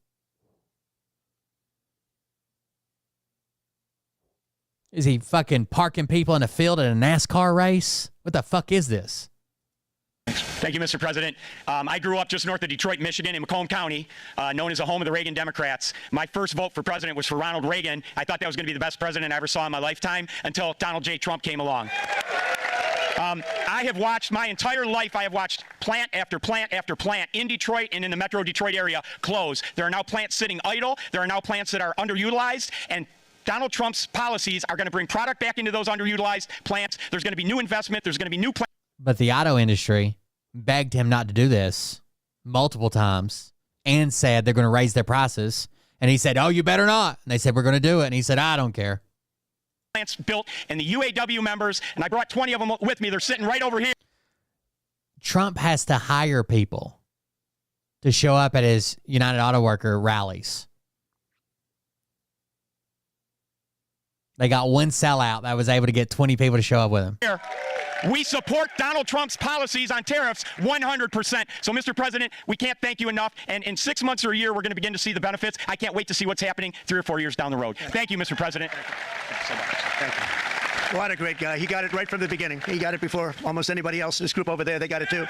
Is he fucking parking people in a field at a NASCAR race? What the fuck is this? Thank you, Mr. President. I grew up just north of Detroit, Michigan, in Macomb County, known as the home of the Reagan Democrats. My first vote for president was for Ronald Reagan. I thought that was going to be the best president I ever saw in my lifetime until Donald J. Trump came along. I have watched my entire life, I have watched plant after plant after plant in Detroit and in the metro Detroit area close. There are now plants sitting idle. There are now plants that are underutilized, and Donald Trump's policies are going to bring product back into those underutilized plants. There's going to be new investment. There's going to be new plants. But the auto industry begged him not to do this multiple times and said they're going to raise their prices. And he said, oh, you better not. And they said, we're going to do it. And he said, I don't care. Plants built, and the UAW members, and I brought 20 of them with me. They're sitting right over here. Trump has to hire people to show up at his United Auto Worker rallies. They got one sellout that was able to get 20 people to show up with him. We support Donald Trump's policies on tariffs 100%. So, Mr. President, we can't thank you enough. And in 6 months or a year, we're going to begin to see the benefits. I can't wait to see what's happening 3 or 4 years down the road. Thank you, Mr. President. Thank you so much. Thank you. What a great guy. He got it right from the beginning. He got it before almost anybody else. This group over there, they got it too.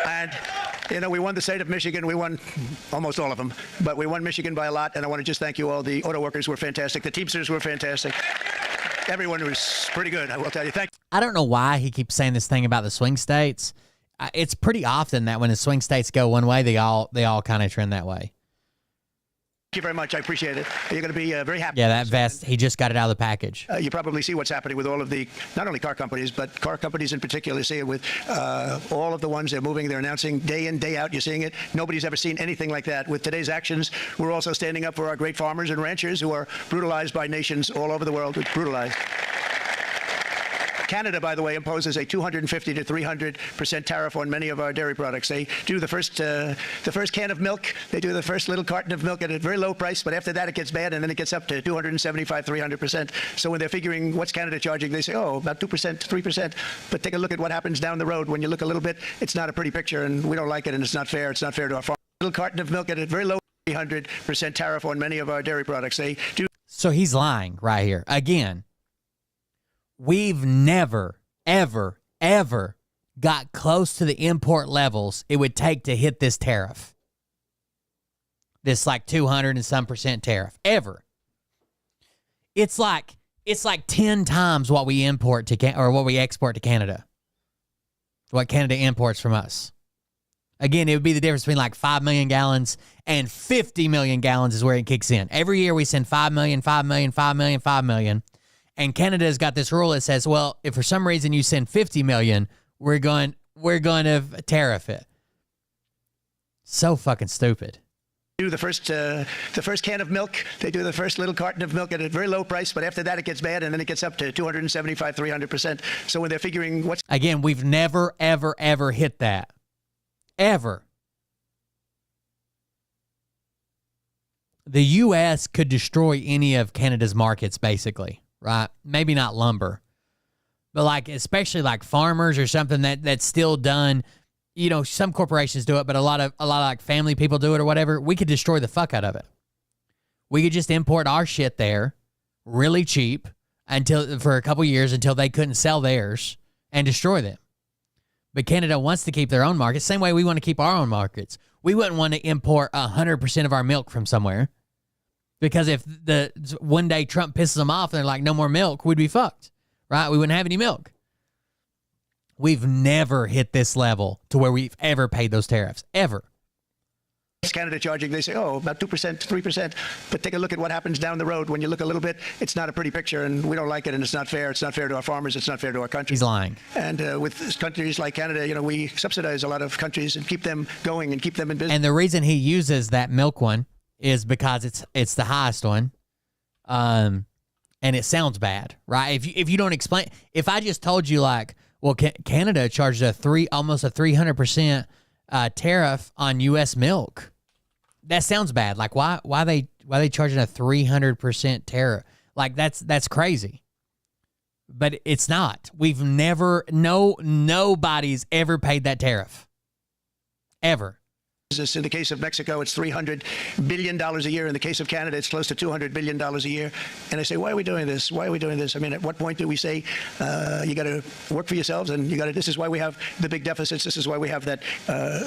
And You know, we won the state of Michigan. We won almost all of them, but we won Michigan by a lot. And I want to just thank you all. The auto workers were fantastic. The Teamsters were fantastic. Everyone was pretty good, I will tell you. Thank you. I don't know why he keeps saying this thing about the swing states. It's pretty often that when the swing states go one way, they all kind of trend that way. Thank you very much. I appreciate it. You're going to be very happy. Yeah, that vest, he just got it out of the package. You probably see what's happening with all of the, not only car companies, but car companies in particular. See it with all of the ones they're moving, they're announcing day in, day out. You're seeing it. Nobody's ever seen anything like that. With today's actions, we're also standing up for our great farmers and ranchers who are brutalized by nations all over the world. Brutalized. Canada, by the way, imposes a 250 to 300% tariff on many of our dairy products. They do the first can of milk. They do the first little carton of milk at a very low price, but after that it gets bad, and then it gets up to 275, 300%. So when they're figuring what's Canada charging, they say, oh, about 2%, 3%. But take a look at what happens down the road. When you look a little bit, it's not a pretty picture, and we don't like it, and it's not fair. It's not fair to our farmers. Little carton of milk at a very low 300% tariff on many of our dairy products. They do. So he's lying right here. Again, we've never, ever, ever got close to the import levels it would take to hit this tariff. This like 200 and some percent tariff. Ever. It's like 10 times what we import to or what we export to Canada. What Canada imports from us. Again, it would be the difference between like 5 million gallons and 50 million gallons is where it kicks in. Every year we send 5 million, 5 million, 5 million, 5 million. And Canada's got this rule that says, well, if for some reason you send 50 million, we're going to tariff it. So fucking stupid. Do the first can of milk. They do the first little carton of milk at a very low price, but after that it gets bad, and then it gets up to 275, 300%. So when they're figuring what's... Again, we've never, ever, ever hit that. Ever. The U.S. could destroy any of Canada's markets, basically. Right? Maybe not lumber, but like, especially like farmers or something that's still done. You know, some corporations do it, but a lot of like family people do it or whatever. We could destroy the fuck out of it. We could just import our shit there really cheap for a couple years until they couldn't sell theirs and destroy them. But Canada wants to keep their own markets. Same way we want to keep our own markets. We wouldn't want to import 100% of our milk from somewhere. Because if one day Trump pisses them off and they're like, no more milk, we'd be fucked, right? We wouldn't have any milk. We've never hit this level to where we've ever paid those tariffs, ever. Canada charging, they say, oh, about 2%, 3%. But take a look at what happens down the road. When you look a little bit, it's not a pretty picture, and we don't like it, and it's not fair. It's not fair to our farmers. It's not fair to our country. He's lying. And with countries like Canada, you know, we subsidize a lot of countries and keep them going and keep them in business. And the reason he uses that milk one is because it's the highest one, and it sounds bad, right? If you don't explain, if I just told you like, well, Canada charged almost a 300% tariff on U.S. milk, that sounds bad. Like why they charging a 300% tariff? Like that's crazy. But it's not. We've never nobody's ever paid that tariff, ever. In the case of Mexico, it's $300 billion a year. In the case of Canada, it's close to $200 billion a year. And I say, why are we doing this? Why are we doing this? I mean, at what point do we say, you got to work for yourselves, and this is why we have the big deficits. This is why we have that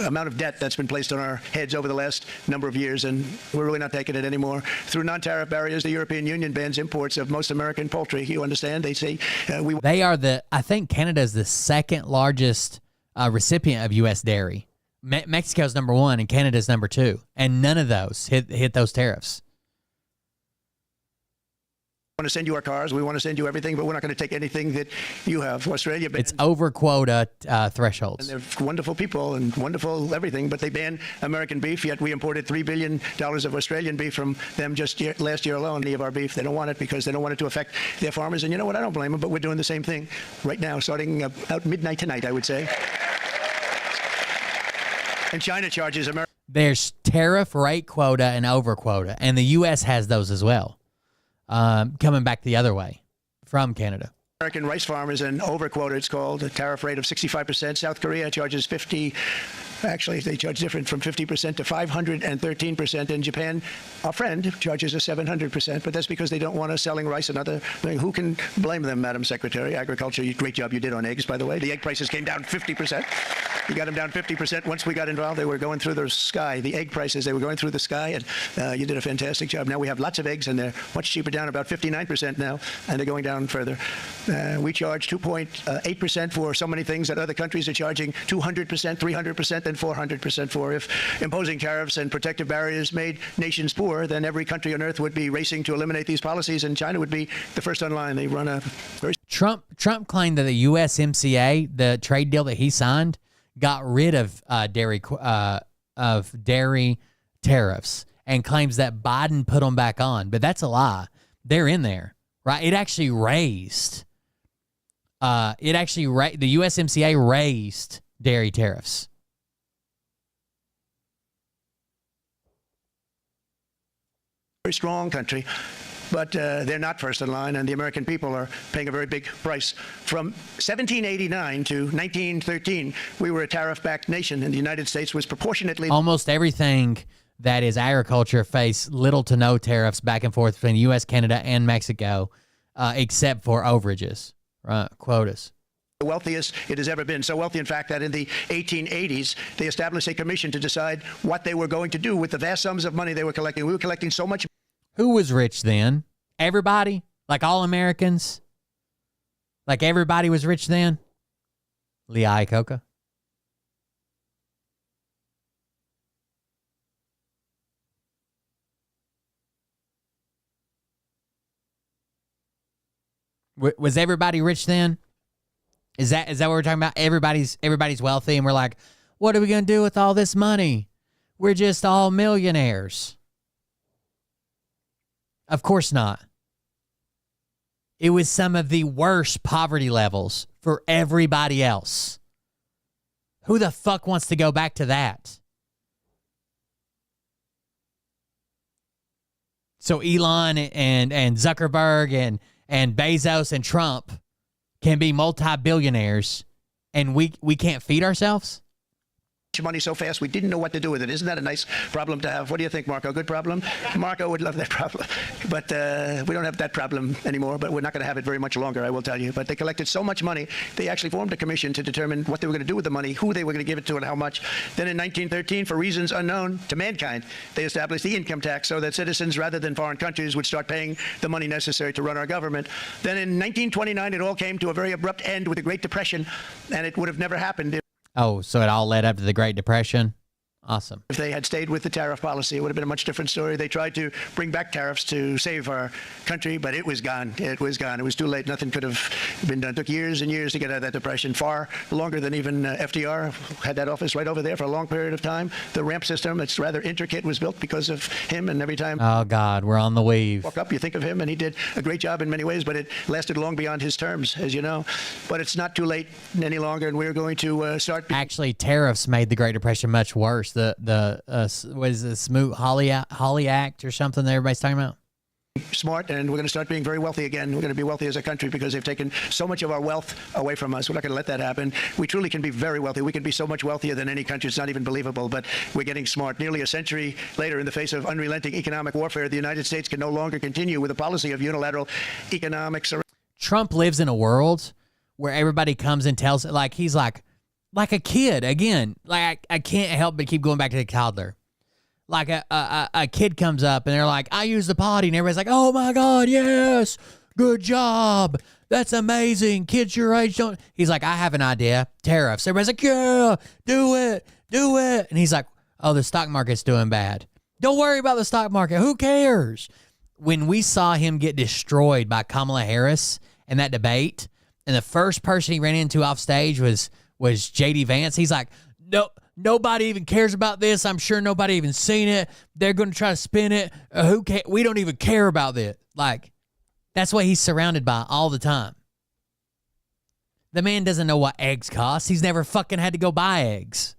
amount of debt that's been placed on our heads over the last number of years. And we're really not taking it anymore. Through non-tariff barriers, the European Union bans imports of most American poultry. You understand? They say I think Canada is the second largest recipient of U.S. dairy. Mexico's number 1 and Canada's number 2, and none of those hit those tariffs. We want to send you our cars, we want to send you everything, but we're not going to take anything that you have. Australia banned, it's over quota thresholds. And they're wonderful people and wonderful everything, but they banned American beef, yet we imported $3 billion of Australian beef from them just last year alone. Any of our beef, they don't want it because they don't want it to affect their farmers. And you know what? I don't blame them, but we're doing the same thing right now, starting out midnight tonight, I would say. And China charges America. There's tariff rate quota and over quota, and the U.S. has those as well, coming back the other way from Canada. American rice farmers and over quota, it's called, a tariff rate of 65%. South Korea charges 50. Actually, they charge different, from 50% to 513%. And Japan, our friend, charges a 700%. But that's because they don't want us selling rice and other things. Who can blame them, Madam Secretary? Agriculture, great job you did on eggs, by the way. The egg prices came down 50%. You got them down 50%. Once we got involved, they were going through the sky. The egg prices, they were going through the sky, and you did a fantastic job. Now we have lots of eggs, and they're much cheaper, down about 59% now, and they're going down further. We charge 2.8% for so many things that other countries are charging 200%, 300%, and 400% for. If imposing tariffs and protective barriers made nations poor, then every country on earth would be racing to eliminate these policies, and China would be the first on line. They run a very... Trump claimed that the USMCA, the trade deal that he signed, got rid of dairy tariffs, and claims that Biden put them back on. But that's a lie. They're in there, right? It actually raised. The USMCA raised dairy tariffs. Very strong country, but they're not first in line, and the American people are paying a very big price. From 1789 to 1913, we were a tariff-backed nation, and the United States was proportionately... Almost everything that is agriculture faced little to no tariffs back and forth between U.S., Canada, and Mexico, except for overages, right? Quotas. The wealthiest it has ever been. So wealthy, in fact, that in the 1880s, they established a commission to decide what they were going to do with the vast sums of money they were collecting. We were collecting so much. Who was rich then? Everybody? Like all Americans? Like everybody was rich then? Lee Iacocca? Was everybody rich then? Is that what we're talking about? Everybody's wealthy, and we're like, what are we going to do with all this money? We're just all millionaires. Of course not. It was some of the worst poverty levels for everybody else. Who the fuck wants to go back to that? So Elon and Zuckerberg and Bezos and Trump can be multi-billionaires, and we can't feed ourselves? Money so fast we didn't know what to do with it. Isn't that a nice problem to have? What do you think, Marco? Good problem? Marco would love that problem. But we don't have that problem anymore, but we're not going to have it very much longer, I will tell you. But they collected so much money, they actually formed a commission to determine what they were going to do with the money, who they were going to give it to, and how much. Then in 1913, for reasons unknown to mankind, they established the income tax so that citizens, rather than foreign countries, would start paying the money necessary to run our government. Then in 1929, it all came to a very abrupt end with the Great Depression, and it would have never happened. Oh, so it all led up to the Great Depression? Awesome. If they had stayed with the tariff policy, it would have been a much different story. They tried to bring back tariffs to save our country, but it was gone. It was gone. It was too late. Nothing could have been done. It took years and years to get out of that depression, far longer than even FDR had that office right over there for a long period of time. The ramp system, it's rather intricate, was built because of him, and every time... Oh, God, we're on the weave. Walk up, you think of him, and he did a great job in many ways, but it lasted long beyond his terms, as you know. But it's not too late any longer, and we're going to start... Actually, tariffs made the Great Depression much worse. What is the Smoot-Hawley Act or something that everybody's talking about? Smart, and we're going to start being very wealthy again. We're going to be wealthy as a country because they've taken so much of our wealth away from us. We're not going to let that happen. We truly can be very wealthy. We can be so much wealthier than any country. It's not even believable, but we're getting smart. Nearly a century later, in the face of unrelenting economic warfare, the United States can no longer continue with a policy of unilateral economic surrender. Trump lives in a world where everybody comes and tells it, like he's like a kid again. Like I can't help but keep going back to the toddler. Like a kid comes up and they're like, I use the potty, and everybody's like, oh my God, yes, good job, that's amazing. Kids your age don't. He's like, I have an idea, tariffs. Everybody's like, yeah, do it. And he's like, oh, the stock market's doing bad. Don't worry about the stock market. Who cares? When we saw him get destroyed by Kamala Harris in that debate, and the first person he ran into off stage was J.D. Vance. He's like, no, nobody even cares about this. I'm sure nobody even seen it. They're going to try to spin it. Who cares? We don't even care about this. Like, that's what he's surrounded by all the time. The man doesn't know what eggs cost. He's never fucking had to go buy eggs.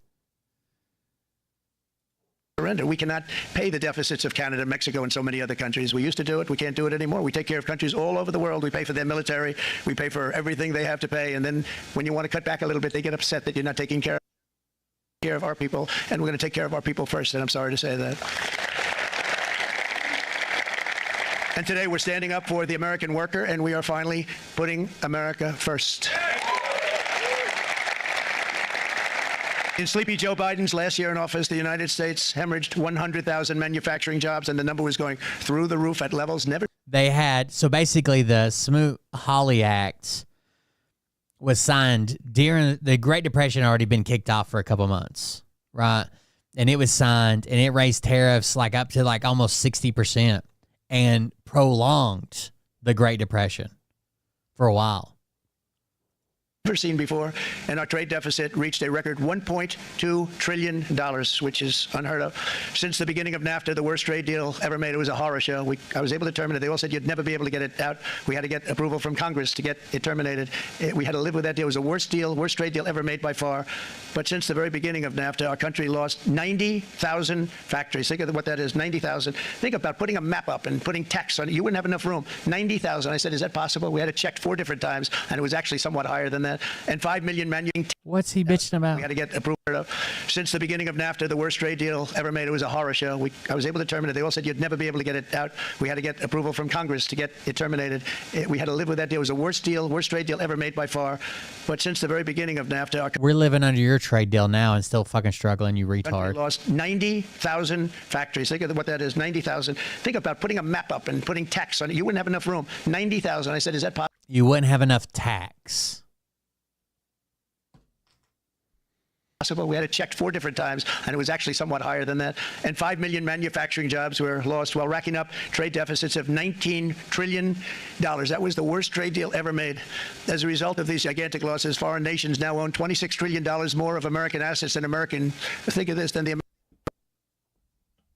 Surrender. We cannot pay the deficits of Canada, Mexico, and so many other countries. We used to do it. We can't do it anymore. We take care of countries all over the world. We pay for their military. We pay for everything they have to pay. And then when you want to cut back a little bit, they get upset that you're not taking care of our people. And we're going to take care of our people first. And I'm sorry to say that. And today we're standing up for the American worker, and we are finally putting America first. In Sleepy Joe Biden's last year in office, the United States hemorrhaged 100,000 manufacturing jobs, and the number was going through the roof at levels never. They had, so basically the Smoot-Hawley Act was signed during the Great Depression, already been kicked off for a couple months, right? And it was signed, and it raised tariffs like up to like almost 60% and prolonged the Great Depression for a while. Never seen before, and our trade deficit reached a record $1.2 trillion, which is unheard of. Since the beginning of NAFTA, the worst trade deal ever made. It was a horror show. I was able to terminate it. They all said you'd never be able to get it out. We had to get approval from Congress to get it terminated. We had to live with that deal. It was the worst trade deal ever made by far. But since the very beginning of NAFTA, our country lost 90,000 factories. Think of what that is, 90,000. Think about putting a map up and putting text on it. You wouldn't have enough room. 90,000. I said, is that possible? We had it checked 4 different times, and it was actually somewhat higher than that. And 5 million manufacturing. What's he bitching about? We had to get approval of. Since the beginning of NAFTA, the worst trade deal ever made. It was a horror show. I was able to terminate it. They all said you'd never be able to get it out. We had to get approval from Congress to get it terminated. We had to live with that deal. It was the worst trade deal ever made by far. But since the very beginning of NAFTA, we're living under your trade deal now and still fucking struggling, you retard. Country lost 90,000 factories. Think of what that is, 90,000. Think about putting a map up and putting text on it. You wouldn't have enough room. 90,000. I said, is that possible? You wouldn't have enough tax. We had it checked 4 different times, and it was actually somewhat higher than that. And 5 million manufacturing jobs were lost while racking up trade deficits of $19 trillion. That was the worst trade deal ever made. As a result of these gigantic losses, foreign nations now own $26 trillion more of American assets than think of this, than the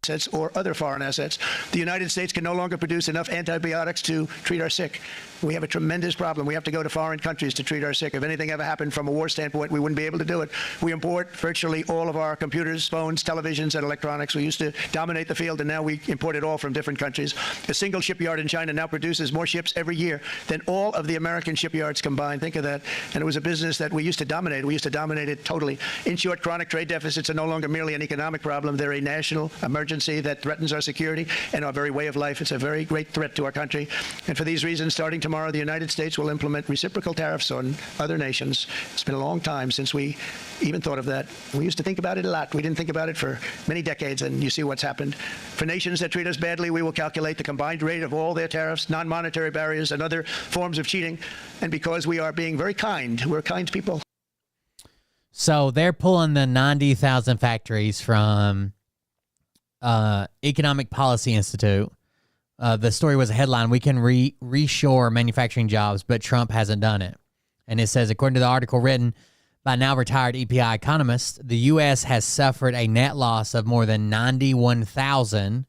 assets or other foreign assets. The United States can no longer produce enough antibiotics to treat our sick. We have a tremendous problem. We have to go to foreign countries to treat our sick. If anything ever happened from a war standpoint, we wouldn't be able to do it. We import virtually all of our computers, phones, televisions, and electronics. We used to dominate the field, and now we import it all from different countries. A single shipyard in China now produces more ships every year than all of the American shipyards combined. Think of that. And it was a business that we used to dominate. We used to dominate it totally. In short, chronic trade deficits are no longer merely an economic problem. They're a national emergency that threatens our security and our very way of life. It's a very great threat to our country. And for these reasons, starting tomorrow, the United States will implement reciprocal tariffs on other nations. It's been a long time since we even thought of that. We used to think about it a lot. We didn't think about it for many decades, and you see what's happened. For nations that treat us badly, we will calculate the combined rate of all their tariffs, non-monetary barriers, and other forms of cheating. And because we are being very kind, we're kind people. So they're pulling the 90,000 factories from Economic Policy Institute. The story was a headline, we can reshore manufacturing jobs, but Trump hasn't done it. And it says, according to the article written by now retired EPI economist, the U.S. has suffered a net loss of more than 91,000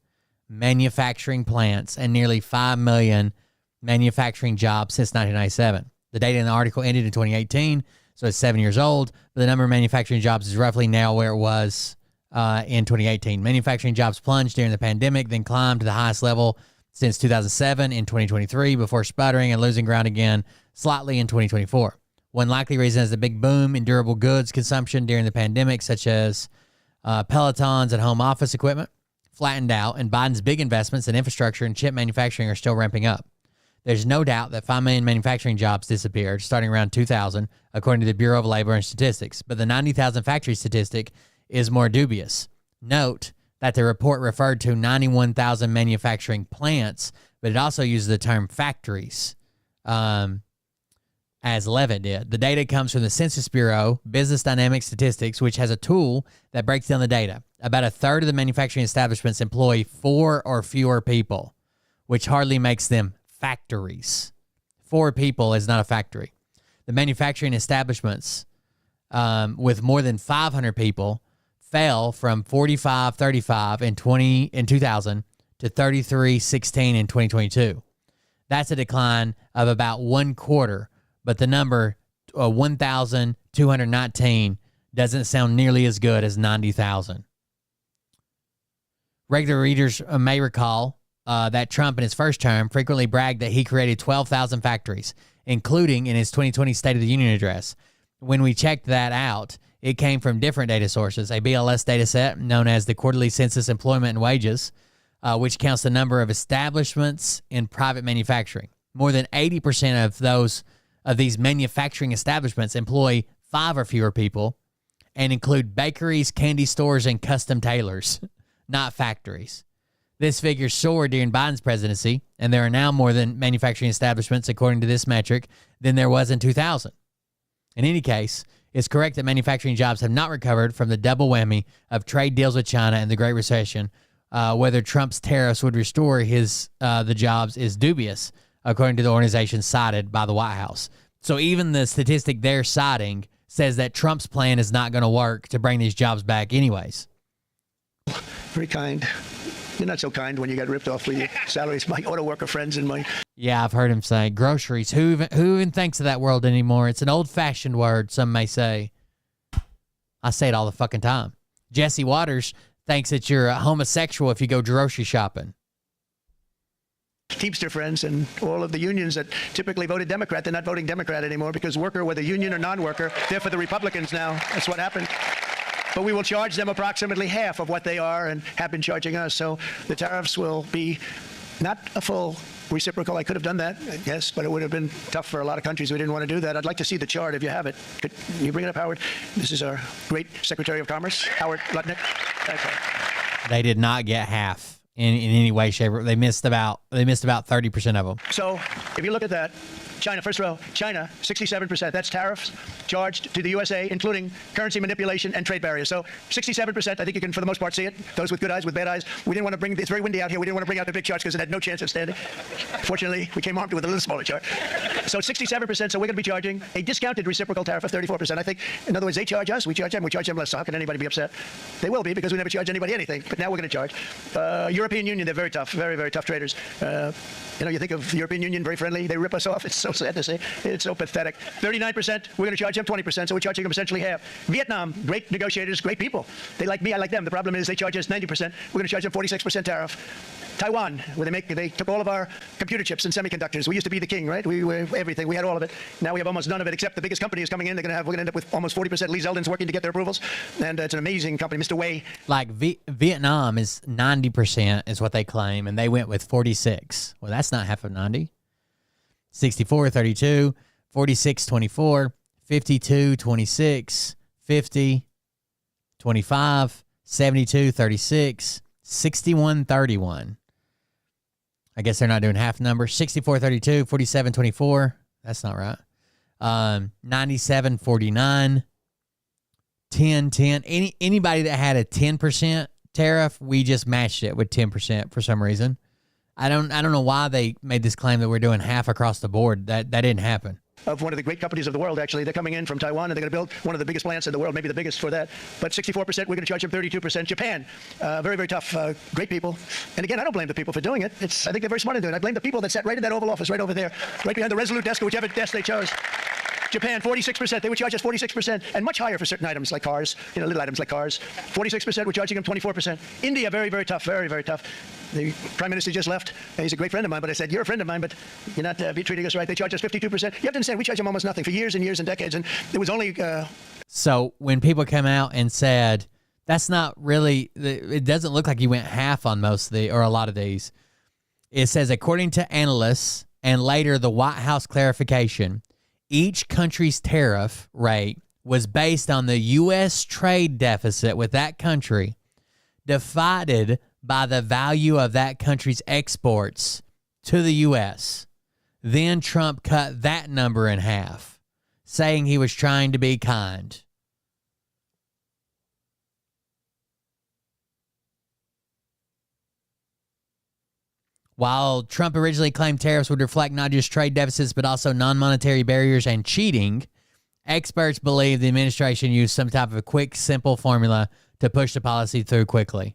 manufacturing plants and nearly 5 million manufacturing jobs since 1997. The data in the article ended in 2018, so it's 7 years old, but the number of manufacturing jobs is roughly now where it was in 2018. Manufacturing jobs plunged during the pandemic, then climbed to the highest level since 2007 in 2023 before sputtering and losing ground again slightly in 2024. One likely reason is the big boom in durable goods consumption during the pandemic, such as Pelotons and home office equipment, flattened out, and Biden's big investments in infrastructure and chip manufacturing are still ramping up. There's no doubt that 5 million manufacturing jobs disappeared starting around 2000, according to the Bureau of Labor and Statistics. But the 90,000 factory statistic is more dubious. Note that the report referred to 91,000 manufacturing plants, but it also uses the term factories, as Levitt did. The data comes from the Census Bureau Business Dynamics Statistics, which has a tool that breaks down the data. About a third of the manufacturing establishments employ 4 or fewer people, which hardly makes them factories. 4 people is not a factory. The manufacturing establishments with more than 500 people fell from 35 in 2000 to 33.16 in 2022. That's a decline of about 1/4, but the number 1,219 doesn't sound nearly as good as 90,000. Regular readers may recall that Trump in his first term frequently bragged that he created 12,000 factories, including in his 2020 State of the Union address. When we checked that out, it came from different data sources, a BLS data set known as the Quarterly Census Employment and Wages, which counts the number of establishments in private manufacturing. More than 80% of these manufacturing establishments employ 5 or fewer people, and include bakeries, candy stores, and custom tailors, not factories. This figure soared during Biden's presidency, and there are now more than manufacturing establishments, according to this metric, than there was in 2000. In any case, it's correct that manufacturing jobs have not recovered from the double whammy of trade deals with China and the Great Recession. Whether Trump's tariffs would restore the jobs is dubious, according to the organization cited by the White House. So even the statistic they're citing says that Trump's plan is not going to work to bring these jobs back anyways. Very kind. You're not so kind when you got ripped off for your salaries. My auto worker friends and my... Yeah, I've heard him say groceries. Who even thinks of that word anymore? It's an old-fashioned word, some may say. I say it all the fucking time. Jesse Waters thinks that you're a homosexual if you go grocery shopping. Teamster friends and all of the unions that typically voted Democrat, they're not voting Democrat anymore because worker, whether union or non-worker, they're for the Republicans now. That's what happened. But we will charge them approximately half of what they are and have been charging us. So the tariffs will be not a full reciprocal. I could have done that, yes, but it would have been tough for a lot of countries who didn't want to do that. I'd like to see the chart if you have it. Could you bring it up, Howard? This is our great Secretary of Commerce, Howard Lutnick. They did not get half in any way, shape, or they missed about 30% of them. So if you look at that, China, first row, China, 67%. That's tariffs charged to the USA, including currency manipulation and trade barriers. So 67%, I think you can, for the most part, see it. Those with good eyes, with bad eyes. We didn't want to bring, it's very windy out here. We didn't want to bring out the big charts because it had no chance of standing. Fortunately, we came armed with a little smaller chart. So 67%, so we're going to be charging a discounted reciprocal tariff of 34%. I think, in other words, they charge us, we charge them less. So how can anybody be upset? They will be because we never charge anybody anything. But now we're going to charge. European Union, they're very tough, very, very tough traders. You think of the European Union, very friendly. They rip us off. It's so sad to say. It's so pathetic. 39%, we're going to charge them 20%, so we're charging them essentially half. Vietnam, great negotiators, great people. They like me, I like them. The problem is they charge us 90%. We're going to charge them 46% tariff. Taiwan, where they took all of our computer chips and semiconductors. We used to be the king, right? We were everything. We had all of it. Now we have almost none of it, except the biggest company is coming in. We're going to end up with almost 40%. Lee Zeldin's working to get their approvals, and it's an amazing company. Mr. Wei. Like Vietnam is 90% is what they claim, and they went with 46. Well, that's not half of 90. 64, 32, 46, 24, 52, 26, 50, 25, 72, 36, 61, 31. I guess they're not doing half numbers. 64, 32, 47, 24. That's not right. 97, 49, 10, 10. Anybody that had a 10% tariff, we just matched it with 10% for some reason. I don't know why they made this claim that we're doing half across the board. That didn't happen. Of one of the great companies of the world, actually. They're coming in from Taiwan, and they're going to build one of the biggest plants in the world, maybe the biggest for that. But 64%, we're going to charge them 32%. Japan, very, very tough, great people. And again, I don't blame the people for doing it. I think they're very smart in doing it. I blame the people that sat right in that Oval Office, right over there, right behind the Resolute desk, or whichever desk they chose. Japan, 46%. They would charge us 46%, and much higher for certain items like cars, little items like cars. 46%, we're charging them 24%. India, very, very tough, very, very tough. The Prime Minister just left. He's a great friend of mine, but I said, you're a friend of mine, but you're not treating us right. They charge us 52%. You have to understand, we charge them almost nothing for years and years and decades, and there was only... So when people come out and said, that's not really... It doesn't look like you went half on most of or a lot of these. It says, according to analysts, and later the White House clarification, each country's tariff rate was based on the U.S. trade deficit with that country divided by the value of that country's exports to the U.S. Then Trump cut that number in half, saying he was trying to be kind. While Trump originally claimed tariffs would reflect not just trade deficits, but also non-monetary barriers and cheating, experts believe the administration used some type of a quick, simple formula to push the policy through quickly.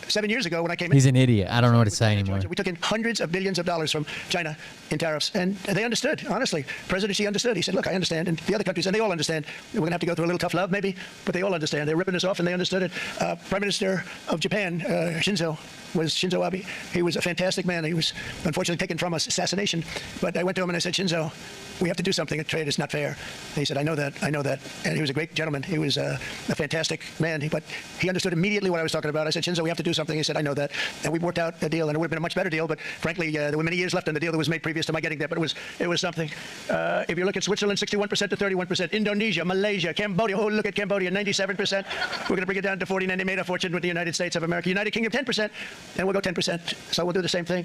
7 years ago when I came in. He's an idiot. I don't know what to say anymore. We took in hundreds of billions of dollars from China in tariffs, and they understood, honestly. President Xi understood. He said, look, I understand, and the other countries, and they all understand. We're going to have to go through a little tough love, maybe, but they all understand. They're ripping us off, and they understood it. Prime Minister of Japan, Shinzo Abe. He was a fantastic man. He was unfortunately taken from us, assassination. But I went to him and I said, Shinzo, we have to do something. Trade is not fair. And he said, I know that. And he was a great gentleman. He was a fantastic man. But he understood immediately what I was talking about. I said, Shinzo, we have to do something. He said, I know that. And we worked out a deal, and it would have been a much better deal. But frankly, there were many years left on the deal that was made previous to my getting there. But it was something. If you look at Switzerland, 61% to 31%. Indonesia, Malaysia, Cambodia. Oh, look at Cambodia, 97%. We're going to bring it down to 49. They made a fortune with the United States of America. United Kingdom, 10%. And we'll go 10%. So we'll do the same thing.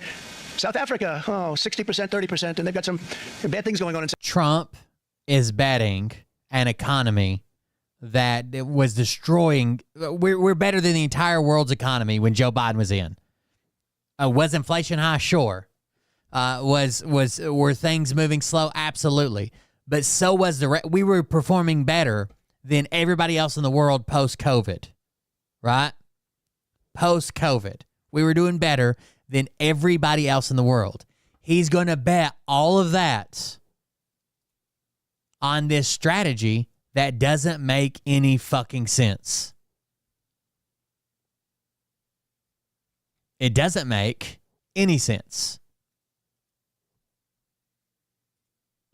South Africa, 60%, 30%. And they've got some bad things going on in Trump is betting an economy that was destroying. We're better than the entire world's economy when Joe Biden was in. Was inflation high? Sure. Were things moving slow? Absolutely. But so was we were performing better than everybody else in the world post-COVID, right? Post-COVID. We were doing better than everybody else in the world. He's going to bet all of that on this strategy that doesn't make any fucking sense. It doesn't make any sense.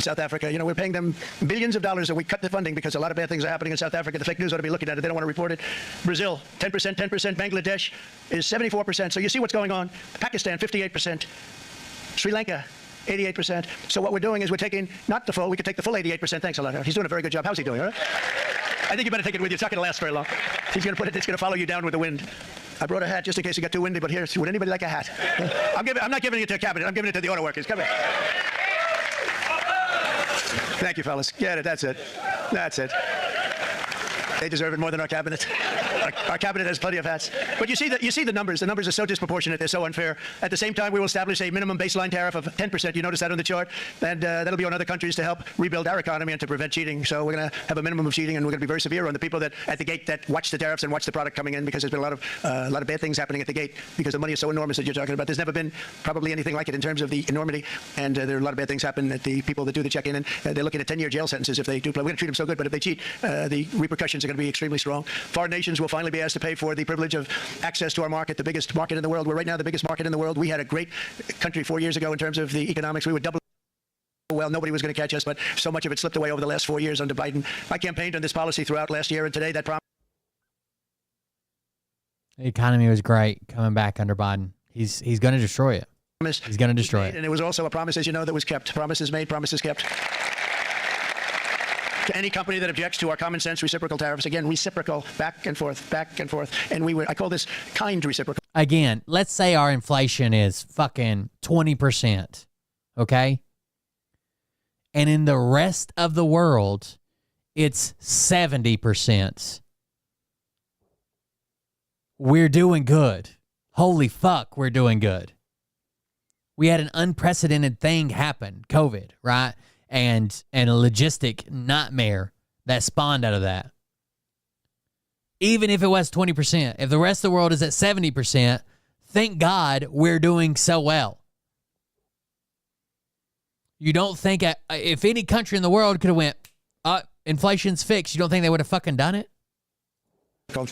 South Africa, we're paying them billions of dollars, and we cut the funding because a lot of bad things are happening in South Africa. The fake news ought to be looking at it. They don't want to report it. Brazil, 10%. Bangladesh is 74%. So you see what's going on. Pakistan, 58%. Sri Lanka, 88%. So what we're doing is we're taking not the full. We could take the full 88%. Thanks a lot. He's doing a very good job. How's he doing? All right? I think you better take it with you. It's not going to last very long. He's going to put it. It's going to follow you down with the wind. I brought a hat just in case it got too windy. But here, would anybody like a hat? I'm not giving it to the cabinet. I'm giving it to the auto workers. Come here. Thank you, fellas. Get it. That's it. That's it. They deserve it more than our cabinet. Our cabinet has plenty of hats. But you see the numbers. The numbers are so disproportionate. They're so unfair. At the same time, we will establish a minimum baseline tariff of 10%. You notice that on the chart? And that'll be on other countries to help rebuild our economy and to prevent cheating. So we're going to have a minimum of cheating, and we're going to be very severe on the people that at the gate that watch the tariffs and watch the product coming in, because there's been a lot of bad things happening at the gate because the money is so enormous that you're talking about. There's never been probably anything like it in terms of the enormity, and there are a lot of bad things happen at the people that do the check-in, and they're looking at 10-year jail sentences if they do play. We're going to treat them so good, but if they cheat, the repercussions are going to be extremely strong. Foreign nations will finally be asked to pay for the privilege of access to our market, the biggest market in the world. We're right now the biggest market in the world. We had a great country 4 years ago in terms of the economics. We were double. Well, nobody was going to catch us, but so much of it slipped away over the last 4 years under Biden. I campaigned on this policy throughout last year, and today that promise. The economy was great coming back under Biden. He's going to destroy it. He's going to destroy it. And it was also a promise, as you know, that was kept. Promises made, promises kept. To any company that objects to our common sense reciprocal tariffs, again, reciprocal, back and forth, and I call this kind reciprocal. Again, let's say our inflation is fucking 20%, okay? And in the rest of the world, it's 70%. We're doing good. Holy fuck, we're doing good. We had an unprecedented thing happen, COVID, right? And a logistic nightmare that spawned out of that. Even if it was 20%, if the rest of the world is at 70%, thank God we're doing so well. You don't think if any country in the world could have went, inflation's fixed, you don't think they would have fucking done it?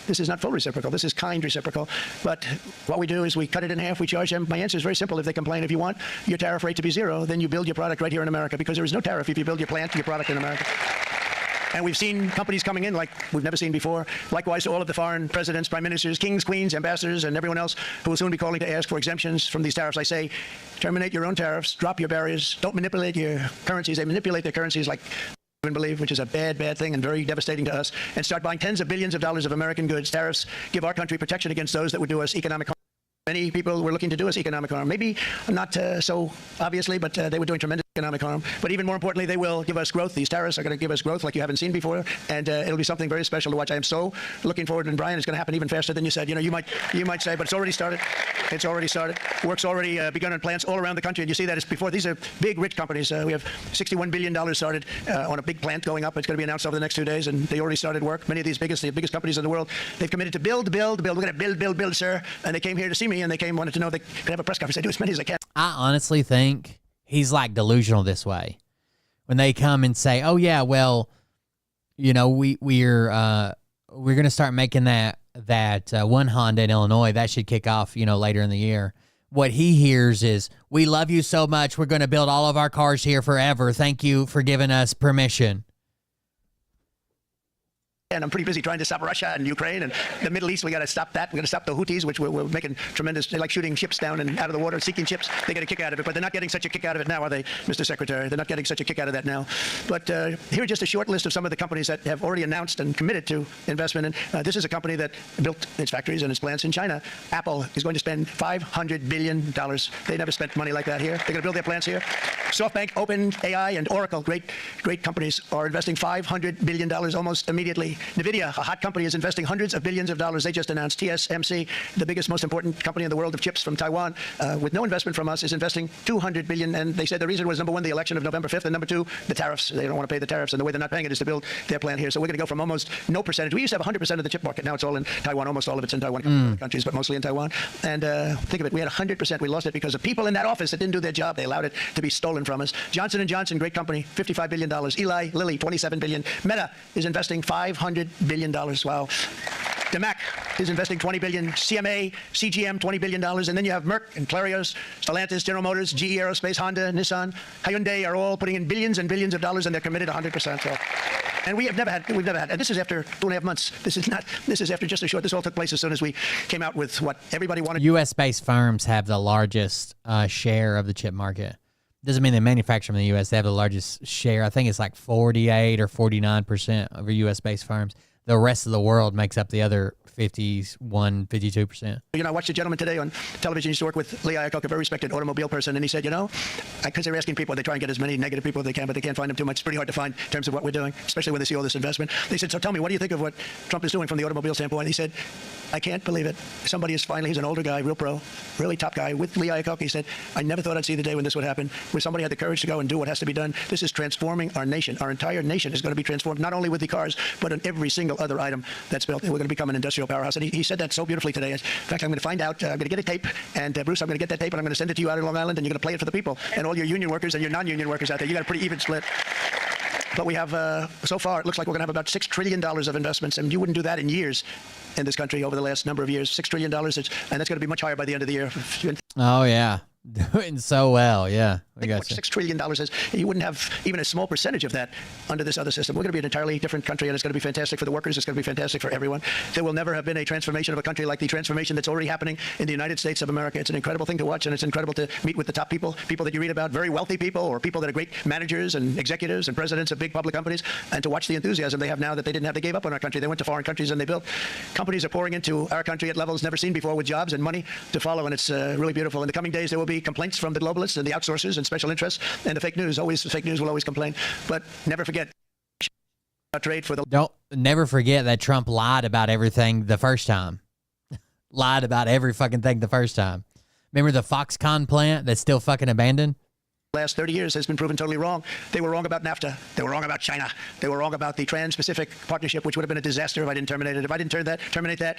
This is not full reciprocal. This is kind reciprocal. But what we do is we cut it in half. We charge them. My answer is very simple. If they complain, if you want your tariff rate to be zero, then you build your product right here in America, because there is no tariff if you build your plant, your product in America. And we've seen companies coming in like we've never seen before. Likewise to all of the foreign presidents, prime ministers, kings, queens, ambassadors, and everyone else who will soon be calling to ask for exemptions from these tariffs. I say, terminate your own tariffs, drop your barriers, don't manipulate your currencies. They manipulate their currencies like believe, which is a bad thing and very devastating to us, and start buying tens of billions of dollars of American goods. Tariffs give our country protection against those that would do us economic harm. Many people were looking to do us economic harm. Maybe not so obviously, but they were doing tremendous economic harm. But even more importantly, they will give us growth. These tariffs are going to give us growth like you haven't seen before, and it'll be something very special to watch. I am so looking forward, and Brian, it's going to happen even faster than you said. You know, you might say, but it's already started. It's already started. Work's already begun on plants all around the country, and you see that it's before. These are big, rich companies. We have $61 billion started on a big plant going up. It's going to be announced over the next 2 days, and they already started work. Many of these the biggest companies in the world, they've committed to build. We're going to build, sir. And they came here to see me, and they wanted to know they could have a press conference. I do as many as I can. I honestly think he's like delusional this way. When they come and say, "Oh yeah, well, you know, we're going to start making that one Honda in Illinois that should kick off, you know, later in the year." What he hears is, "We love you so much. We're going to build all of our cars here forever. Thank you for giving us permission." And I'm pretty busy trying to stop Russia and Ukraine and the Middle East. We got to stop that. We're going to stop the Houthis, which we're making tremendous. They like shooting ships down and out of the water, sinking ships. They get a kick out of it, but they're not getting such a kick out of it now, are they, Mr. Secretary? They're not getting such a kick out of that now. But here are just a short list of some of the companies that have already announced and committed to investment. And this is a company that built its factories and its plants in China. Apple is going to spend $500 billion. They never spent money like that here. They're going to build their plants here. SoftBank, OpenAI, and Oracle, great companies, are investing $500 billion almost immediately. NVIDIA, a hot company, is investing hundreds of billions of dollars. They just announced TSMC, the biggest, most important company in the world of chips from Taiwan, with no investment from us, is investing $200 billion. And they said the reason was, number one, the election of November 5th, and number two, the tariffs. They don't want to pay the tariffs, and the way they're not paying it is to build their plant here. So we're going to go from almost no percentage. We used to have 100% of the chip market. Now it's all in Taiwan. Almost all of it's in Taiwan, other countries, but mostly in Taiwan. And think of it, we had 100%. We lost it because of people in that office that didn't do their job. They allowed it to be stolen from us. Johnson & Johnson, great company, $55 billion. Eli Lilly, $27 billion. Meta is investing $500 billion. Wow. DeMac is investing $20 billion. CMA, CGM, $20 billion. And then you have Merck and Clarios, Stellantis, General Motors, GE Aerospace, Honda, Nissan, Hyundai are all putting in billions and billions of dollars, and they're committed 100%. So. And we've never had, and this is after 2.5 months. This is after just a short, this all took place as soon as we came out with what everybody wanted. U.S.-based firms have the largest share of the chip market. Doesn't mean they manufacture in the U.S. They have the largest share. I think it's like 48 or 49% of U.S.-based firms. The rest of the world makes up the other 52%. You know, I watched a gentleman today on television. He used to work with Lee Iacocca, a very respected automobile person, and he said, you know, because they're asking people, they try and get as many negative people as they can, but they can't find them too much. It's pretty hard to find in terms of what we're doing, especially when they see all this investment. They said, so tell me, what do you think of what Trump is doing from the automobile standpoint? And he said, I can't believe it. Somebody is finally, he's an older guy, real pro, really top guy, with Lee Iacocca. He said, I never thought I'd see the day when this would happen, where somebody had the courage to go and do what has to be done. This is transforming our nation. Our entire nation is going to be transformed, not only with the cars, but in every single other item that's built. We're going to become an industrial powerhouse. And he said that so beautifully today. In fact, I'm going to find out, I'm going to get a tape, and Bruce, I'm going to get that tape, and I'm going to send it to you out in Long Island, and you're going to play it for the people, and all your union workers and your non-union workers out there. You got a pretty even split. But we have, so far, it looks like we're going to have about $6 trillion of investments, and you wouldn't do that in years in this country over the last number of years. $6 trillion, and that's going to be much higher by the end of the year. Oh, yeah. Doing so well, yeah. Think what $6 trillion is. You wouldn't have even a small percentage of that under this other system. We're going to be an entirely different country, and it's going to be fantastic for the workers. It's going to be fantastic for everyone. There will never have been a transformation of a country like the transformation that's already happening in the United States of America. It's an incredible thing to watch, and it's incredible to meet with the top people that you read about, very wealthy people, or people that are great managers and executives and presidents of big public companies, and to watch the enthusiasm they have now that they didn't have. They gave up on our country. They went to foreign countries and they built. Companies are pouring into our country at levels never seen before, with jobs and money to follow, and it's really beautiful. In the coming days, there will be complaints from the globalists and the outsourcers and special interests and the fake news. Always, fake news will always complain. But never forget, trade for the... Don't never forget that Trump lied about everything the first time. Lied about every fucking thing the first time. Remember the Foxconn plant that's still fucking abandoned? Last 30 years has been proven totally wrong. They were wrong about NAFTA. They were wrong about China. They were wrong about the Trans-Pacific Partnership, which would have been a disaster if I didn't terminate it. If I didn't terminate that,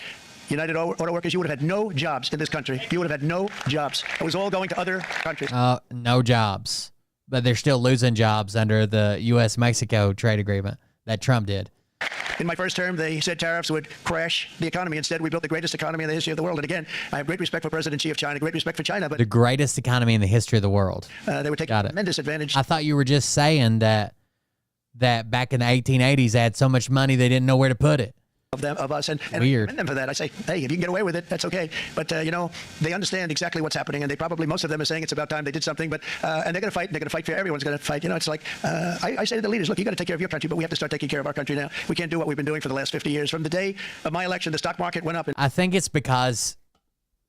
United Auto Workers, you would have had no jobs in this country. You would have had no jobs. It was all going to other countries. No jobs. But they're still losing jobs under the U.S.-Mexico trade agreement that Trump did. In my first term, they said tariffs would crash the economy. Instead, we built the greatest economy in the history of the world. And again, I have great respect for President Xi of China, great respect for China. But the greatest economy in the history of the world. They would take tremendous advantage. I thought you were just saying that back in the 1880s, they had so much money they didn't know where to put it. Of us, and weird. I commend them for that. I say, hey, if you can get away with it, that's okay. But you know, they understand exactly what's happening, and they probably, most of them are saying it's about time they did something. But and they're going to fight. And they're going to fight for everyone's going to fight. You know, it's like I say to the leaders, look, you got to take care of your country, but we have to start taking care of our country now. We can't do what we've been doing for the last 50 years. From the day of my election, the stock market went up. I think it's because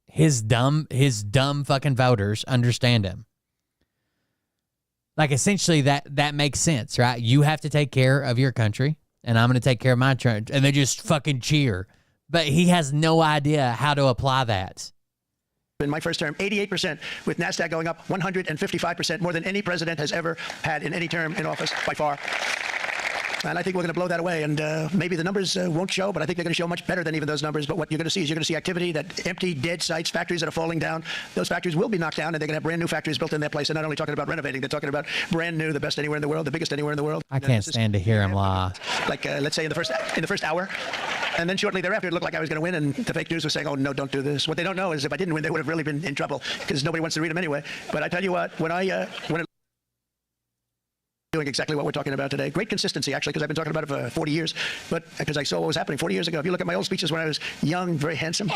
his dumb fucking voters understand him. Like, essentially, that makes sense, right? You have to take care of your country, and I'm going to take care of my country. And they just fucking cheer. But he has no idea how to apply that. In my first term, 88%, with NASDAQ going up 155%, more than any president has ever had in any term in office by far. And I think we're going to blow that away. And maybe the numbers won't show, but I think they're going to show much better than even those numbers. But what you're going to see is you're going to see activity, that empty, dead sites, factories that are falling down. Those factories will be knocked down, and they're going to have brand new factories built in their place. They're not only talking about renovating, they're talking about brand new, the best anywhere in the world, the biggest anywhere in the world. I can't stand to hear him lie. Like, let's say in the first hour. And then shortly thereafter, it looked like I was going to win, and the fake news was saying, oh, no, don't do this. What they don't know is if I didn't win, they would have really been in trouble, because nobody wants to read them anyway. But I tell you what, when doing exactly what we're talking about today. Great consistency, actually, because I've been talking about it for 40 years, but because I saw what was happening 40 years ago. If you look at my old speeches when I was young, very handsome,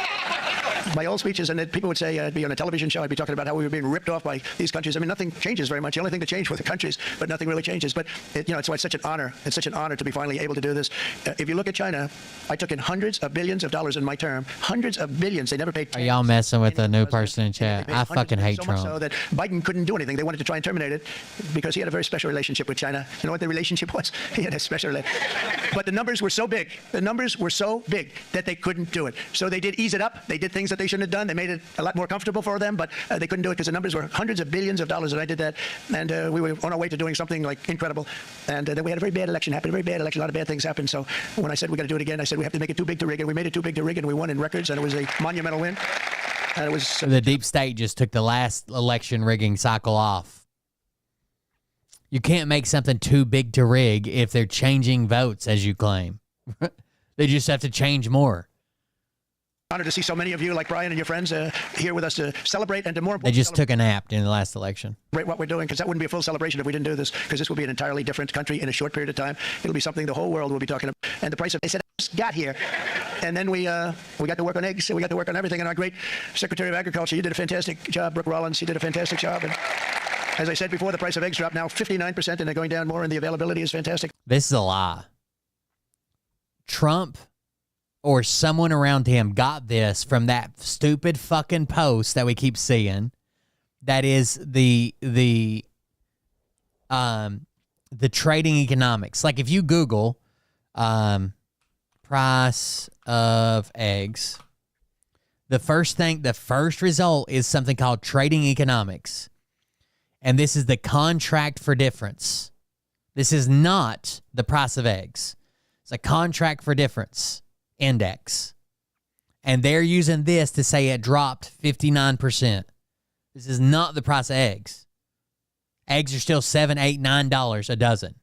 my old speeches, and then people would say I'd be on a television show, I'd be talking about how we were being ripped off by these countries. I mean, nothing changes very much. The only thing that changed were the countries, but nothing really changes. But, it's why it's such an honor. It's such an honor to be finally able to do this. If you look at China, I took in hundreds of billions of dollars in my term. Hundreds of billions. They never paid. Are y'all messing with the new person in chat? I fucking hate Trump. So much so that Biden couldn't do anything. They wanted to try and terminate it because he had a very special relationship with China. You know what the relationship was? He had a special relationship. But the numbers were so big. The numbers were so big that they couldn't do it. So they did ease it up. They did things that they shouldn't have done. They made it a lot more comfortable for them, but they couldn't do it because the numbers were hundreds of billions of dollars, and I did that. And we were on our way to doing something like incredible. And then we had a very bad election happen, a very bad election. A lot of bad things happened. So when I said we got to do it again, I said we have to make it too big to rig, and we made it too big to rig, and we won in records, and it was a monumental win. And it was so the deep state just took the last election rigging cycle off. You can't make something too big to rig if they're changing votes, as you claim. They just have to change more. Honored to see so many of you, like Brian and your friends, here with us to celebrate and to more. They just took a nap in the last election. What we're doing, because that wouldn't be a full celebration if we didn't do this, because this will be an entirely different country in a short period of time. It'll be something the whole world will be talking about. And the price of, they said, I just got here. And then we got to work on eggs, we got to work on everything. And our great Secretary of Agriculture, you did a fantastic job, Brooke Rollins, you did a fantastic job. And as I said before, the price of eggs dropped now 59%, and they're going down more, and the availability is fantastic. This is a lie. Trump or someone around him got this from that stupid fucking post that we keep seeing. That is the trading economics. Like if you Google price of eggs, the first result is something called trading economics. And this is the contract for difference. This is not the price of eggs. It's a contract for difference index. And they're using this to say it dropped 59%. This is not the price of eggs. Eggs are still $7, $8, $9 a dozen.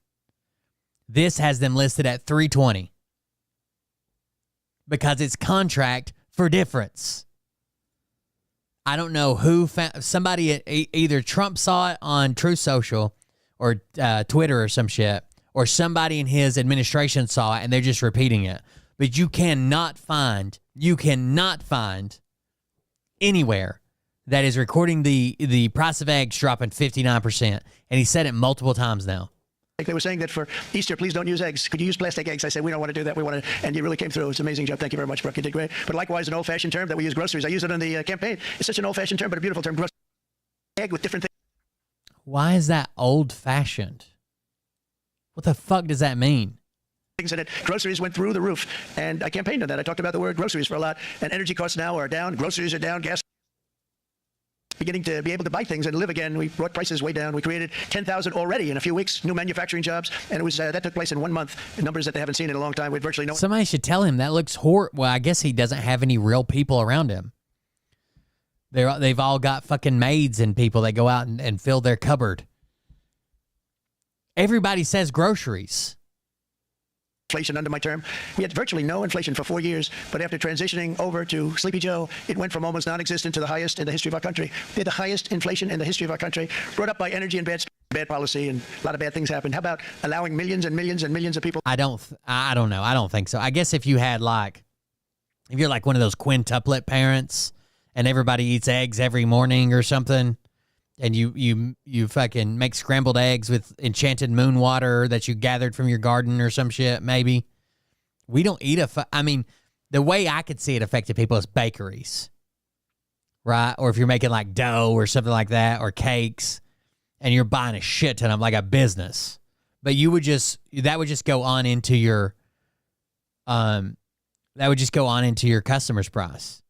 This has them listed at $3.20 because it's contract for difference. I don't know who found somebody. Either Trump saw it on Truth Social or Twitter or some shit, or somebody in his administration saw it and they're just repeating it. But you cannot find anywhere that is recording the price of eggs dropping 59%. And he said it multiple times now. They were saying that for Easter, please don't use eggs. Could you use plastic eggs? I said, we don't want to do that. We want to, and you really came through. It's an amazing job. Thank you very much, Brooke. You did great. But likewise, an old-fashioned term that we use, groceries. I use it on the campaign. It's such an old-fashioned term, but a beautiful term. Groceries. Egg with different things. Why is that old-fashioned? What the fuck does that mean? Things in it. Groceries went through the roof, and I campaigned on that. I talked about the word groceries for a lot, and energy costs now are down. Groceries are down. Gas beginning to be able to buy things and live again. We brought prices way down. We created 10,000 already in a few weeks, new manufacturing jobs, and it was that took place in 1 month. Numbers that they haven't seen in a long time with virtually no. Somebody should tell him that looks horrible. Well, I guess he doesn't have any real people around him. They've all got fucking maids and people that go out and fill their cupboard. Everybody says groceries. Inflation under my term. We had virtually no inflation for 4 years, but after transitioning over to Sleepy Joe, it went from almost non-existent to the highest in the history of our country. We had the highest inflation in the history of our country, brought up by energy and bad policy, and a lot of bad things happened. How about allowing millions and millions and millions of people? I don't know. I don't think so. I guess if you're like one of those quintuplet parents and everybody eats eggs every morning or something, and you fucking make scrambled eggs with enchanted moon water that you gathered from your garden or some shit, maybe. We don't eat I mean, the way I could see it affected people is bakeries, right? Or if you're making like dough or something like that, or cakes. and you're buying a shit ton of them like a business. But that would just go on into your customer's price.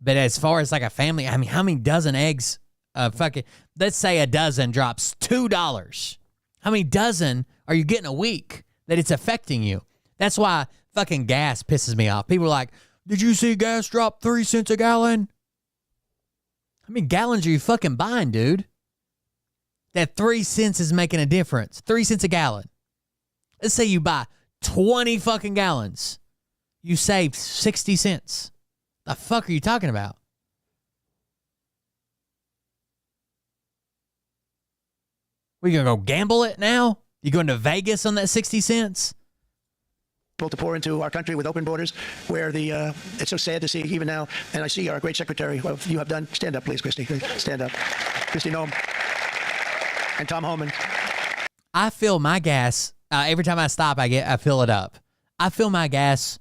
But as far as like a family, I mean, how many dozen eggs? Let's say a dozen drops $2. How many dozen are you getting a week that it's affecting you? That's why fucking gas pisses me off. People are like, did you see gas drop 3 cents a gallon? How many gallons are you fucking buying, dude? That 3 cents is making a difference. 3 cents a gallon. Let's say you buy 20 fucking gallons. You save 60 cents. The fuck are you talking about? We gonna go gamble it now? You going to Vegas on that 60 cents? To pour into our country with open borders, where it's so sad to see even now. And I see our great secretary. Well, you have done. Stand up, please, Christy. Stand up, Christy Noem and Tom Homan. I fill my gas every time I stop. I fill it up. I fill my gas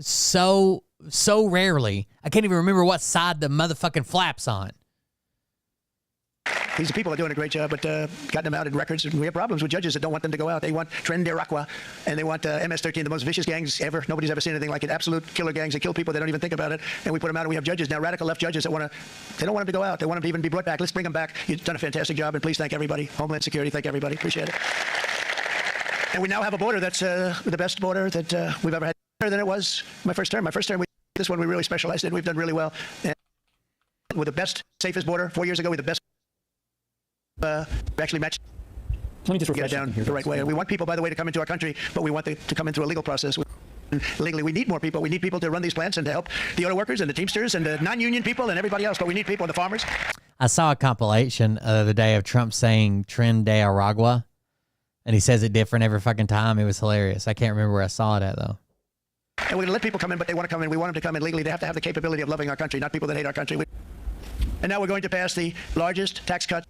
so rarely. I can't even remember what side the motherfucking flap's on. These people are doing a great job, but gotten them out in records. And we have problems with judges that don't want them to go out. They want Tren de Aragua, and they want MS-13, the most vicious gangs ever. Nobody's ever seen anything like it. Absolute killer gangs that kill people. They don't even think about it. And we put them out, and we have judges now, radical left judges that they don't want them to go out. They want them to even be brought back. Let's bring them back. You've done a fantastic job, and please thank everybody. Homeland Security, thank everybody. Appreciate it. And we now have a border that's the best border that we've ever had. Better than it was my first term. This one we really specialized in. We've done really well. And with the best, safest border 4 years ago, with the best. Actually match. Let me just get it down the right way. We want people, by the way, to come into our country, but we want them to come in through a legal process. Legally, we need more people. We need people to run these plants and to help the auto workers and the Teamsters and the non-union people and everybody else. But we need people and the farmers. I saw a compilation the other day of Trump saying Tren de Aragua, and he says it different every fucking time. It was hilarious. I can't remember where I saw it at, though. And we're going to let people come in, but they want to come in. We want them to come in legally. They have to have the capability of loving our country, not people that hate our country. And now we're going to pass the largest tax cut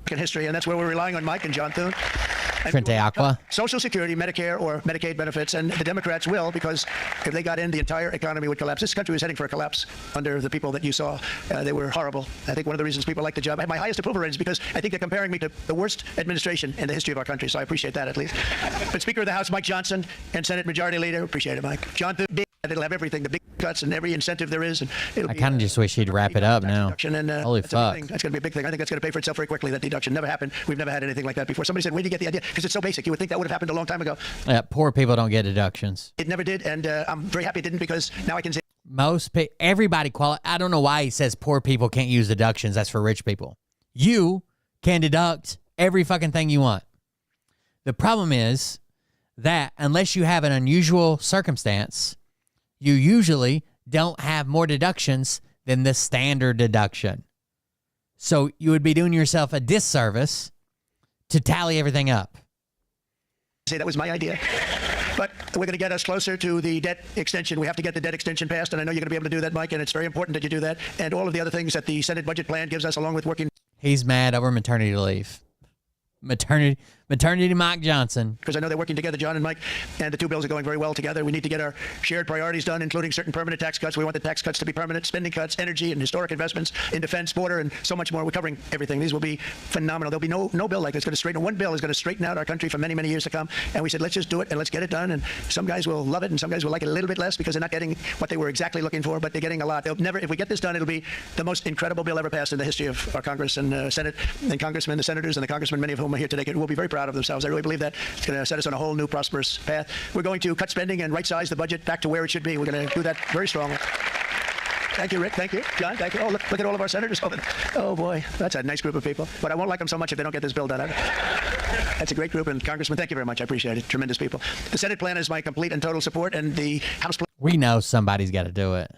in history, and that's where we're relying on Mike and John Thune. Tren de Aragua. Social Security, Medicare, or Medicaid benefits, and the Democrats will, because if they got in, the entire economy would collapse. This country was heading for a collapse under the people that you saw. They were horrible. I think one of the reasons people like the job, I have my highest approval ratings because I think they're comparing me to the worst administration in the history of our country, so I appreciate that at least. But Speaker of the House, Mike Johnson, and Senate Majority Leader, appreciate it, Mike. John Thune, it'll have everything, the big cuts and every incentive there is. And I kind of just wish he'd wrap it up now. Holy fuck. That's going to be a big thing. I think that's going to pay for itself very quickly, that deduction. Never happened. We've never had anything like that before. Somebody said, where did you get the idea? Because it's so basic. You would think that would have happened a long time ago. Yeah, poor people don't get deductions. It never did, and I'm very happy it didn't, because now I can say everybody I don't know why he says poor people can't use deductions. That's for rich people. You can deduct every fucking thing you want. The problem is that unless you have an unusual circumstance, you usually don't have more deductions than the standard deduction. So you would be doing yourself a disservice to tally everything up. Say that was my idea. But we're going to get us closer to the debt extension. We have to get the debt extension passed, and I know you're going to be able to do that, Mike, and it's very important that you do that. And all of the other things that the Senate budget plan gives us, along with working. He's mad over maternity leave. Maternity Mike Johnson. Because I know they're working together, John and Mike, and the two bills are going very well together. We need to get our shared priorities done, including certain permanent tax cuts. We want the tax cuts to be permanent, spending cuts, energy and historic investments in defense, border, and so much more. We're covering everything. These will be phenomenal. There'll be no bill like this. One bill is going to straighten out our country for many, many years to come. And we said, let's just do it and let's get it done. And some guys will love it and some guys will like it a little bit less because they're not getting what they were exactly looking for, but they're getting a lot. If we get this done, it'll be the most incredible bill ever passed in the history of our Congress and Senate and Congressmen, the senators and the congressmen, many of whom are here today, will be very proud of themselves. I really believe that it's going to set us on a whole new prosperous path. We're going to cut spending and right-size the budget back to where it should be. We're going to do that very strongly. Thank you, Rick. Thank you, John. Thank you. Oh, look at all of our senators. Oh, boy. That's a nice group of people. But I won't like them so much if they don't get this bill done. That's a great group. And Congressman, thank you very much. I appreciate it. Tremendous people. The Senate plan is my complete and total support. And the House plan. We know somebody's got to do it.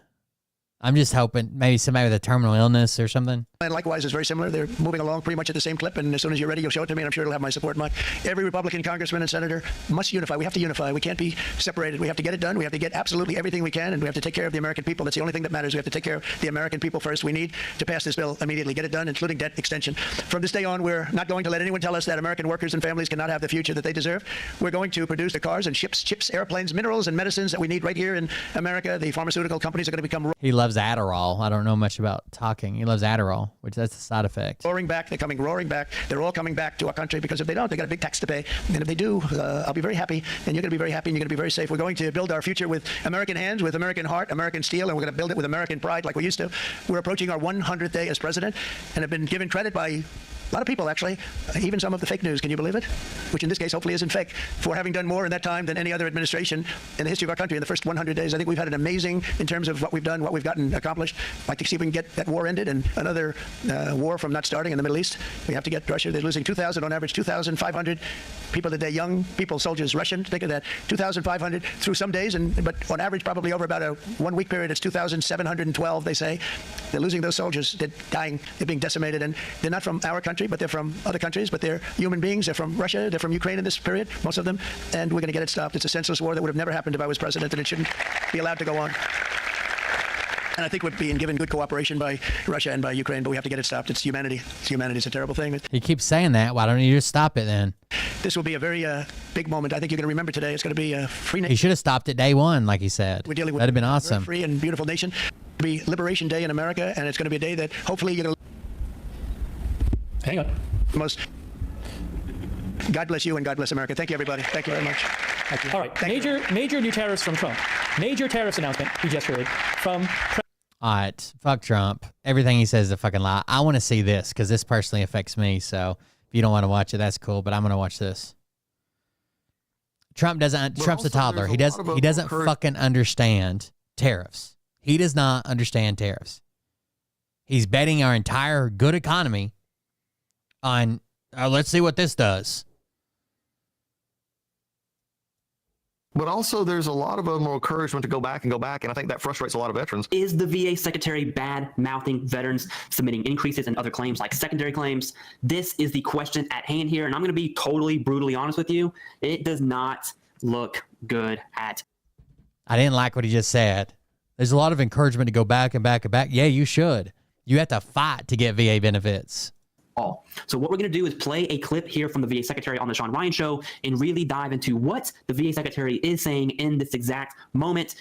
I'm just hoping maybe somebody with a terminal illness or something. And likewise is very similar. They're moving along pretty much at the same clip, and as soon as you're ready, you'll show it to me, and I'm sure it'll have my support, Mike. Every Republican congressman and senator must unify. We have to unify. We can't be separated. We have to get it done. We have to get absolutely everything we can, and we have to take care of the American people. That's the only thing that matters. We have to take care of the American people first. We need to pass this bill immediately, get it done, including debt extension. From this day on, we're not going to let anyone tell us that American workers and families cannot have the future that they deserve. We're going to produce the cars and ships, chips, airplanes, minerals, and medicines that we need right here in America. The pharmaceutical companies are going to become... He loves loves Adderall. I don't know much about talking. He loves Adderall, which that's a side effect. Roaring back. They're coming roaring back. They're all coming back to our country because if they don't, they got a big tax to pay. And if they do, I'll be very happy, and you're going to be very happy, and you're going to be very safe. We're going to build our future with American hands, with American heart, American steel, and we're going to build it with American pride like we used to. We're approaching our 100th day as president and have been given credit by a lot of people, actually, even some of the fake news, can you believe it? Which in this case hopefully isn't fake, for having done more in that time than any other administration in the history of our country in the first 100 days. I think we've had an amazing, in terms of what we've done, what we've gotten accomplished. I'd like to see if we can get that war ended and another war from not starting in the Middle East. We have to get Russia. They're losing 2,000 on average, 2,500 people today, young people, soldiers, Russian. Think of that, 2,500 through some days, but on average probably over about a 1 week period, it's 2,712, they say. They're losing those soldiers. They're dying. They're being decimated, and they're not from our country, but they're from other countries, but they're human beings. They're from Russia. They're from Ukraine in this period, most of them, and we're going to get it stopped. It's a senseless war that would have never happened if I was president, and it shouldn't be allowed to go on. And I think we're being given good cooperation by Russia and by Ukraine, but we have to get it stopped. It's humanity. It's humanity. It's a terrible thing. He keeps saying that. Why don't you just stop it then? This will be a very big moment. I think you're going to remember today. It's going to be a free nation. He should have stopped at day one, like he said. We're dealing with That'd have been a awesome. very free and beautiful nation. It'll be Liberation Day in America, and it's going to be a day that hopefully you're going to... Hang on. Most... God bless you and God bless America. Thank you, everybody. Thank you very much. Thank you. All right. Major new tariffs from Trump. Major tariffs announcement we just heard from... All right, fuck Trump. Everything he says is a fucking lie. I want to see this because this personally affects me. So if you don't want to watch it, that's cool. But I'm going to watch this. Trump's a toddler. He doesn't fucking understand tariffs. He does not understand tariffs. He's betting our entire good economy on let's see what this does. But also, there's a lot of more encouragement to go back, and I think that frustrates a lot of veterans. Is the VA secretary bad-mouthing veterans, submitting increases and other claims like secondary claims? This is the question at hand here, and I'm going to be totally, brutally honest with you. It does not look good at... I didn't like what he just said. There's a lot of encouragement to go back and back and back. Yeah, you should. You have to fight to get VA benefits. All. So what we're going to do is play a clip here from the VA secretary on the Sean Ryan show and really dive into what the VA secretary is saying in this exact moment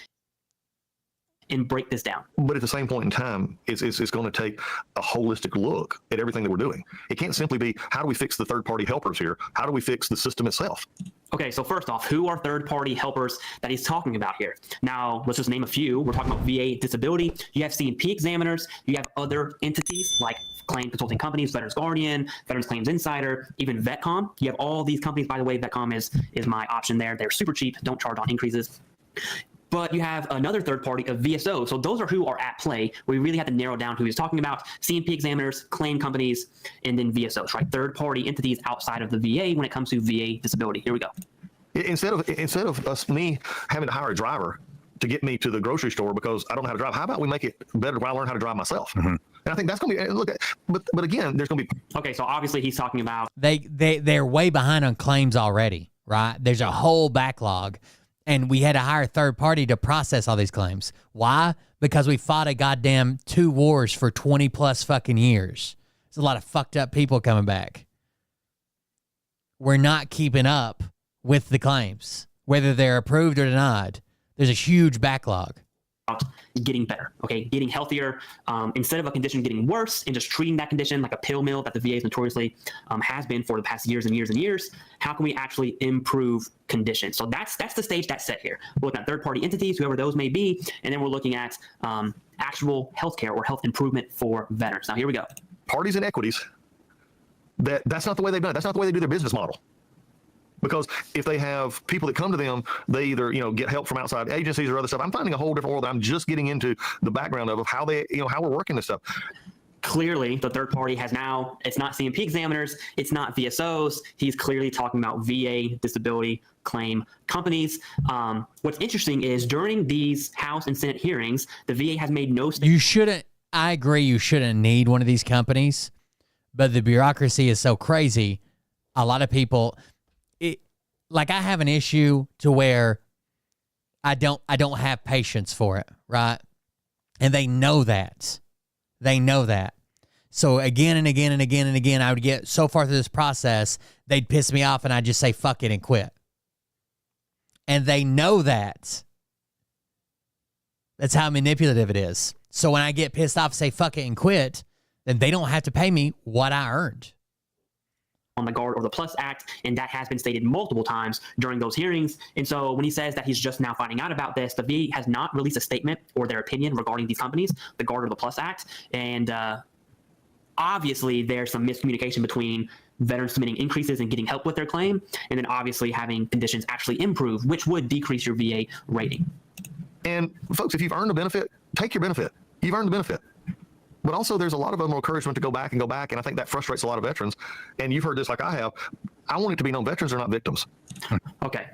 and break this down. But at the same point in time, it's going to take a holistic look at everything that we're doing. It can't simply be, how do we fix the third-party helpers here? How do we fix the system itself? Okay, so first off, who are third-party helpers that he's talking about here? Now, let's just name a few. We're talking about VA disability. You have C&P examiners. You have other entities like claim consulting companies, Veterans Guardian, Veterans Claims Insider, even VetCom. You have all these companies. By the way, VetCom is my option there. They're super cheap. Don't charge on increases. But you have another third party of VSO. So those are who are at play. We really have to narrow down who he's talking about. C&P examiners, claim companies, and then VSOs, right? Third party entities outside of the VA when it comes to VA disability. Here we go. Instead of me having to hire a driver to get me to the grocery store because I don't know how to drive, how about we make it better when I learn how to drive myself? Mm-hmm. And I think that's going to be, look, but again, there's going to be... Okay, so obviously he's talking about... They're way behind on claims already, right? There's a whole backlog. And we had to hire a third party to process all these claims. Why? Because we fought a goddamn 2 wars for 20 plus fucking years. There's a lot of fucked up people coming back. We're not keeping up with the claims, whether they're approved or denied. There's a huge backlog. Getting better, okay? Getting healthier, instead of a condition getting worse and just treating that condition like a pill mill that the VA notoriously has been for the past years and years and years. How can we actually improve conditions? So that's the stage that's set here. We're looking at third-party entities, whoever those may be, and then we're looking at actual healthcare or health improvement for veterans. Now, here we go. Parties and equities, that's not the way they've done it. That's not the way they do their business model. Because if they have people that come to them, they either, get help from outside agencies or other stuff. I'm finding a whole different world that I'm just getting into the background of how they, how we're working this stuff. Clearly, the third party has now, it's not C&P examiners, it's not VSOs. He's clearly talking about VA disability claim companies. What's interesting is during these House and Senate hearings, the VA has made no statement. I agree, you shouldn't need one of these companies, but the bureaucracy is so crazy. A lot of people... Like I have an issue to where I don't have patience for it, right? And they know that. They know that. So again and again and again and again, I would get so far through this process, they'd piss me off and I'd just say fuck it and quit. And they know that. That's how manipulative it is. So when I get pissed off, say fuck it and quit, then they don't have to pay me what I earned. On the Guard or the Plus Act, and that has been stated multiple times during those hearings. And so when he says that he's just now finding out about this, the VA has not released a statement or their opinion regarding these companies, the Guard or the Plus Act. And obviously there's some miscommunication between veterans submitting increases and getting help with their claim, and then obviously having conditions actually improve, which would decrease your VA rating. And folks, if you've earned a benefit, take your benefit. You've earned the benefit. But also there's a lot of encouragement to go back, and I think that frustrates a lot of veterans. And you've heard this like I have. I want it to be known veterans are not victims. Okay.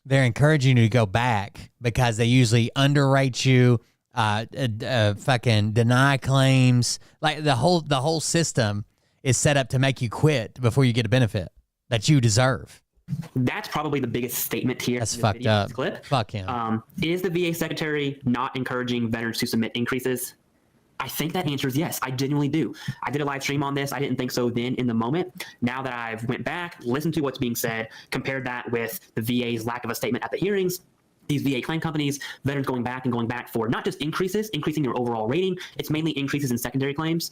They're encouraging you to go back because they usually underrate you, fucking deny claims. Like the whole system is set up to make you quit before you get a benefit that you deserve. That's probably the biggest statement here. That's fucked up. Clip. Fuck him. Is the VA secretary not encouraging veterans to submit increases? I think that answer is yes. I genuinely do. I did a live stream on this. I didn't think so then in the moment. Now that I've went back, listened to what's being said, compared that with the VA's lack of a statement at the hearings, these VA claim companies, veterans going back for not just increasing your overall rating, it's mainly increases in secondary claims.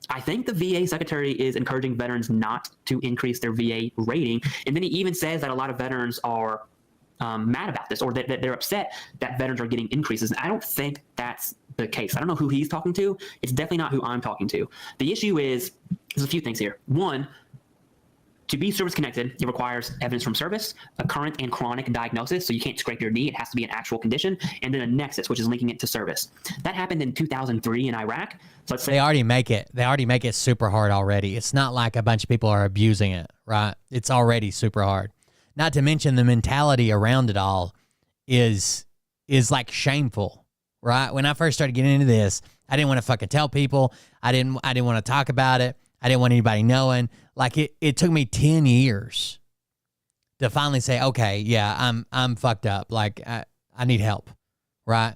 I think the VA secretary is encouraging veterans not to increase their VA rating. And then he even says that a lot of veterans are mad about this, or that they're upset that veterans are getting increases. And I don't think that's the case. I don't know who he's talking to. It's definitely not who I'm talking to. The issue is, there's a few things here. One, to be service connected, it requires evidence from service, a current and chronic diagnosis, so you can't scrape your knee, it has to be an actual condition, and then a nexus, which is linking it to service. That happened in 2003 in Iraq. So let's say They already make it super hard already. It's not like a bunch of people are abusing it, right? It's already super hard. Not to mention the mentality around it all is like shameful, right? When I first started getting into this, I didn't want to fucking tell people. I didn't want to talk about it. I didn't want anybody knowing. Like it took me 10 years to finally say, okay, yeah, I'm fucked up. Like I need help, right?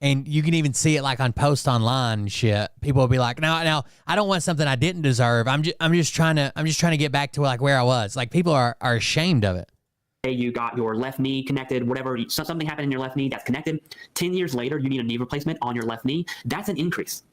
And you can even see it like on posts online and shit. People will be like, no, I don't want something I didn't deserve. I'm just trying to get back to like where I was. Like people are ashamed of it. Hey, you got your left knee connected, whatever, something happened in your left knee that's connected. 10 years later, you need a knee replacement on your left knee. That's an increase.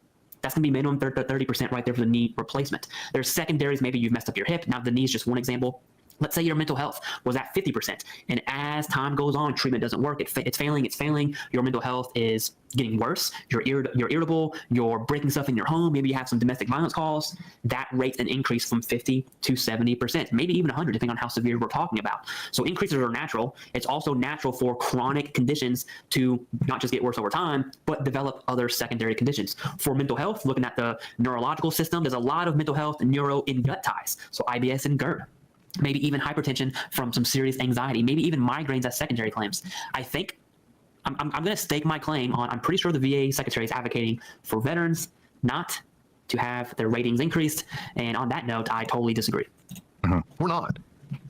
That's going to be minimum 30% right there for the knee replacement. There's secondaries. Maybe you've messed up your hip. Now, the knee is just one example. Let's say your mental health was at 50%. And as time goes on, treatment doesn't work. It's failing. Your mental health is getting worse. You're irritable. You're breaking stuff in your home. Maybe you have some domestic violence calls. That rate's an increase from 50 to 70%, maybe even 100, depending on how severe we're talking about. So increases are natural. It's also natural for chronic conditions to not just get worse over time, but develop other secondary conditions. For mental health, looking at the neurological system, there's a lot of mental health neuro in gut ties. So IBS and GERD. Maybe even hypertension from some serious anxiety, maybe even migraines as secondary claims. I think I'm going to stake my claim on, I'm pretty sure the VA secretary is advocating for veterans not to have their ratings increased. And on that note, I totally disagree. We're not.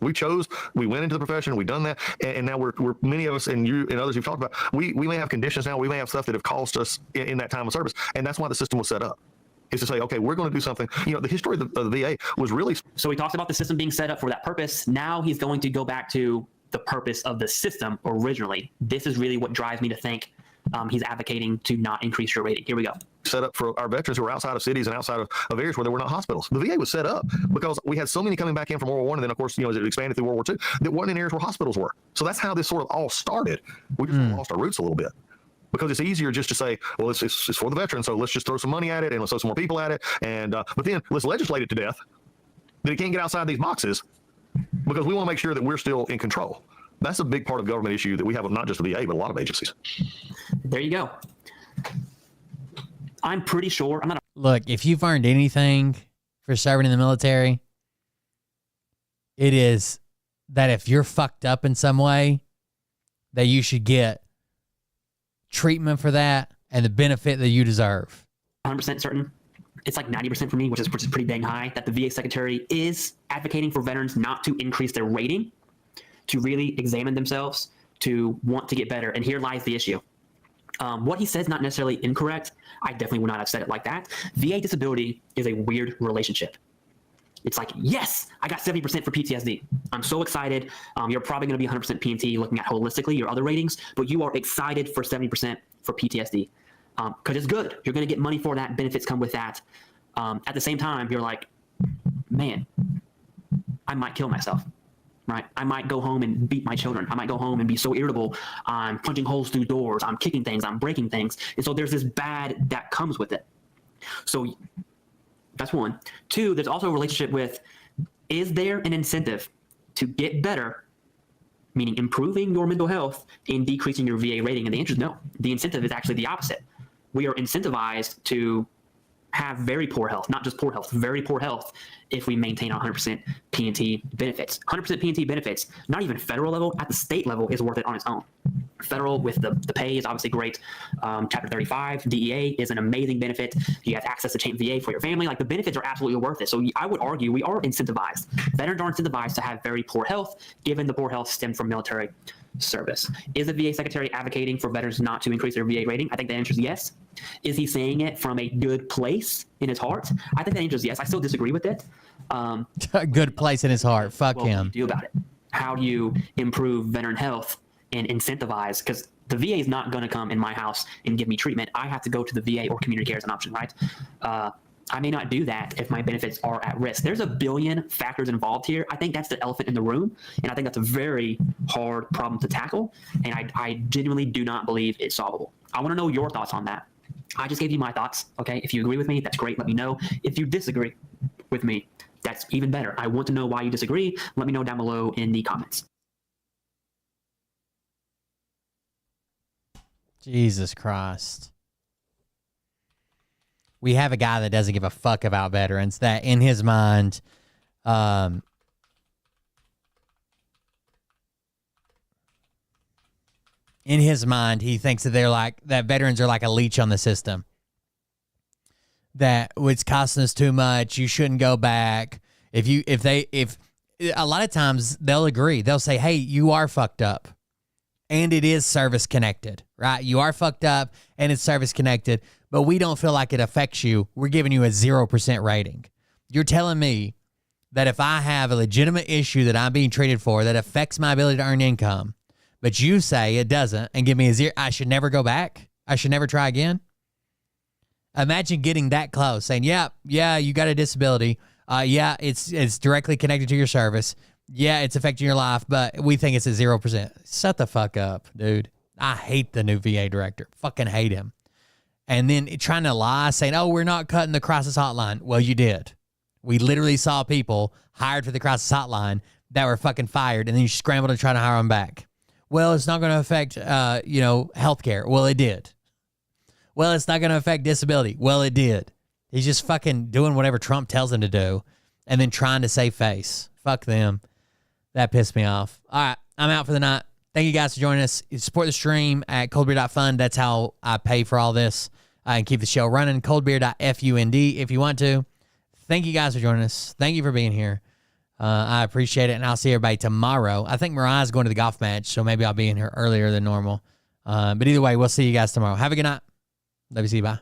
We went into the profession, we've done that, and now we're many of us and you and others you've talked about, we may have conditions now, we may have stuff that have caused us in that time of service, and that's why the system was set up. Is to say, okay, we're going to do something. You know, the history of the VA was really... So he talks about the system being set up for that purpose. Now he's going to go back to the purpose of the system originally. This is really what drives me to think he's advocating to not increase your rating. Here we go. Set up for our veterans who are outside of cities and outside of areas where there were not hospitals. The VA was set up because we had so many coming back in from World War I, and then, of course, as it expanded through World War II, that weren't in areas where hospitals were. So that's how this sort of all started. We just lost our roots a little bit. Because it's easier just to say, well, it's for the veterans, so let's just throw some money at it and let's throw some more people at it. And but then let's legislate it to death that it can't get outside these boxes because we want to make sure that we're still in control. That's a big part of government issue that we have with not just the VA, but a lot of agencies. There you go. I'm pretty sure. Look, if you've earned anything for serving in the military, it is that if you're fucked up in some way, that you should get treatment for that and the benefit that you deserve. 100% certain. It's like 90% for me, which is pretty dang high, that the VA secretary is advocating for veterans not to increase their rating, to really examine themselves, to want to get better. And here lies the issue. What he says is not necessarily incorrect. I definitely would not have said it like that. VA disability is a weird relationship. It's like, yes, I got 70% for PTSD. I'm so excited. You're probably going to be 100% P&T looking at holistically your other ratings, but you are excited for 70% for PTSD because it's good. You're going to get money for that. Benefits come with that. At the same time, you're like, man, I might kill myself, right? I might go home and beat my children. I might go home and be so irritable. I'm punching holes through doors. I'm kicking things. I'm breaking things. And so there's this bad that comes with it. So that's one. Two, there's also a relationship with, is there an incentive to get better, meaning improving your mental health and decreasing your VA rating? And the answer is no. The incentive is actually the opposite. We are incentivized to have very poor health, not just poor health, very poor health if we maintain 100% P&T benefits. 100% P&T benefits, not even federal level, at the state level is worth it on its own. Federal with the pay is obviously great. Chapter 35, DEA is an amazing benefit. You have access to VA for your family. Like the benefits are absolutely worth it. So I would argue we are incentivized. Veterans are incentivized to have very poor health, given the poor health stemmed from military service. Is the VA secretary advocating for veterans not to increase their VA rating? I think the answer is yes. Is he saying it from a good place in his heart? I think the answer is yes. I still disagree with it. A good place in his heart. Fuck him. What do you do about it? How do you improve veteran health and incentivize? Because the VA is not going to come in my house and give me treatment. I have to go to the VA or community care as an option, right? I may not do that if my benefits are at risk. There's a billion factors involved here. I think that's the elephant in the room, and I think that's a very hard problem to tackle, and I genuinely do not believe it's solvable. I want to know your thoughts on that. I just gave you my thoughts, okay? If you agree with me, that's great. Let me know. If you disagree with me, that's even better. I want to know why you disagree. Let me know down below in the comments. Jesus Christ. We have a guy that doesn't give a fuck about veterans, that in his mind, in his mind, he thinks that that veterans are like a leech on the system. That it's costing us too much. You shouldn't go back. If a lot of times they'll agree. They'll say, hey, you are fucked up. And it is service connected, right? You are fucked up and it's service connected, but we don't feel like it affects you. We're giving you a 0% rating. You're telling me that if I have a legitimate issue that I'm being treated for that affects my ability to earn income, but you say it doesn't and give me a 0, I should never go back? I should never try again? Imagine getting that close, saying, yeah, you got a disability. Yeah, it's directly connected to your service. Yeah, it's affecting your life, but we think it's at 0%. Shut the fuck up, dude. I hate the new VA director. Fucking hate him. And then trying to lie, saying, oh, we're not cutting the crisis hotline. Well, you did. We literally saw people hired for the crisis hotline that were fucking fired, and then you scrambled to try to hire them back. Well, it's not going to affect, healthcare. Well, it did. Well, it's not going to affect disability. Well, it did. He's just fucking doing whatever Trump tells him to do and then trying to save face. Fuck them. That pissed me off. All right, I'm out for the night. Thank you guys for joining us. Support the stream at coldbeer.fund. That's how I pay for all this and keep the show running. Coldbeer.fund if you want to. Thank you guys for joining us. Thank you for being here. I appreciate it, and I'll see everybody tomorrow. I think Mariah's going to the golf match, so maybe I'll be in here earlier than normal. But either way, we'll see you guys tomorrow. Have a good night. Love you. See you. Bye.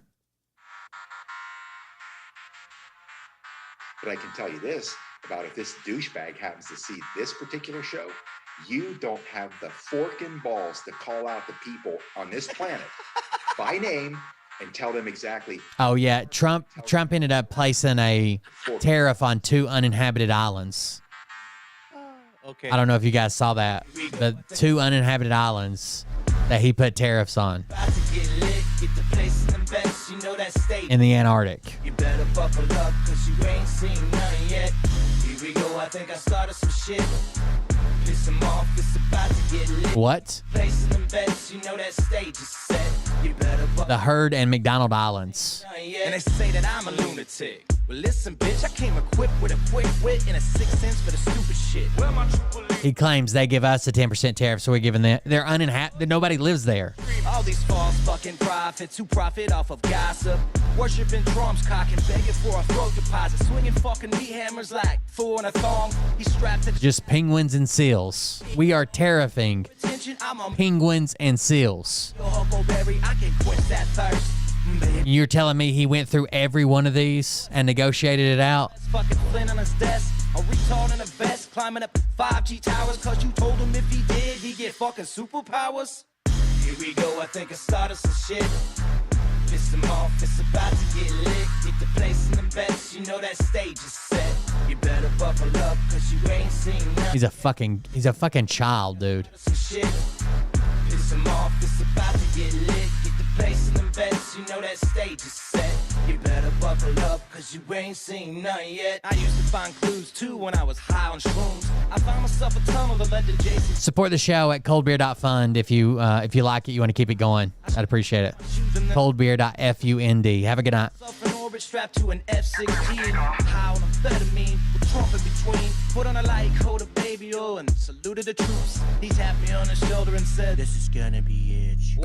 But I can tell you this about if this douchebag happens to see this particular show, you don't have the forking balls to call out the people on this planet by name and tell them exactly. Oh, yeah. Trump ended up placing a tariff on 2 uninhabited islands. Okay. I don't know if you guys saw that. The 2 uninhabited islands that he put tariffs on in the Antarctic. You better buckle up because you ain't seen nothing yet. Here we go, I think I started some shit. Piss him off, it's about to get lit. What? Placing them bets, you know that stage is set. You better buckle The Heard and McDonald Islands. And they say that I'm a lunatic. Well, listen, bitch, I came equipped with a quick wit and a 6 cents for the stupid shit. Where my He claims they give us a 10% tariff, so we're giving them. They're uninhabited. Nobody lives there. all these false fucking prophets who profit off of gossip, worshiping drums, cocking, begging for a throat deposit, swinging fucking meat hammers like four in a thong. He's strapped to Just penguins and seals. We are tariffing penguins and seals. Huckleberry, I can quench that thirst. You're telling me he went through every one of these and negotiated it out? Fucking Flynn on his desk. A retard in a vest climbing up 5G towers. Cause you told him if he did, he'd get fucking superpowers. Here we go, I think I started some shit. Piss him off, it's about to get lit. Get the place in the bets, you know that stage is set. You better buckle up, cause you ain't seen nothing. He's a fucking child, dude. Some shit. Piss him off, it's about to get lit. Get the place in the bets, you know that stage is set. You better buckle up, cause you ain't seen nothing yet. I used to find clues too when I was high on shrooms. I found myself a tunnel that led to Jason. Support the show at coldbeer.fund if you like it, you want to keep it going. I'd appreciate it. Coldbeer.fund. Have a good night. In orbit strapped to an F-16. High on amphetamine with Trump in between. Put on a light coat of baby oil and saluted the troops. He tapped me on the shoulder and said, "This is gonna be it."